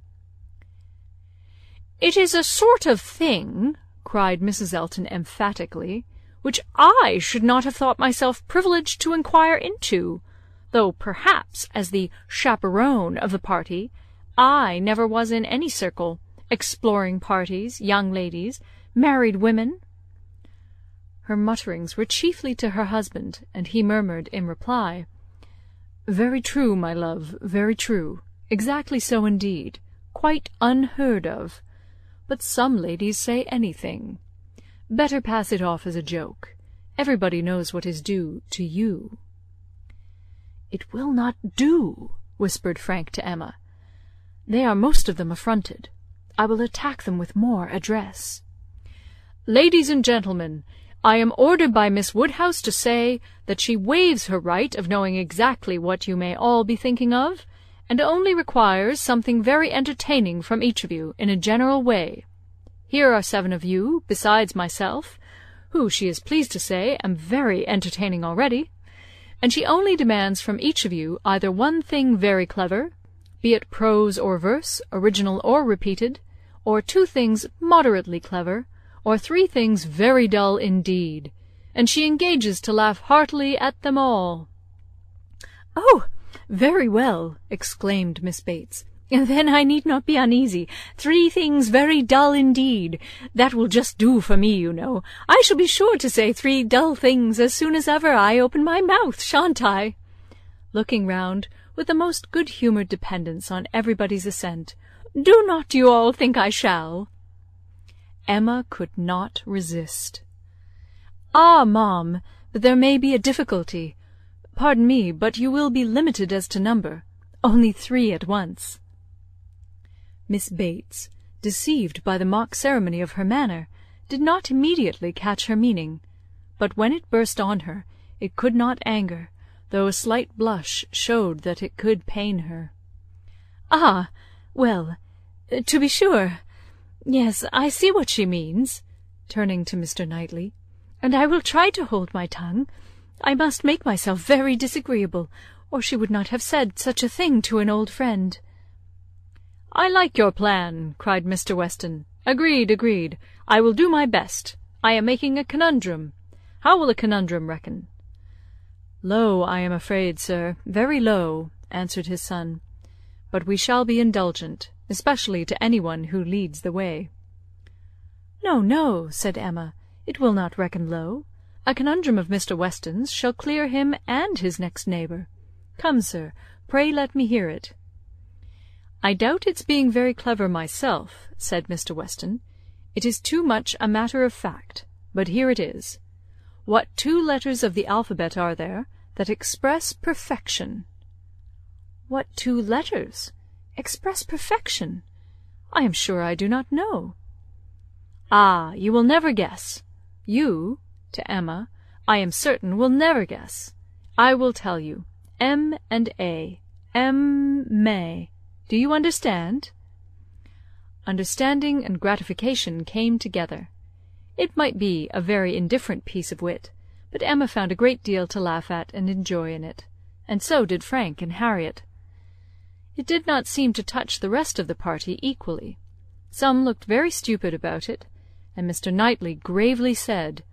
"It is a sort of thing," cried Mrs. Elton emphatically, "which I should not have thought myself privileged to inquire into, though perhaps, as the chaperone of the party, I never was in any circle, exploring parties, young ladies, married women." Her mutterings were chiefly to her husband, and he murmured in reply, "Very true, my love, very true. Exactly so indeed. Quite unheard of. But some ladies say anything. Better pass it off as a joke. Everybody knows what is due to you." "It will not do," whispered Frank to Emma. "They are most of them affronted. I will attack them with more address. Ladies and gentlemen, I am ordered by Miss Woodhouse to say that she waives her right of knowing exactly what you may all be thinking of, and only requires something very entertaining from each of you in a general way. Here are 7 of you, besides myself, who, she is pleased to say, am very entertaining already, and she only demands from each of you either one thing very clever, be it prose or verse, original or repeated, or 2 things moderately clever, or 3 things very dull indeed, and she engages to laugh heartily at them all." "Oh, very well," exclaimed Miss Bates. "Then I need not be uneasy. 3 things very dull indeed. That will just do for me, you know. I shall be sure to say 3 dull things as soon as ever I open my mouth, shan't I?" Looking round, with the most good-humoured dependence on everybody's assent. "Do not you all think I shall?" Emma could not resist. "Ah, ma'am, but there may be a difficulty. Pardon me, but you will be limited as to number. Only 3 at once." Miss Bates, deceived by the mock ceremony of her manner, did not immediately catch her meaning, but when it burst on her, it could not anger, though a slight blush showed that it could pain her. "Ah, well, to be sure. Yes, I see what she means," turning to Mr. Knightley, "and I will try to hold my tongue. I must make myself very disagreeable, or she would not have said such a thing to an old friend." "I like your plan," cried Mr. Weston. "Agreed, agreed. I will do my best. I am making a conundrum. How will a conundrum reckon?" "Low, I am afraid, sir, very low," answered his son. "But we shall be indulgent, especially to any one who leads the way." "No, no," said Emma, "it will not reckon low. A conundrum of Mr. Weston's shall clear him and his next neighbour. Come, sir, pray let me hear it." "I doubt its being very clever myself," said Mr. Weston. "It is too much a matter of fact, but here it is. What 2 letters of the alphabet are there that express perfection?" "What 2 letters express perfection? I am sure I do not know." "Ah, you will never guess. You," to Emma, "I am certain will never guess. I will tell you. M and A. May. Do you understand?" Understanding and gratification came together. It might be a very indifferent piece of wit, but Emma found a great deal to laugh at and enjoy in it, and so did Frank and Harriet. It did not seem to touch the rest of the party equally. Some looked very stupid about it, and Mr. Knightley gravely said,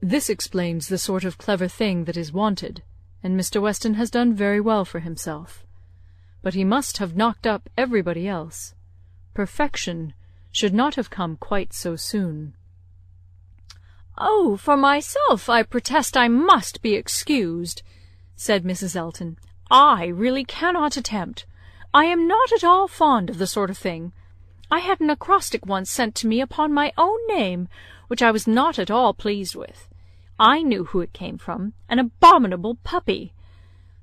"This explains the sort of clever thing that is wanted, and Mr. Weston has done very well for himself. But he must have knocked up everybody else. Perfection should not have come quite so soon." "Oh, for myself, I protest I must be excused," said Mrs. Elton. "I really cannot attempt. I am not at all fond of the sort of thing. I had an acrostic once sent to me upon my own name, which I was not at all pleased with. I knew who it came from, an abominable puppy.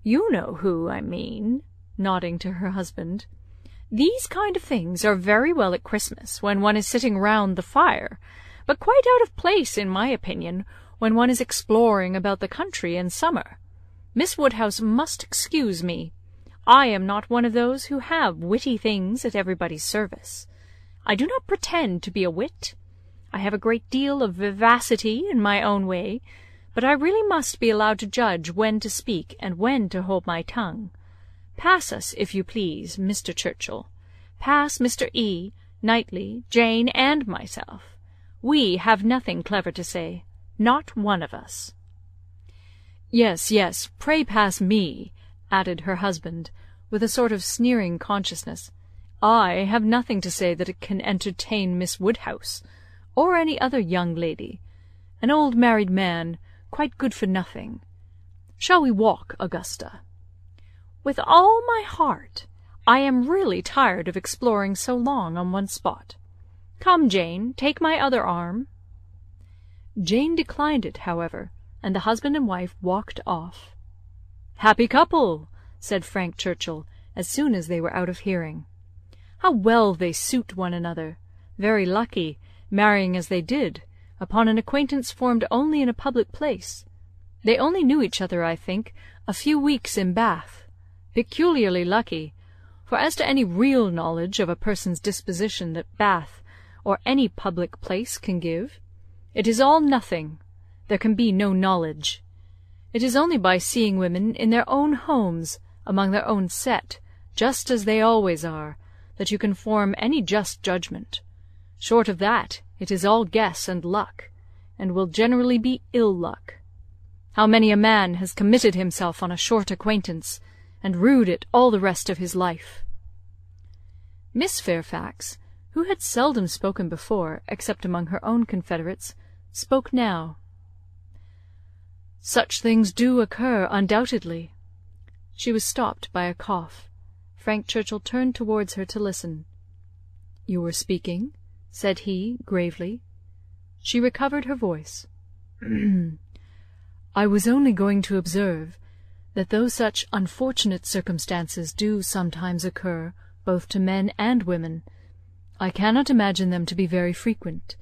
You know who I mean," nodding to her husband. These kind of things are very well at Christmas, when one is sitting round the fire, but quite out of place, in my opinion, when one is exploring about the country in summer. Miss Woodhouse must excuse me. I am not one of those who have witty things at everybody's service. I do not pretend to be a wit. I have a great deal of vivacity in my own way, but I really must be allowed to judge when to speak and when to hold my tongue. Pass us, if you please, Mr. Churchill. Pass Mr. E., Knightley, Jane, and myself. We have nothing clever to say. Not one of us. Yes, yes, pray pass me, added her husband, with a sort of sneering consciousness. I have nothing to say that it can entertain Miss Woodhouse, or any other young lady. An old married man, quite good for nothing. Shall we walk, Augusta? With all my heart. I am really tired of exploring so long on one spot. Come, Jane, take my other arm. Jane declined it, however, and the husband and wife walked off. "Happy couple!" said Frank Churchill, as soon as they were out of hearing. "How well they suit one another! Very lucky, marrying as they did, upon an acquaintance formed only in a public place. They only knew each other, I think, a few weeks in Bath. Peculiarly lucky, for as to any real knowledge of a person's disposition that Bath, or any public place, can give, it is all nothing. There can be no knowledge. It is only by seeing women in their own homes, among their own set, just as they always are, that you can form any just judgment. Short of that, it is all guess and luck, and will generally be ill luck. How many a man has committed himself on a short acquaintance, and rued it all the rest of his life." Miss Fairfax, who had seldom spoken before, except among her own confederates, spoke now. "Such things do occur, undoubtedly." She was stopped by a cough. Frank Churchill turned towards her to listen. "You were speaking?" said he, gravely. She recovered her voice. "I was only going to observe that though such unfortunate circumstances do sometimes occur both to men and women, I cannot imagine them to be very frequent.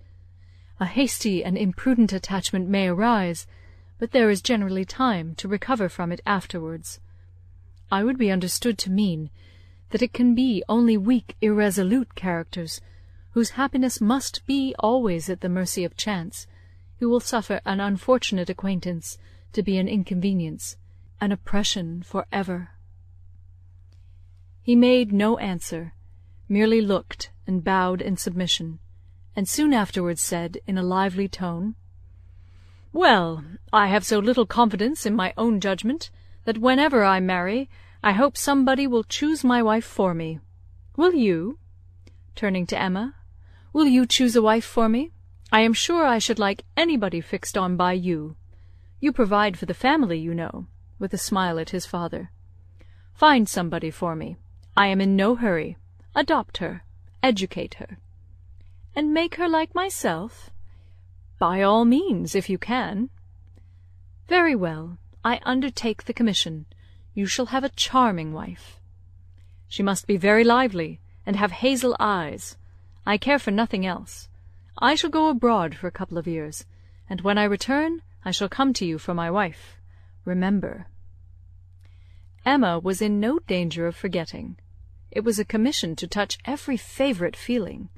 A hasty and imprudent attachment may arise, but there is generally time to recover from it afterwards. I would be understood to mean that it can be only weak, irresolute characters, whose happiness must be always at the mercy of chance, who will suffer an unfortunate acquaintance to be an inconvenience, an oppression for ever." He made no answer, merely looked and bowed in submission, and soon afterwards said, in a lively tone, "Well, I have so little confidence in my own judgment, that whenever I marry, I hope somebody will choose my wife for me. Will you?" turning to Emma, "will you choose a wife for me? I am sure I should like anybody fixed on by you. You provide for the family, you know," with a smile at his father. "Find somebody for me. I am in no hurry. Adopt her. Educate her." "And make her like myself?" "By all means, if you can." "Very well. I undertake the commission. You shall have a charming wife. She must be very lively, and have hazel eyes. I care for nothing else. I shall go abroad for a couple of years, and when I return I shall come to you for my wife. Remember." Emma was in no danger of forgetting. It was a commission to touch every favourite feeling.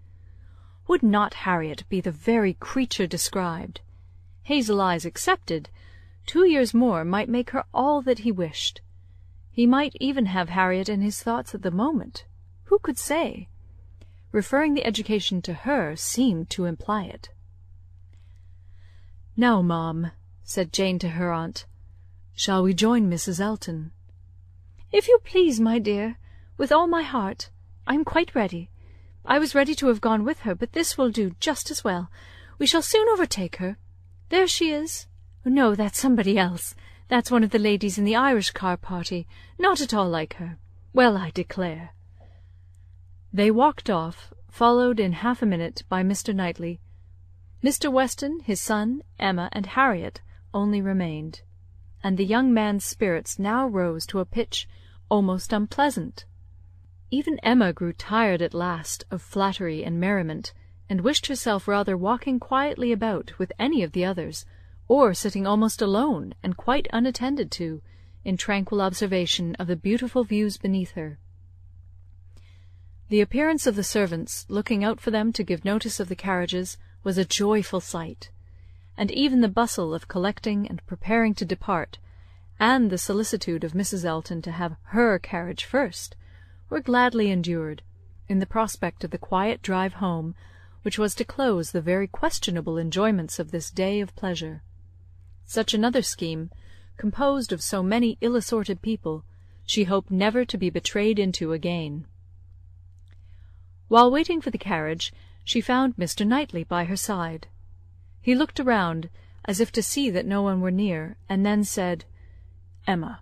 Would not Harriet be the very creature described? Hazel eyes excepted, 2 years more might make her all that he wished. He might even have Harriet in his thoughts at the moment. Who could say? Referring the education to her seemed to imply it. "Now, ma'am," said Jane to her aunt, "shall we join Mrs. Elton?" "If you please, my dear, with all my heart. I am quite ready. I was ready to have gone with her, but this will do just as well. We shall soon overtake her. There she is. No, that's somebody else. That's one of the ladies in the Irish car party, not at all like her. Well, I declare." They walked off, followed in half a minute by Mr. Knightley. Mr. Weston, his son, Emma, and Harriet only remained, and the young man's spirits now rose to a pitch almost unpleasant. Even Emma grew tired at last of flattery and merriment, and wished herself rather walking quietly about with any of the others, or sitting almost alone and quite unattended to, in tranquil observation of the beautiful views beneath her. The appearance of the servants, looking out for them to give notice of the carriages, was a joyful sight, and even the bustle of collecting and preparing to depart, and the solicitude of Mrs. Elton to have her carriage first, were gladly endured, in the prospect of the quiet drive home, which was to close the very questionable enjoyments of this day of pleasure. Such another scheme, composed of so many ill-assorted people, she hoped never to be betrayed into again. While waiting for the carriage, she found Mr. Knightley by her side. He looked around, as if to see that no one were near, and then said, "Emma,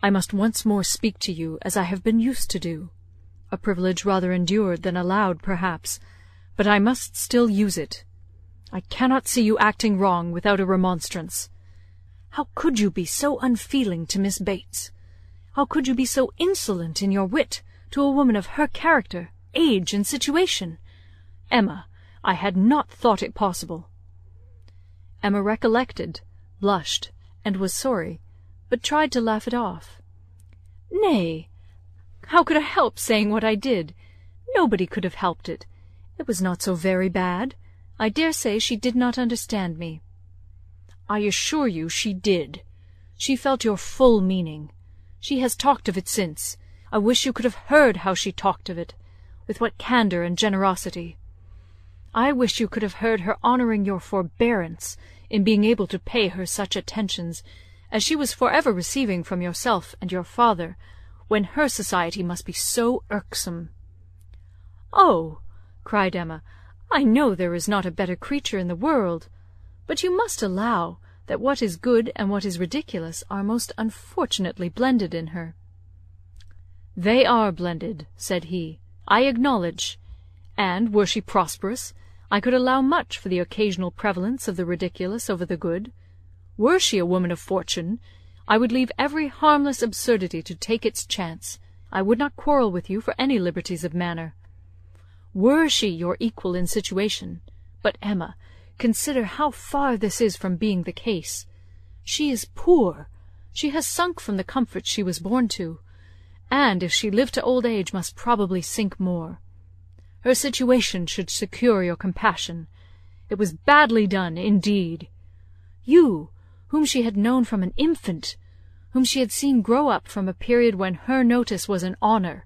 I must once more speak to you as I have been used to do. A privilege rather endured than allowed, perhaps, but I must still use it. I cannot see you acting wrong without a remonstrance. How could you be so unfeeling to Miss Bates? How could you be so insolent in your wit to a woman of her character, age, and situation? Emma, I had not thought it possible." Emma recollected, blushed, and was sorry, but tried to laugh it off. "Nay, how could I help saying what I did? Nobody could have helped it. It was not so very bad. I dare say she did not understand me." "I assure you she did. She felt your full meaning. She has talked of it since. I wish you could have heard how she talked of it, with what candour and generosity. I wish you could have heard her honouring your forbearance in being able to pay her such attentions as she was for ever receiving from yourself and your father, when her society must be so irksome." "Oh," cried Emma, "I know there is not a better creature in the world, but you must allow that what is good and what is ridiculous are most unfortunately blended in her." "They are blended," said he, "I acknowledge, and, were she prosperous, I could allow much for the occasional prevalence of the ridiculous over the good. Were she a woman of fortune, I would leave every harmless absurdity to take its chance. I would not quarrel with you for any liberties of manner. Were she your equal in situation, but, Emma, consider how far this is from being the case. She is poor. She has sunk from the comforts she was born to, and if she live to old age must probably sink more. Her situation should secure your compassion. It was badly done, indeed. You, whom she had known from an infant, whom she had seen grow up from a period when her notice was an honour,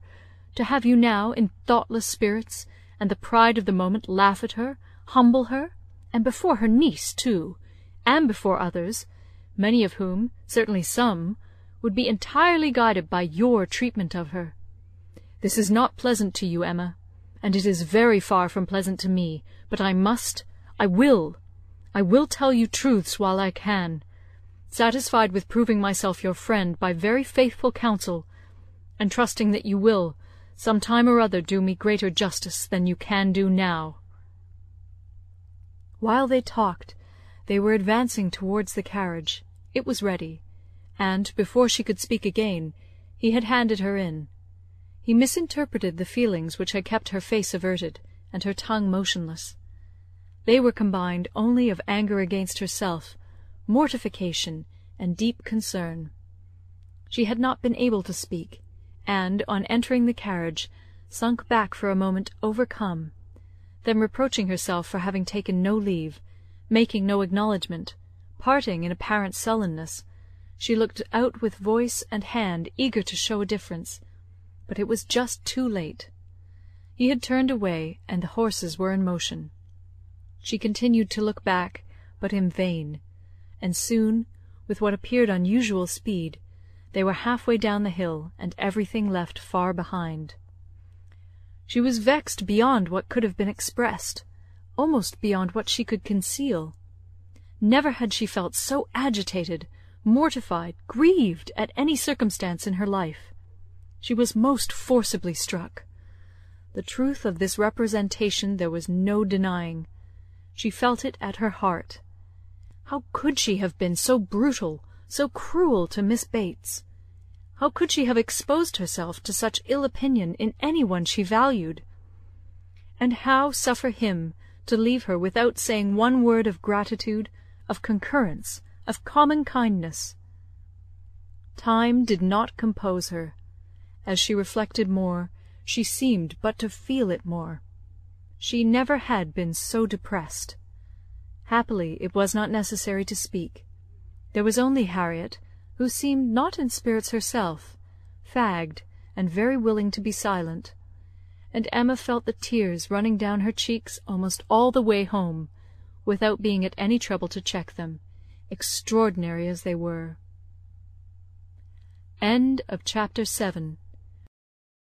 to have you now in thoughtless spirits, and the pride of the moment laugh at her, humble her, and before her niece too, and before others, many of whom, certainly some, would be entirely guided by your treatment of her. This is not pleasant to you, Emma, and it is very far from pleasant to me, but I will tell you truths while I can, satisfied with proving myself your friend by very faithful counsel, and trusting that you will, some time or other, do me greater justice than you can do now." While they talked, they were advancing towards the carriage. It was ready, and, before she could speak again, he had handed her in. He misinterpreted the feelings which had kept her face averted, and her tongue motionless. They were combined only of anger against herself, mortification, and deep concern. She had not been able to speak, and, on entering the carriage, sunk back for a moment overcome. Then reproaching herself for having taken no leave, making no acknowledgment, parting in apparent sullenness, she looked out with voice and hand eager to show a difference, but it was just too late. He had turned away, and the horses were in motion. She continued to look back, but in vain, and soon, with what appeared unusual speed, they were half-way down the hill, and everything left far behind. She was vexed beyond what could have been expressed, almost beyond what she could conceal. Never had she felt so agitated, mortified, grieved at any circumstance in her life. She was most forcibly struck. The truth of this representation there was no denying. She felt it at her heart. How could she have been so brutal, so cruel to Miss Bates? How could she have exposed herself to such ill opinion in any one she valued? And how suffer him to leave her without saying one word of gratitude, of concurrence, of common kindness? Time did not compose her. As she reflected more, she seemed but to feel it more. She never had been so depressed. Happily it was not necessary to speak. There was only Harriet, who seemed not in spirits herself, fagged, and very willing to be silent; and Emma felt the tears running down her cheeks almost all the way home, without being at any trouble to check them, extraordinary as they were. Chapter 7